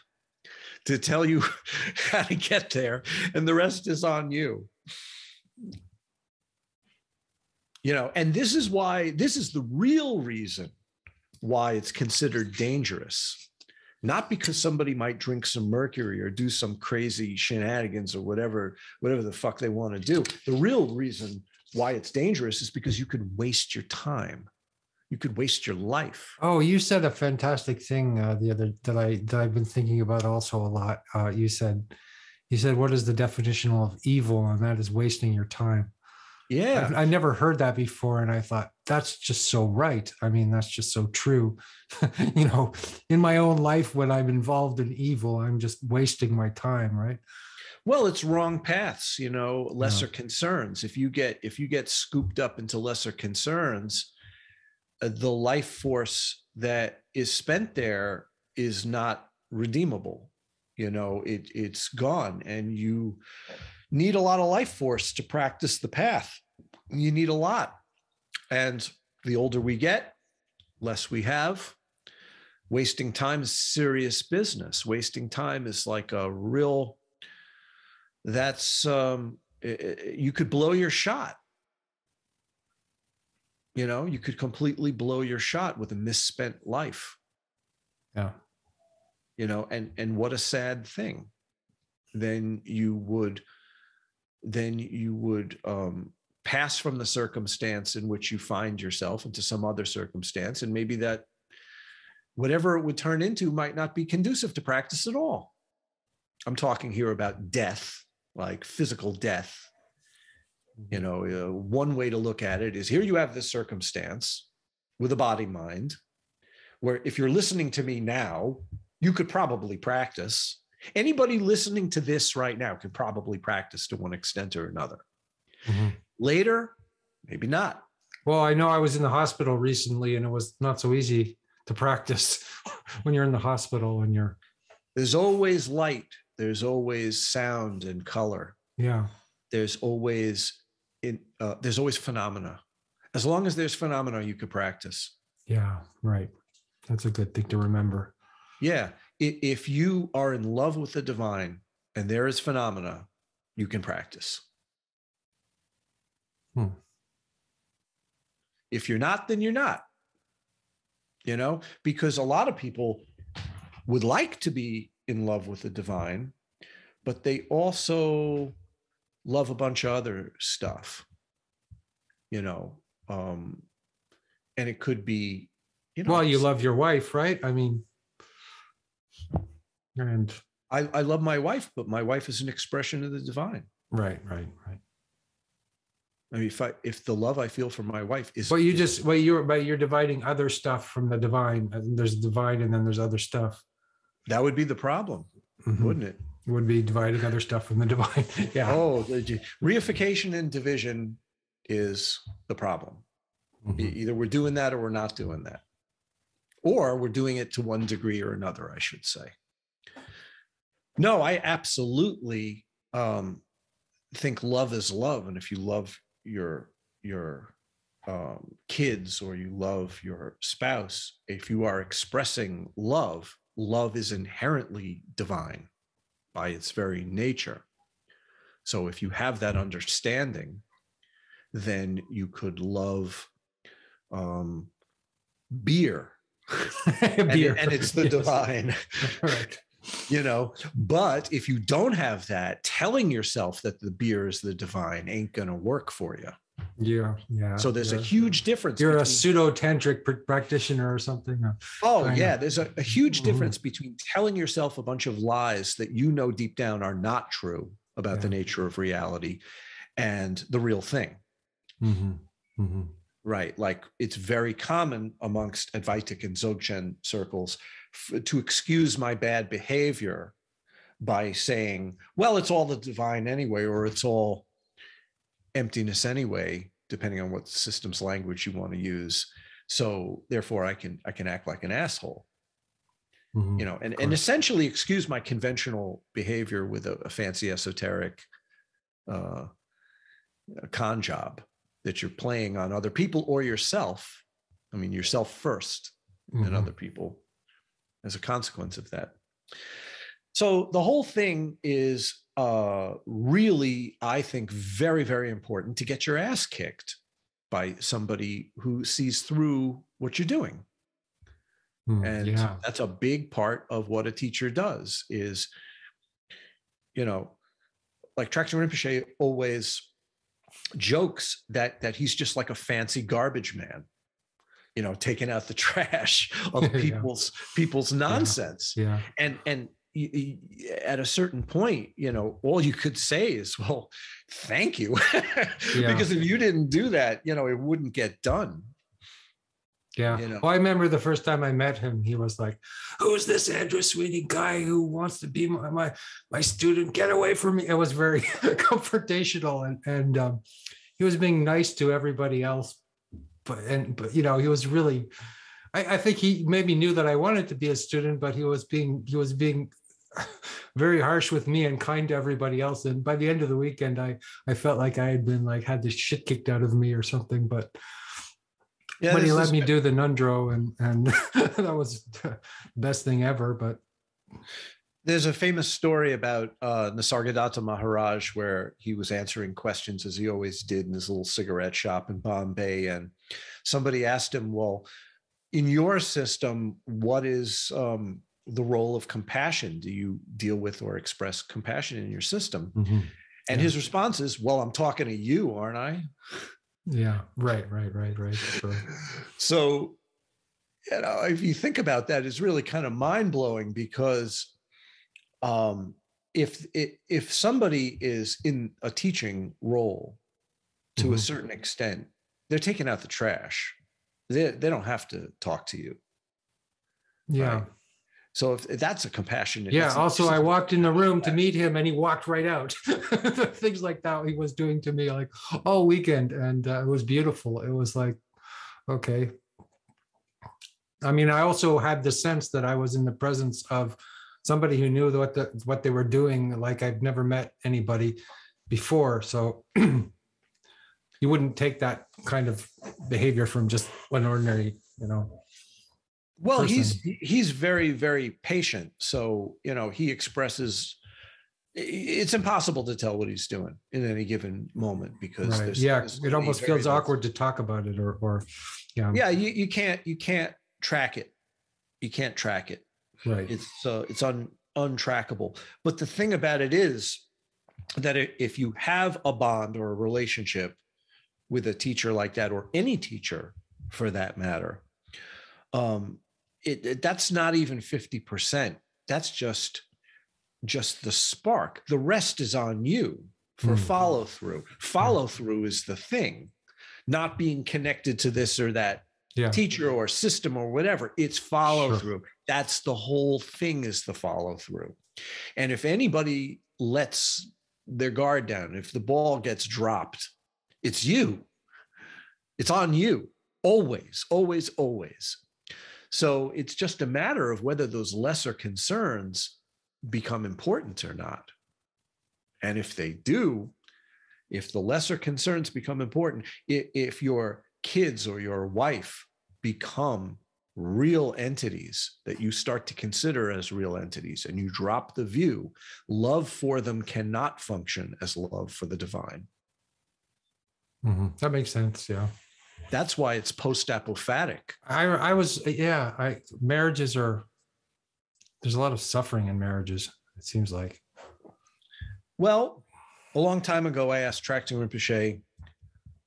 to tell you how to get there, and the rest is on you. And this is the real reason why it's considered dangerous. Not because somebody might drink some mercury or do some crazy shenanigans or whatever the fuck they want to do. The real reason why it's dangerous is because you could waste your time. You could waste your life. Oh, you said a fantastic thing the other that I've been thinking about also a lot. You said, what is the definition of evil? And that is wasting your time. Yeah. I never heard that before. And I thought, that's just so right. I mean, that's just so true. In my own life, when I'm involved in evil, I'm just wasting my time, right? Well, it's wrong paths, lesser concerns. If you get scooped up into lesser concerns, the life force that is spent there is not redeemable. It's gone, and you need a lot of life force to practice the path. You need a lot. And the older we get, less we have. Wasting time is serious business. Wasting time is like a real, you could blow your shot. You could completely blow your shot with a misspent life. Yeah. And what a sad thing. Then you would pass from the circumstance in which you find yourself into some other circumstance. And maybe that whatever it would turn into might not be conducive to practice at all. I'm talking here about death, like physical death. One way to look at it is, here you have this circumstance with a body mind, where if you're listening to me now, you could probably practice. Anybody listening to this right now could probably practice to one extent or another. Mm-hmm. Later, maybe not. Well, I know I was in the hospital recently, and it was not so easy to practice when you're in the hospital and you're. There's always light. There's always sound and color. Yeah. There's always phenomena. As long as there's phenomena, you could practice. Yeah, right. That's a good thing to remember. Yeah. If you are in love with the divine and there is phenomena, you can practice. If you're not, then you're not. Because a lot of people would like to be in love with the divine, but they also love a bunch of other stuff, and it could be, well, you love your wife, right? I mean, and I love my wife, but my wife is an expression of the divine. Right. I mean, if the love I feel for my wife is, you're dividing other stuff from the divine. There's divine, and then there's other stuff. That would be the problem, wouldn't it? It would be dividing other stuff from the divine. Yeah. Oh, reification and division is the problem. Either we're doing that or we're not doing that, or we're doing it to one degree or another, I should say. No, I absolutely think love is love, and if you love your kids or you love your spouse, if you are expressing love is inherently divine by its very nature. So if you have that understanding, then you could love beer. Beer. And it's the divine. Right. But if you don't have that, telling yourself that the beer is the divine ain't going to work for you. Yeah. So there's a huge difference. You're a pseudo-tantric practitioner or something. There's a huge difference between telling yourself a bunch of lies that deep down are not true about the nature of reality and the real thing. Right. Like it's very common amongst Advaitic and Dzogchen circles to excuse my bad behavior by saying, well, it's all the divine anyway, or it's all emptiness anyway, depending on what system's language you want to use. So therefore I can act like an asshole, and essentially excuse my conventional behavior with a fancy esoteric con job that you're playing on other people or yourself. I mean, yourself first and other people as a consequence of that. So the whole thing is really, I think, very, very important to get your ass kicked by somebody who sees through what you're doing. And that's a big part of what a teacher does is, like Tractor Rinpoche always jokes that he's just like a fancy garbage man, taking out the trash of people's nonsense. And at a certain point, all you could say is, well, thank you. Because if you didn't do that, it wouldn't get done. Well, I remember the first time I met him, he was like, who's this Andrew Sweeny guy who wants to be my student? Get away from me. It was very confrontational, and he was being nice to everybody else. But he was really, I think he maybe knew that I wanted to be a student, but he was being very harsh with me and kind to everybody else. And by the end of the weekend, I felt like I had been had the shit kicked out of me or something. But he let me do the Nundro, and that was the best thing ever. But there's a famous story about Nisargadatta Maharaj where he was answering questions, as he always did, in his little cigarette shop in Bombay. And somebody asked him, well, in your system, what is the role of compassion? Do you deal with or express compassion in your system? And his response is, well, I'm talking to you, aren't I? Yeah, right. Sure. So, if you think about that, it's really kind of mind-blowing, because if somebody is in a teaching role to a certain extent, they're taking out the trash. They don't have to talk to you. Yeah. Right? So if that's a compassionate. Yeah. Also, I walked in the room to meet him and he walked right out. Things like that he was doing to me like all weekend. And it was beautiful. It was like, okay. I mean, I also had the sense that I was in the presence of somebody who knew what they were doing. Like I've never met anybody before. So you wouldn't take that kind of behavior from just an ordinary, Well, person. he's very, very patient. So, he expresses, it's impossible to tell what he's doing in any given moment because Right. there's It almost feels awkward to talk about it or yeah. Yeah, you can't track it. You can't track it. Right. It's untrackable. But the thing about it is that if you have a bond or a relationship with a teacher like that, or any teacher for that matter, that's not even 50%. That's just the spark. The rest is on you for follow through. Follow through is the thing, not being connected to this or that teacher or system or whatever. It's follow through. That's the whole thing, is the follow through. And if anybody lets their guard down, if the ball gets dropped, it's you. It's on you. Always, always, always. So it's just a matter of whether those lesser concerns become important or not. And if they do, if the lesser concerns become important, if your kids or your wife become real entities that you start to consider as real entities and you drop the view, love for them cannot function as love for the divine. That makes sense. Yeah. That's why it's post-apophatic. Marriages there's a lot of suffering in marriages, it seems like. Well, a long time ago, I asked Tracting Rinpoche,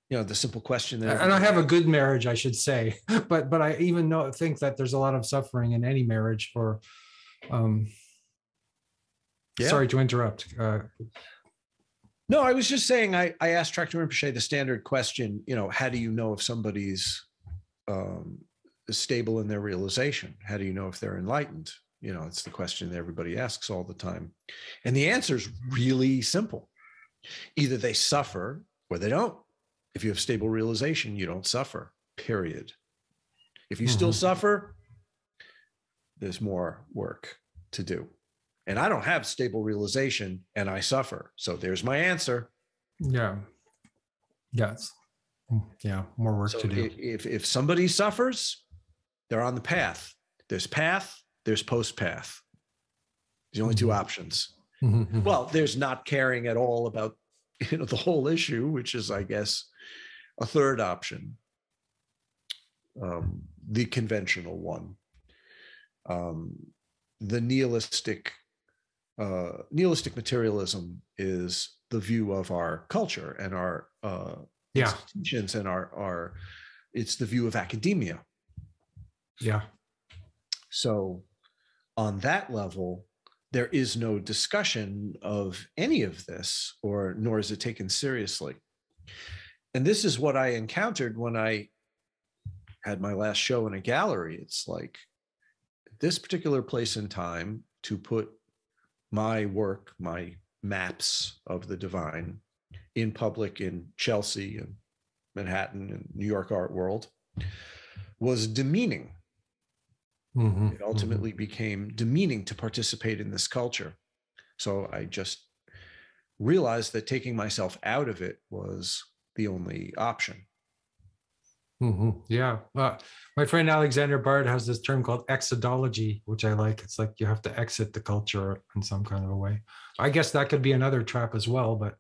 the simple question there. And I have a good marriage, I should say, but I even think that there's a lot of suffering in any marriage. Sorry to interrupt. No, I was just saying, I asked Tracting Rinpoche the standard question, how do you know if somebody's stable in their realization? How do you know if they're enlightened? It's the question that everybody asks all the time. And the answer is really simple. Either they suffer or they don't. If you have stable realization, you don't suffer, period. If you still suffer, there's more work to do. And I don't have stable realization and I suffer. So there's my answer. Yeah. Yes. Yeah. More work to do. If somebody suffers, they're on the path. There's post-path. There's only two options. Well, there's not caring at all about, the whole issue, which is, I guess, a third option. The conventional one. The nihilistic materialism is the view of our culture and our institutions and it's the view of academia. Yeah. So on that level, there is no discussion of any of this, nor is it taken seriously. And this is what I encountered when I had my last show in a gallery. It's like this particular place and time to put my work, my maps of the divine in public in Chelsea and Manhattan and New York art world was demeaning. It ultimately became demeaning to participate in this culture. So I just realized that taking myself out of it was the only option. Yeah. My friend Alexander Bard has this term called exodology, which I like. It's like you have to exit the culture in some kind of a way. I guess that could be another trap as well, but.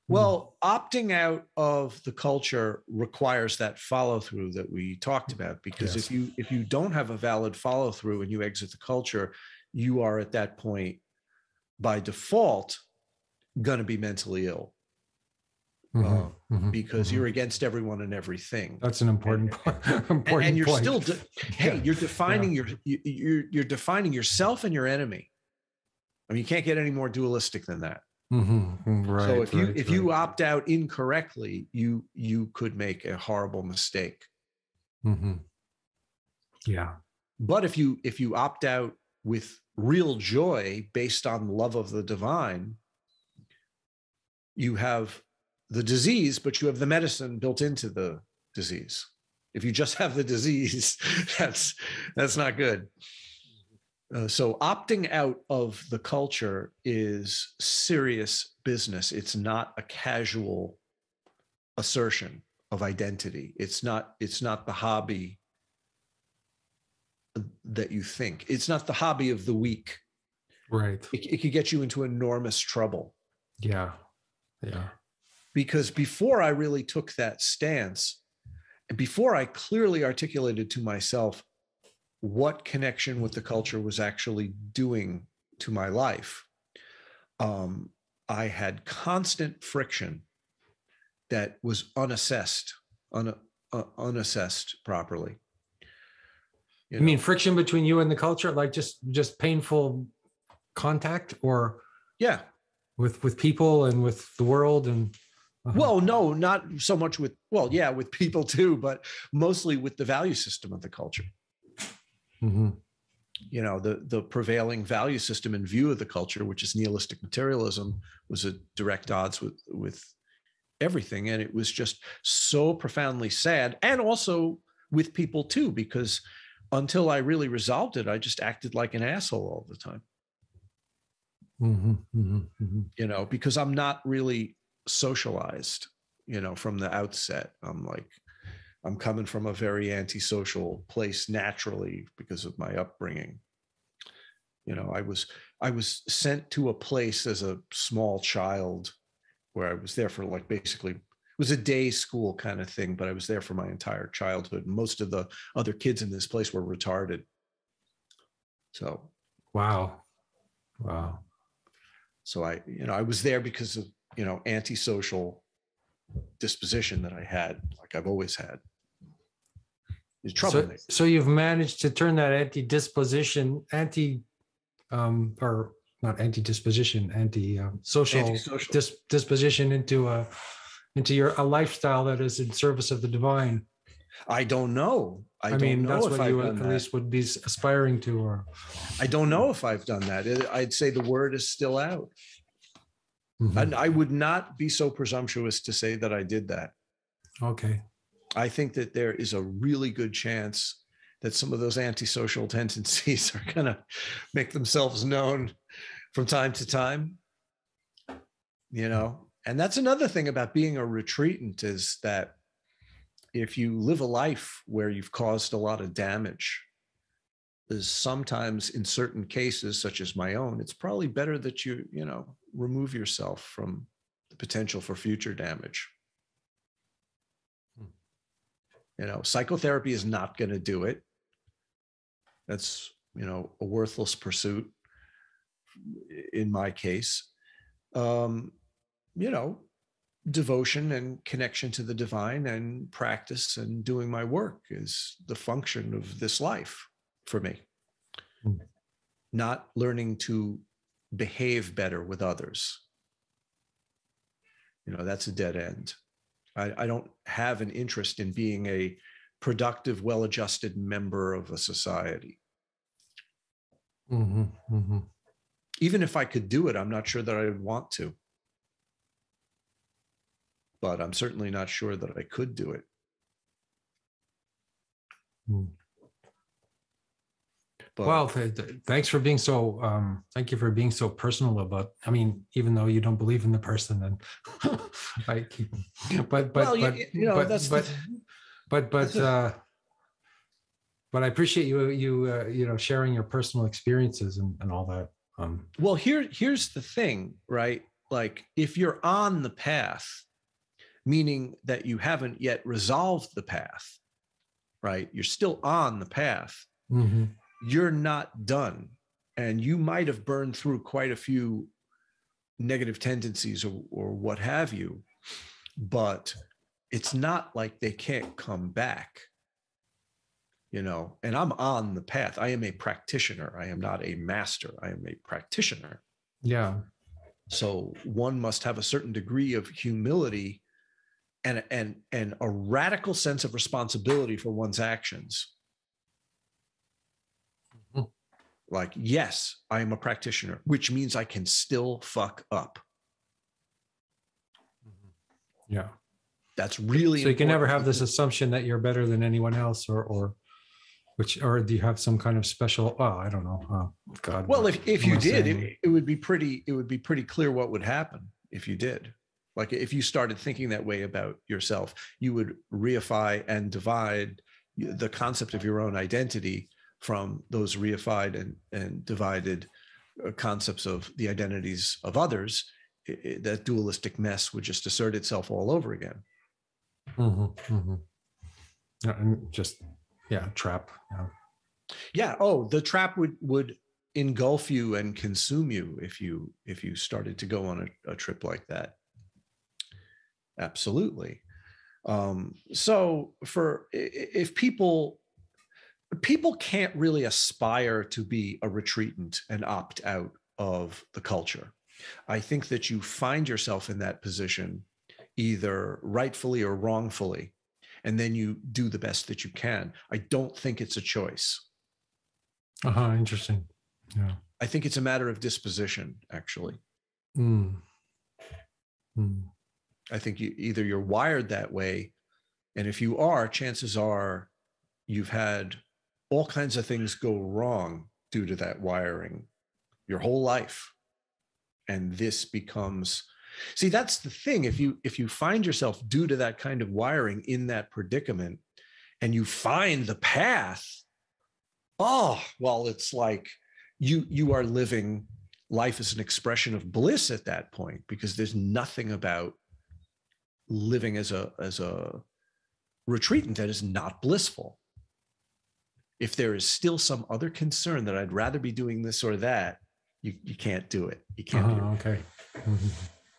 Well, opting out of the culture requires that follow through that we talked about, because if you don't have a valid follow through and you exit the culture, you are at that point by default going to be mentally ill. Because you're against everyone and everything. That's an important point. And you're point. Still, you're defining you're defining yourself and your enemy. I mean, you can't get any more dualistic than that. Right. So if you opt out incorrectly, you could make a horrible mistake. Yeah. But if you opt out with real joy based on love of the divine, you have the disease, but you have the medicine built into the disease. If you just have the disease, that's not good. So opting out of the culture is serious business. It's not a casual assertion of identity. It's not the hobby that you think. It's not the hobby of the week. Right. It could get you into enormous trouble. Yeah. Yeah. Because before I really took that stance, and before I clearly articulated to myself what connection with the culture was actually doing to my life, I had constant friction that was unassessed properly. You mean friction between you and the culture, like just painful contact, or yeah, with people and with the world and well, no, not so much with, well, yeah, with people too, but mostly with the value system of the culture. Mm-hmm. You know, the prevailing value system and view of the culture, which is nihilistic materialism, was at direct odds with everything. And it was just so profoundly sad. And also with people too, because until I really resolved it, I just acted like an asshole all the time. Mm-hmm, mm-hmm, mm-hmm. You know, because I'm not really socialized, you know, from the outset. I'm coming from a very antisocial place naturally because of my upbringing. You know, I was sent to a place as a small child where I was there for like basically, it was a day school kind of thing, but I was there for my entire childhood. Most of the other kids in this place were retarded. So, Wow. So I was there because of, you know, antisocial disposition that I had, like I've always had. So you've managed to turn that anti-social disposition into a lifestyle that is in service of the divine. I don't know. I mean, that's what you at least would be aspiring to. Or I don't know if I've done that. I'd say the word is still out. Mm-hmm. And I would not be so presumptuous to say that I did that. Okay. I think that there is a really good chance that some of those antisocial tendencies are going to make themselves known from time to time, you know. And that's another thing about being a retreatant, is that if you live a life where you've caused a lot of damage, is sometimes in certain cases, such as my own, it's probably better that you remove yourself from the potential for future damage. You know, psychotherapy is not going to do it. That's, you know, a worthless pursuit in my case. You know, devotion and connection to the divine and practice and doing my work is the function of this life for me. Not learning to behave better with others. You know, that's a dead end. I don't have an interest in being a productive, well-adjusted member of a society. Mm-hmm, mm-hmm. Even if I could do it, I'm not sure that I would want to. But I'm certainly not sure that I could do it. Mm. But, well, thanks for being so. Thank you for being so personal about. I mean, even though you don't believe in the person, and I keep. But I appreciate you sharing your personal experiences and all that. Well, here's the thing, right? Like, if you're on the path, meaning that you haven't yet resolved the path, right? You're still on the path. Mm-hmm. You're not done. And you might have burned through quite a few negative tendencies or what have you, but it's not like they can't come back, you know. And I'm on the path. I am a practitioner. I am not a master. I am a practitioner. Yeah. So one must have a certain degree of humility and a radical sense of responsibility for one's actions. Like, yes, I am a practitioner, which means I can still fuck up. Yeah. That's really so you can never important. have this assumption that you're better than anyone else, or do you have some kind of special, oh, I don't know. Oh, God. Well, if you did, saying? it would be pretty clear what would happen if you did. Like if you started thinking that way about yourself, you would reify and divide the concept of your own identity from those reified and divided concepts of the identities of others. That dualistic mess would just assert itself all over again. Mm-hmm, mm-hmm. And just, trap. Yeah. Oh, the trap would engulf you and consume you if you started to go on a trip like that. Absolutely. So if people can't really aspire to be a retreatant and opt out of the culture. I think that you find yourself in that position either rightfully or wrongfully, and then you do the best that you can. I don't think it's a choice. Interesting. Yeah. I think it's a matter of disposition, actually. I think either you're wired that way, and if you are, chances are you've had all kinds of things go wrong due to that wiring your whole life. And this becomes, see, that's the thing. If you find yourself due to that kind of wiring in that predicament and you find the path, it's like you are living life as an expression of bliss at that point, because there's nothing about living as a retreatant that is not blissful. If there is still some other concern that I'd rather be doing this or that, you can't do it. You can't do it. Okay. Mm-hmm.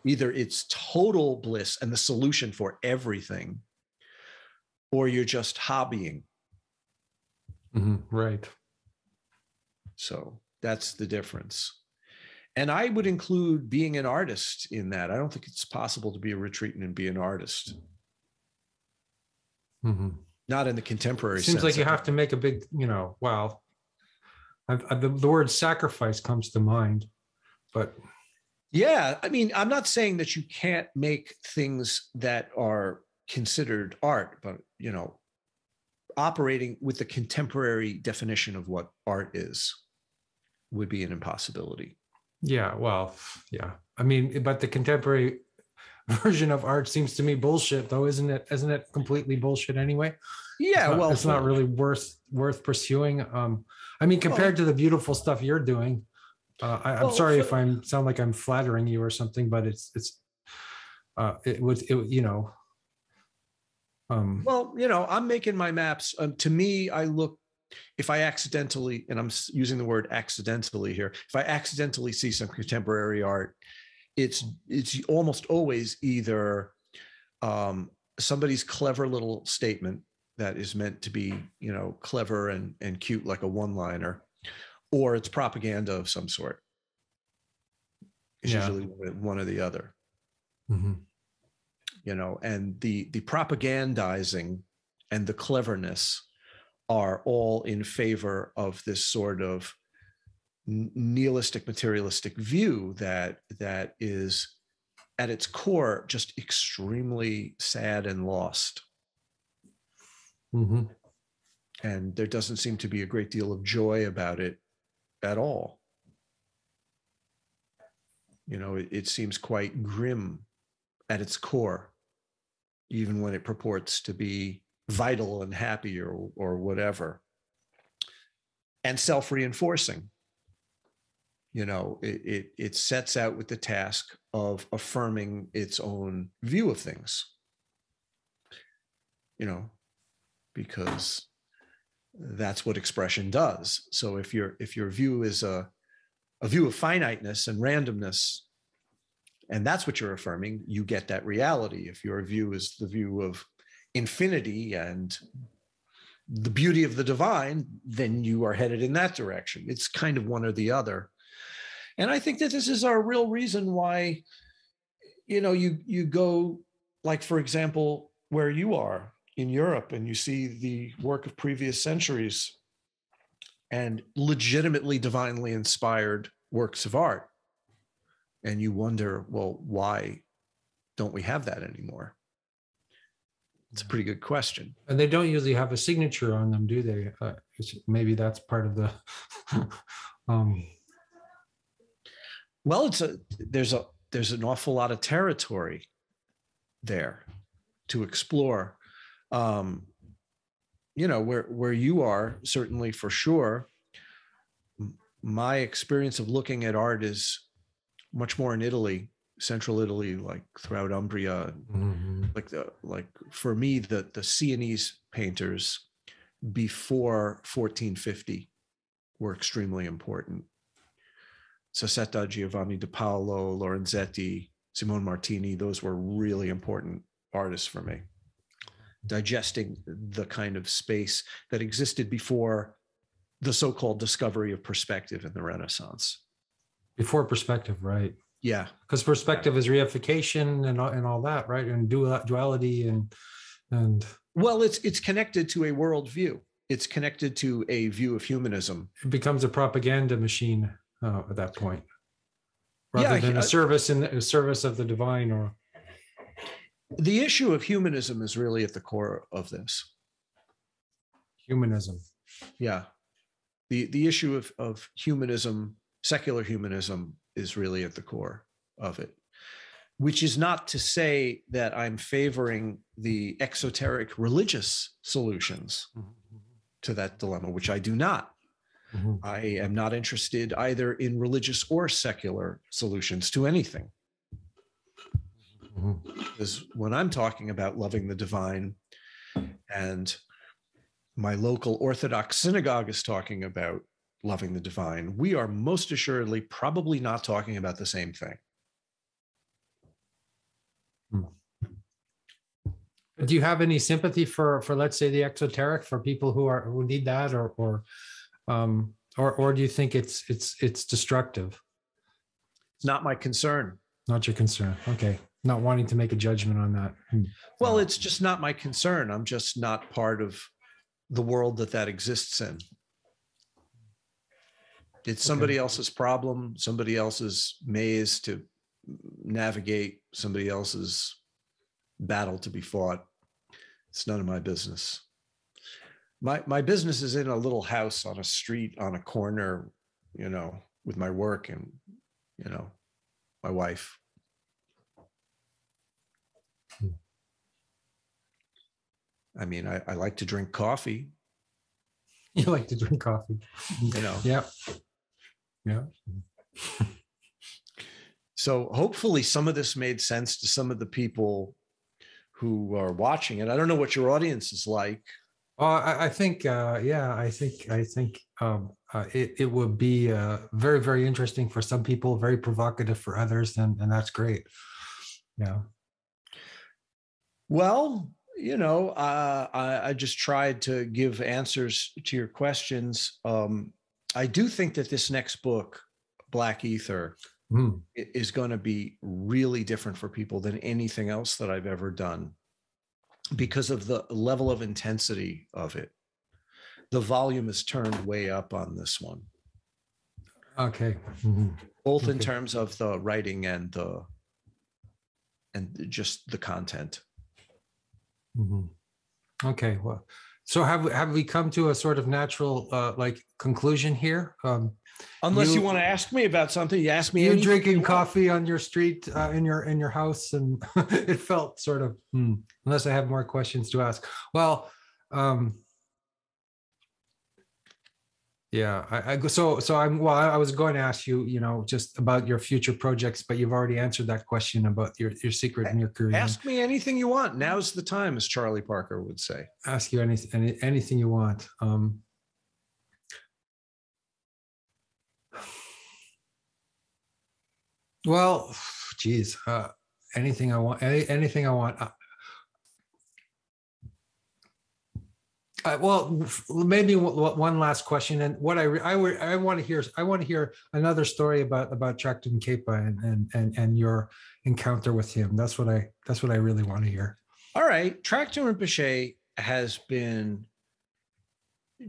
Either it's total bliss and the solution for everything, or you're just hobbying. Mm-hmm. Right. So that's the difference. And I would include being an artist in that. I don't think it's possible to be a retreatant and be an artist. Mm-hmm. Not in the contemporary sense. Seems like you have to make a big, wow. The word sacrifice comes to mind, but. Yeah, I mean, I'm not saying that you can't make things that are considered art, but, operating with the contemporary definition of what art is would be an impossibility. Yeah, well, yeah. I mean, but the contemporary version of art seems to me bullshit, though, isn't it? Isn't it completely bullshit anyway? Yeah, it's not really worth pursuing. I mean, compared to the beautiful stuff you're doing, I'm sorry if I sound like I'm flattering you or something, but I'm making my maps. To me, I look, if I accidentally, and I'm using the word accidentally here, if I accidentally see some contemporary art, it's almost always either somebody's clever little statement that is meant to be, clever and cute, like a one-liner, or it's propaganda of some sort. It's usually one or the other. Mm-hmm. And the propagandizing and the cleverness are all in favor of this sort of nihilistic, materialistic view that is at its core just extremely sad and lost. Mm-hmm. And there doesn't seem to be a great deal of joy about it at all. It seems quite grim at its core, even when it purports to be vital and happy or whatever, and self-reinforcing. It sets out with the task of affirming its own view of things, because that's what expression does. So if your view is a view of finiteness and randomness, and that's what you're affirming, you get that reality. If your view is the view of infinity and the beauty of the divine, then you are headed in that direction. It's kind of one or the other. And I think that this is our real reason why, you go, like, for example, where you are in Europe, and you see the work of previous centuries, and legitimately divinely inspired works of art. And you wonder, well, why don't we have that anymore? It's a pretty good question. And they don't usually have a signature on them, do they? Maybe that's part of the. Well, there's an awful lot of territory there to explore. Where you are, certainly for sure. My experience of looking at art is much more in Italy, central Italy, like throughout Umbria. Mm-hmm. Like for me, the Sienese painters before 1450 were extremely important. Sassetta, Giovanni di Paolo, Lorenzetti, Simone Martini, those were really important artists for me. Digesting the kind of space that existed before the so-called discovery of perspective in the Renaissance. Before perspective, right? Yeah. Because perspective is reification and all that, right? And duality and well, it's connected to a worldview. It's connected to a view of humanism. It becomes a propaganda machine at that point, rather than a service of the divine. Or the issue of humanism is really at the core of this. Humanism. Yeah. The issue of humanism, secular humanism, is really at the core of it, which is not to say that I'm favoring the exoteric religious solutions to that dilemma, which I do not. Mm-hmm. I am not interested either in religious or secular solutions to anything. Mm-hmm. Because when I'm talking about loving the divine, and my local Orthodox synagogue is talking about loving the divine, we are most assuredly probably not talking about the same thing. Do you have any sympathy for let's say the exoteric, for people who need that, or do you think it's destructive? It's not my concern. Not your concern. Okay. Not wanting to make a judgment on that. Well, it's just not my concern. I'm just not part of the world that exists in. It's somebody else's problem, somebody else's maze to navigate, somebody else's battle to be fought. It's none of my business. My business is in a little house on a street, on a corner, with my work and, my wife. I mean, I like to drink coffee. You like to drink coffee. Yeah. Yeah. So hopefully some of this made sense to some of the people who are watching it. I don't know what your audience is like. I think, I think it would be very, very interesting for some people, very provocative for others, and that's great. Yeah. Well, I just tried to give answers to your questions. I do think that this next book, Black Ether, is going to be really different for people than anything else that I've ever done, because of the level of intensity of it. The volume is turned way up on this one. Okay. Both in terms of the writing and just the content. Okay. Well, so have we come to a sort of natural conclusion here? Unless you want to ask me about something, you ask me. You drinking coffee on your street in your house, and it felt sort of. Unless I have more questions to ask. Well, yeah. I was going to ask you, just about your future projects, but you've already answered that question about your secret Mercury. Ask me anything you want. Now's the time, as Charlie Parker would say. Ask you anything you want. Well, geez, anything I want. Anything I want. Well, maybe one last question, and what I want to hear another story about Tractum Kepa and your encounter with him. That's what I really want to hear. All right, Tractum Rinpoche has been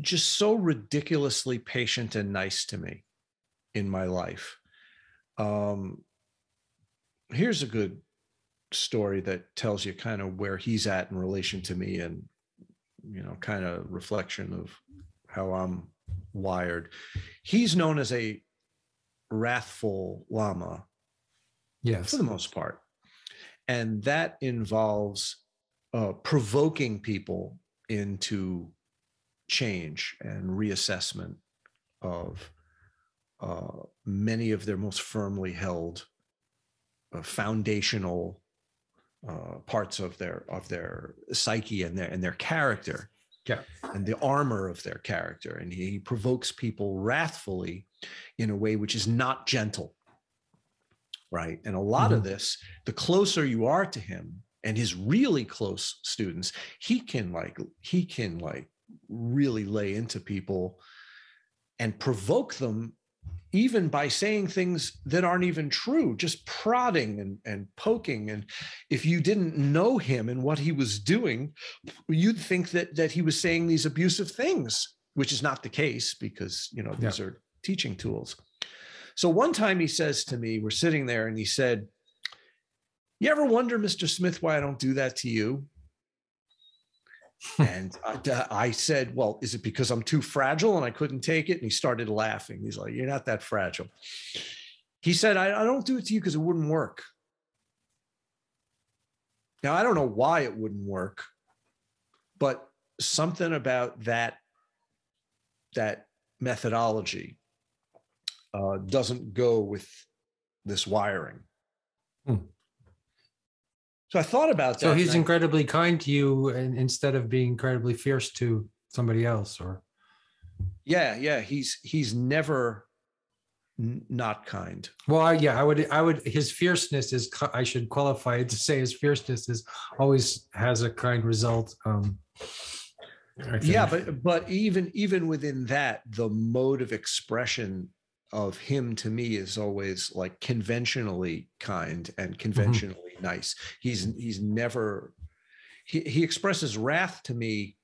just so ridiculously patient and nice to me in my life. Here's a good story that tells you kind of where he's at in relation to me, and, you know, kind of reflection of how I'm wired. He's known as a wrathful Lama, Yes, for the most part. And that involves provoking people into change and reassessment of many of their most firmly held foundational parts of their psyche and their character, yeah, and the armor of their character. And he provokes people wrathfully in a way which is not gentle, right? And a lot of this, the closer you are to him and his really close students, he can really lay into people and provoke them, even by saying things that aren't even true, just prodding and poking. And if you didn't know him and what he was doing, you'd think that he was saying these abusive things, which is not the case, because, you know, these are teaching tools. So one time he says to me, we're sitting there, and he said, "You ever wonder, Mr. Smith, why I don't do that to you?" And I said, "Well, is it because I'm too fragile and I couldn't take it?" And he started laughing. He's like, "You're not that fragile." He said, I don't do it to you because it wouldn't work." Now, I don't know why it wouldn't work, but something about that methodology doesn't go with this wiring. So I thought about that. So he's incredibly kind to you, and instead of being incredibly fierce to somebody else, or yeah, he's never not kind. Well, I would. His fierceness is. I should qualify it to say his fierceness is always has a kind result. Yeah, but even within that, the mode of expression of him to me is always like conventionally kind and conventionally nice. He's never, he expresses wrath to me,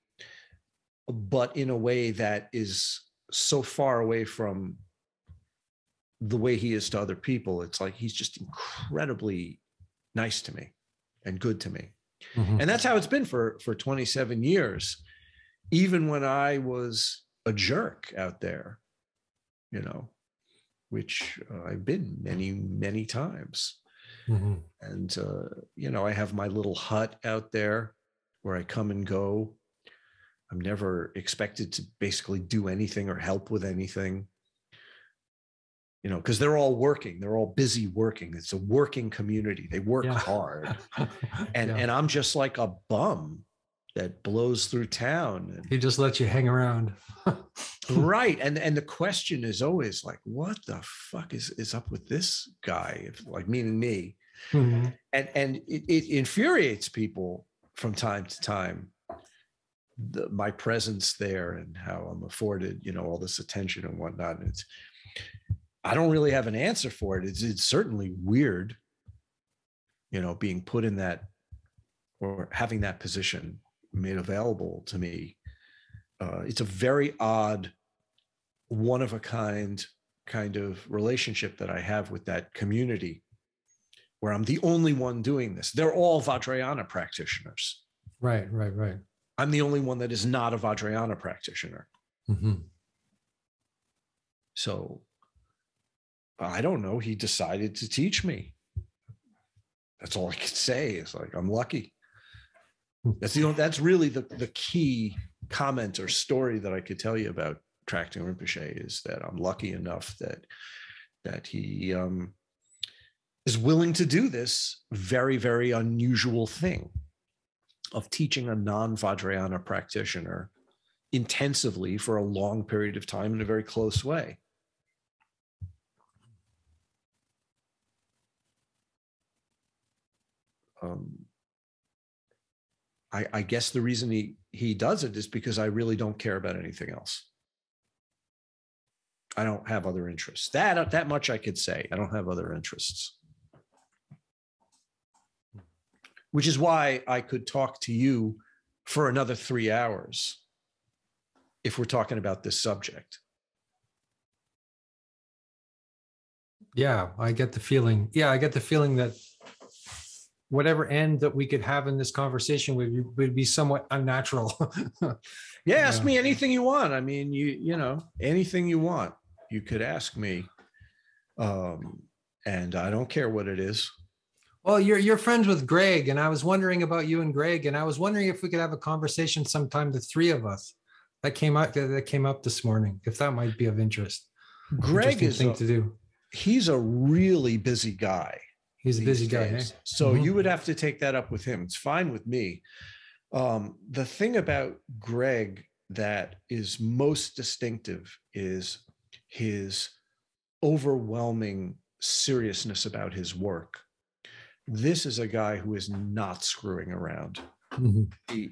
but in a way that is so far away from the way he is to other people. It's like he's just incredibly nice to me and good to me. And that's how it's been for 27 years, even when I was a jerk out there, you know, which I've been many, many times. And, you know, I have my little hut out there where I come and go. I'm never expected to basically do anything or help with anything, you know, because they're all working. They're all busy working. It's a working community. They work hard. And I'm just like a bum that blows through town. And he just lets you hang around. Right. And the question is always like, what the fuck is up with this guy? Like, meaning me. And it infuriates people from time to time, my presence there and how I'm afforded, you know, all this attention and whatnot. And I don't really have an answer for it. It's certainly weird, you know, being put in that, or having that position made available to me. It's a very odd, one of a kind of relationship that I have with that community, where I'm the only one doing this. They're all Vajrayana practitioners. Right. I'm the only one that is not a Vajrayana practitioner. So I don't know. He decided to teach me. That's all I could say. It's like, I'm lucky. That's really the key comment or story that I could tell you about Tracting Rinpoche, is that I'm lucky enough that he is willing to do this very, very unusual thing of teaching a non-Vajrayana practitioner intensively for a long period of time in a very close way. I guess the reason he does it is because I really don't care about anything else. I don't have other interests. That much I could say. I don't have other interests. Which is why I could talk to you for another 3 hours if we're talking about this subject. Yeah, I get the feeling. Yeah, I get the feeling that whatever end that we could have in this conversation would be somewhat unnatural. Yeah, ask me anything you want. I mean, you know, anything you want, you could ask me. And I don't care what it is. Well, you're friends with Greg, and I was wondering about you and Greg, and I was wondering if we could have a conversation sometime, the three of us. That came up this morning, if that might be of interest. Greg is thing to do. He's a really busy guy. He's a busy guy. Eh? So you would have to take that up with him. It's fine with me. The thing about Greg that is most distinctive is his overwhelming seriousness about his work. This is a guy who is not screwing around. Mm-hmm.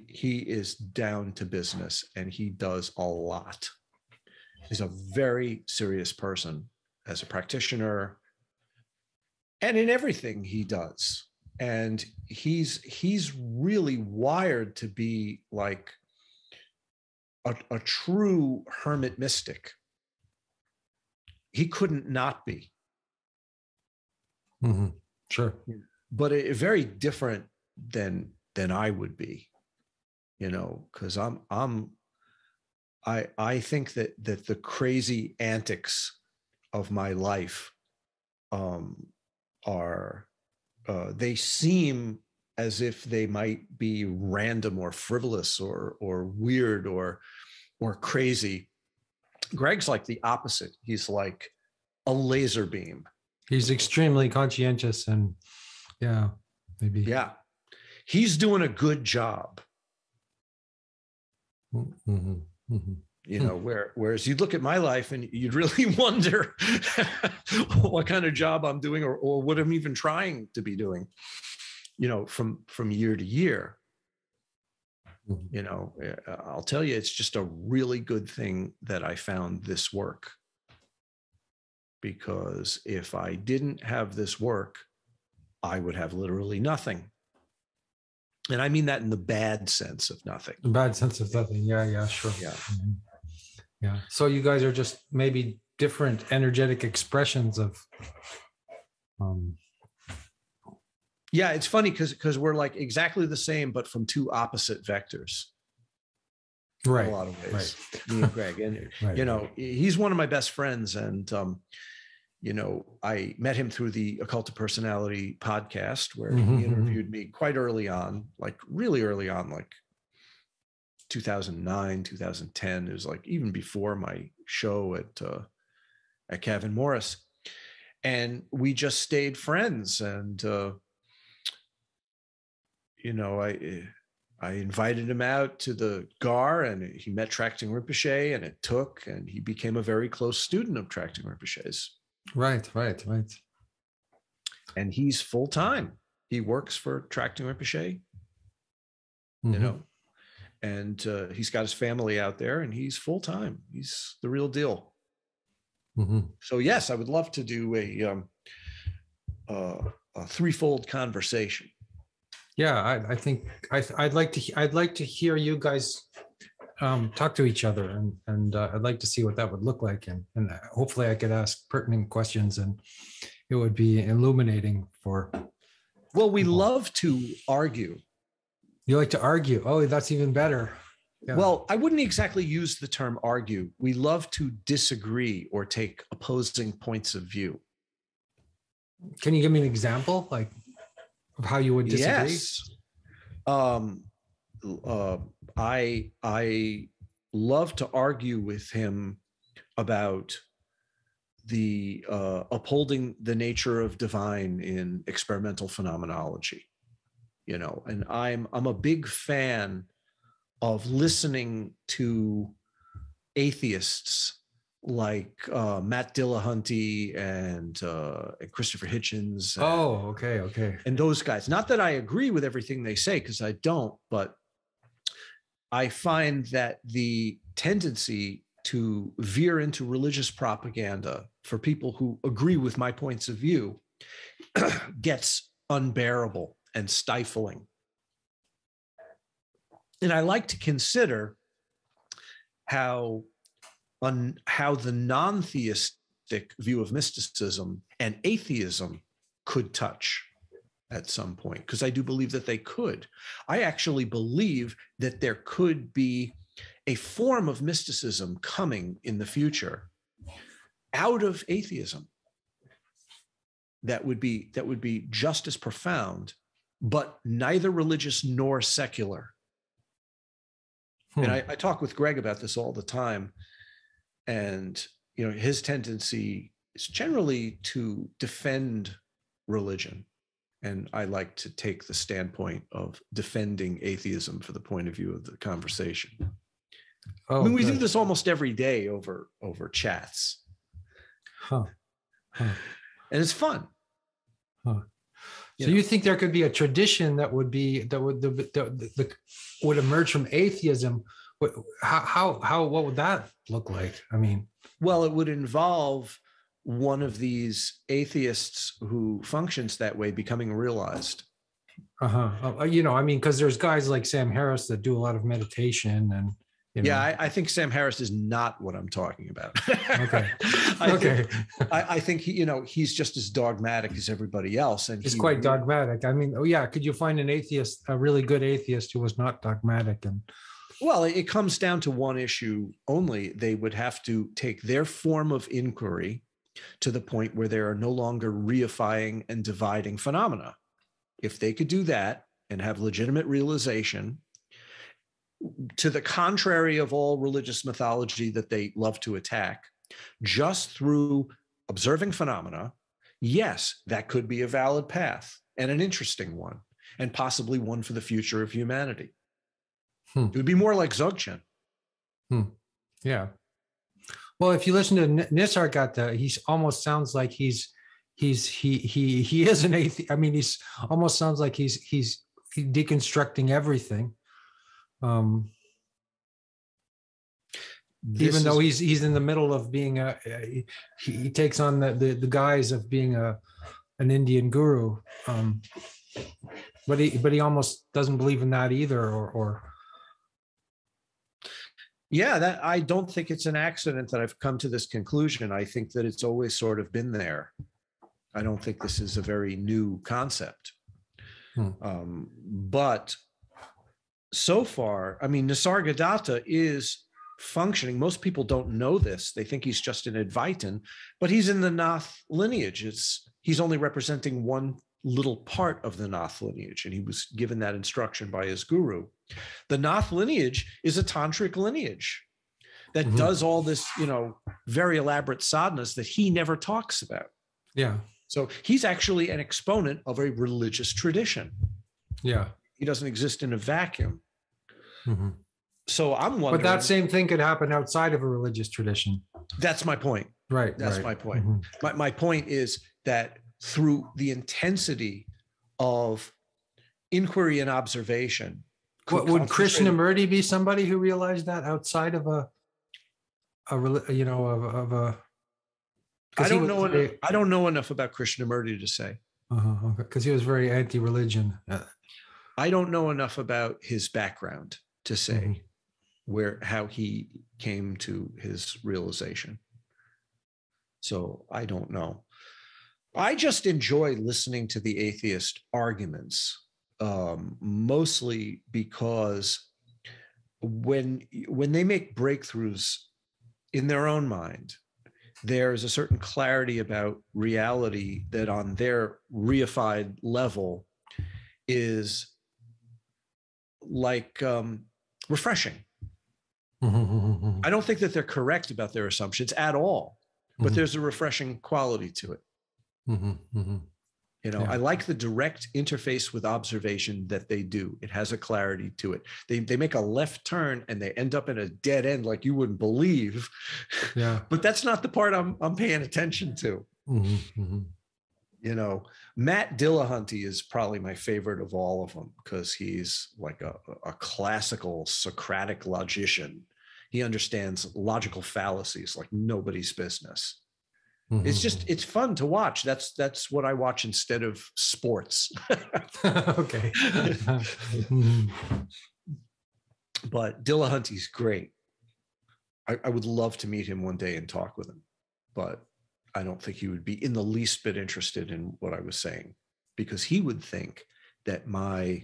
He is down to business, and he does a lot. He's a very serious person as a practitioner and in everything he does. And he's really wired to be like a true hermit mystic. He couldn't not be. Mm-hmm. Sure. But very different than I would be, you know, because I think that the crazy antics of my life are they seem as if they might be random or frivolous or weird or crazy. Greg's like the opposite. He's like a laser beam. He's extremely conscientious and maybe. Yeah. He's doing a good job. Mm-hmm. Mm-hmm. You know, whereas you'd look at my life and you'd really wonder what kind of job I'm doing or what I'm even trying to be doing, you know, from year to year. Mm-hmm. You know, I'll tell you, it's just a really good thing that I found this work. Because if I didn't have this work, I would have literally nothing. And I mean that in the bad sense of nothing. The bad sense of nothing. Yeah, sure. Yeah. Mm-hmm. Yeah. So you guys are just maybe different energetic expressions of. Yeah, it's funny because we're like exactly the same, but from two opposite vectors. Right. In a lot of ways. Right. Me and Greg. And, right. You know, he's one of my best friends. And, you know, I met him through the Occulted Personality podcast where he interviewed me quite early on, like really early on, like 2009, 2010. It was like even before my show at Kevin Morris. And we just stayed friends. And, you know, I invited him out to the GAR and he met Tracting Rinpoche and it took, and he became a very close student of Tracting Rinpoche's. Right. And he's full-time. He works for Tracting Rinpoche, you know, and he's got his family out there and he's full-time. He's the real deal. Mm-hmm. So yes, I would love to do a threefold conversation. Yeah, I think I'd like to hear you guys talk to each other, and I'd like to see what that would look like, and hopefully I could ask pertinent questions, and it would be illuminating for. Well, we love to argue. You like to argue? Oh, that's even better. Yeah. Well, I wouldn't exactly use the term argue. We love to disagree or take opposing points of view. Can you give me an example, like of how you would disagree? Yes. I love to argue with him about the upholding the nature of divine in experimental phenomenology, you know, and I'm a big fan of listening to atheists like Matt Dillahunty and Christopher Hitchens. Okay. And those guys. Not that I agree with everything they say, because I don't, but I find that the tendency to veer into religious propaganda for people who agree with my points of view gets unbearable and stifling. And I like to consider how the non-theistic view of mysticism and atheism could touch at some point, because I do believe that they could. I actually believe that there could be a form of mysticism coming in the future out of atheism that would be just as profound, but neither religious nor secular. And I talk with Greg about this all the time. And, his tendency is generally to defend religion. And I like to take the standpoint of defending atheism for the point of view of the conversation. Oh, I mean, we do this almost every day over chats. And it's fun. So you think there could be a tradition that would emerge from atheism? What would that look like? I mean, well, it would involve one of these atheists who functions that way becoming realized. Because there's guys like Sam Harris that do a lot of meditation and. I think Sam Harris is not what I'm talking about. Okay. I think he's just as dogmatic as everybody else, and he's quite dogmatic. I mean, could you find an atheist, a really good atheist, who was not dogmatic? And well, it comes down to one issue only. They would have to take their form of inquiry to the point where they are no longer reifying and dividing phenomena. If they could do that and have legitimate realization, to the contrary of all religious mythology that they love to attack, just through observing phenomena, yes, that could be a valid path and an interesting one, and possibly one for the future of humanity. It would be more like Dzogchen. Yeah. Well, if you listen to Nisargadatta, he almost sounds like he is an atheist. I mean, he's almost sounds like he's deconstructing everything. Even though he's in the middle of being he takes on the guise of being an Indian guru, but he almost doesn't believe in that either, or that I don't think it's an accident that I've come to this conclusion. I think that it's always sort of been there. I don't think this is a very new concept. But so far, I mean, Nisargadatta is functioning. Most people don't know this. They think he's just an Advaitin, but he's in the Nath lineage. He's only representing one little part of the Nath lineage, and he was given that instruction by his guru. The Nath lineage is a tantric lineage that does all this, very elaborate sadhanas that he never talks about. Yeah. So he's actually an exponent of a religious tradition. Yeah. He doesn't exist in a vacuum. So I'm wondering. But that same thing could happen outside of a religious tradition. That's my point. Right. That's my point. My point is that through the intensity of inquiry and observation. Would Krishnamurti be somebody who realized that outside of a I don't know enough about Krishnamurti to say. Because he was very anti-religion. I don't know enough about his background to say how he came to his realization. So I don't know. I just enjoy listening to the atheist arguments, mostly because when they make breakthroughs in their own mind, there's a certain clarity about reality that on their reified level is like refreshing. I don't think that they're correct about their assumptions at all, but there's a refreshing quality to it. I like the direct interface with observation that they do. It has a clarity to it. They make a left turn and they end up in a dead end like you wouldn't believe. Yeah. But that's not the part I'm paying attention to. Matt Dillahunty is probably my favorite of all of them because he's like a classical Socratic logician. He understands logical fallacies like nobody's business. It's fun to watch. That's what I watch instead of sports. Okay. But Dillahunty's great. I would love to meet him one day and talk with him, but I don't think he would be in the least bit interested in what I was saying, because he would think that my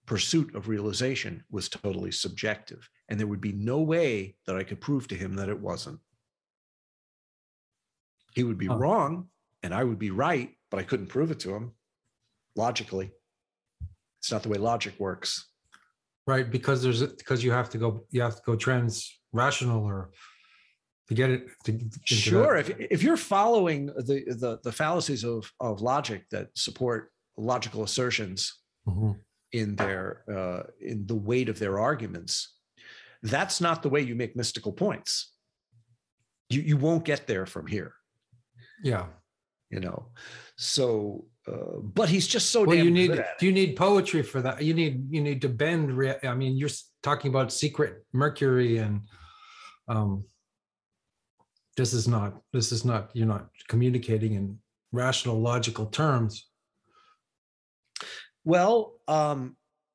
pursuit of realization was totally subjective, and there would be no way that I could prove to him that it wasn't. He would be wrong and I would be right, but I couldn't prove it to him logically. It's not the way logic works. Right, because you have to go trans-rational or to get it to sure. If you're following the fallacies of logic that support logical assertions in the weight of their arguments, that's not the way you make mystical points. You won't get there from here. Yeah. So but he's just so well, damn you need good at it. You need poetry for that. You need to bend. I mean, you're talking about secret Mercury, and this is not you're not communicating in rational, logical terms. Well,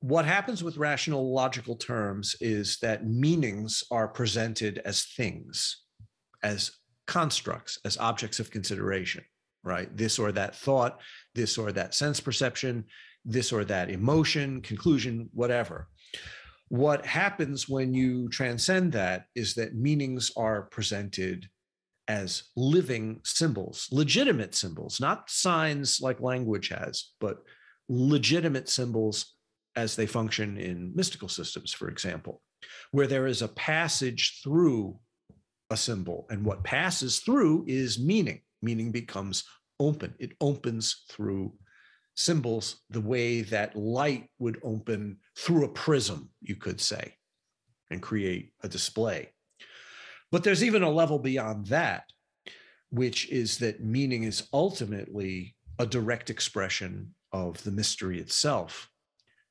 what happens with rational, logical terms is that meanings are presented as things, as constructs, as objects of consideration, right? This or that thought, this or that sense perception, this or that emotion, conclusion, whatever. What happens when you transcend that is that meanings are presented as living symbols, legitimate symbols, not signs like language has, but legitimate symbols as they function in mystical systems, for example, where there is a passage through a symbol, and what passes through is meaning. Meaning becomes open. It opens through symbols the way that light would open through a prism, you could say, and create a display. But there's even a level beyond that, which is that meaning is ultimately a direct expression of the mystery itself,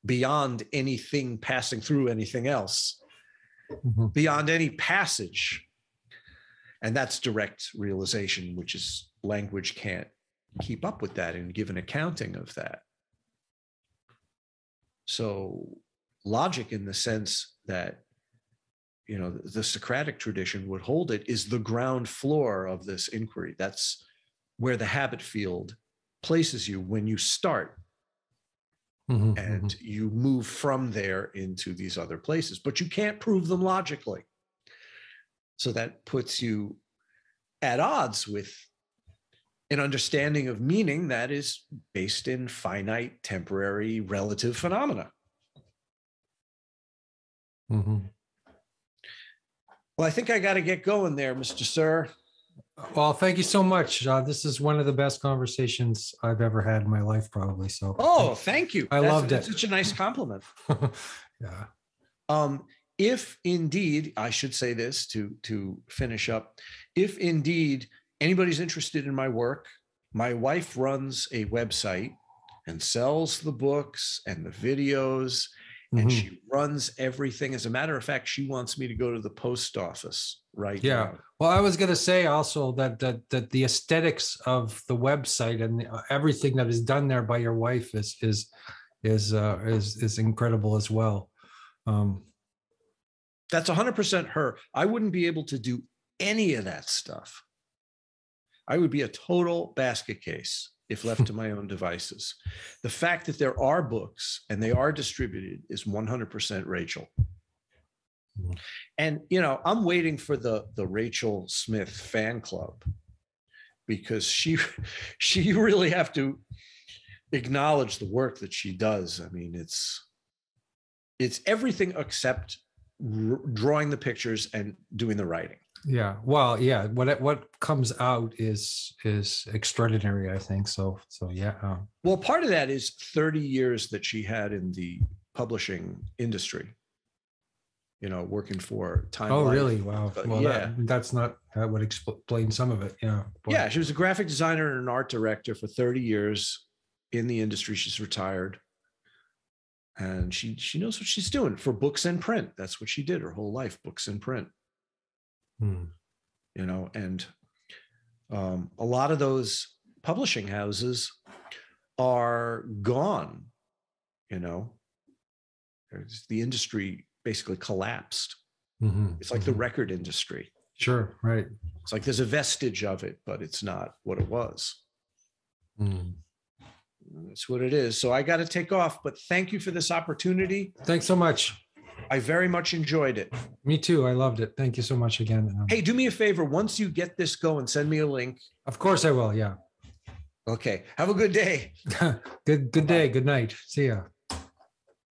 beyond anything passing through anything else, beyond any passage. And that's direct realization, which is language can't keep up with that and give an accounting of that. So logic, in the sense that, the Socratic tradition would hold it, is the ground floor of this inquiry. That's where the habit field places you when you start. And you move from there into these other places, but you can't prove them logically. So that puts you at odds with an understanding of meaning that is based in finite, temporary, relative phenomena. Well, I think I got to get going there, Mr. Sir. Well, thank you so much. This is one of the best conversations I've ever had in my life, probably. So. Oh, thank you. I loved it. That's such a nice compliment. Yeah. If indeed, I should say this to finish up, if indeed anybody's interested in my work, my wife runs a website and sells the books and the videos, and she runs everything. As a matter of fact, she wants me to go to the post office right now. Well, I was going to say also that the aesthetics of the website and everything that is done there by your wife is incredible as well. That's 100% her. I wouldn't be able to do any of that stuff. I would be a total basket case if left to my own devices. The fact that there are books and they are distributed is 100% Rachel. And, I'm waiting for the Rachel Smith fan club, because she really have to acknowledge the work that she does. I mean, it's everything except drawing the pictures and doing the writing. Yeah. Well, yeah. What comes out is extraordinary, I think. So yeah. Well, part of that is 30 years that she had in the publishing industry, working for Time Oh, Life. Really? Wow. Well, yeah. that would explain some of it. Yeah. But. Yeah. She was a graphic designer and an art director for 30 years in the industry. She's retired. And she knows what she's doing for books and print. That's what she did her whole life, books and print. And a lot of those publishing houses are gone. The industry basically collapsed. It's like the record industry. Sure. Right. It's like there's a vestige of it, but it's not what it was. That's what it is. So I got to take off, but thank you for this opportunity. Thanks so much. I very much enjoyed it. Me too. I loved it. Thank you so much again. Hey, do me a favor. Once you get this going, send me a link. Of course I will. Yeah. Okay. Have a good day. Good day. Good night. See ya.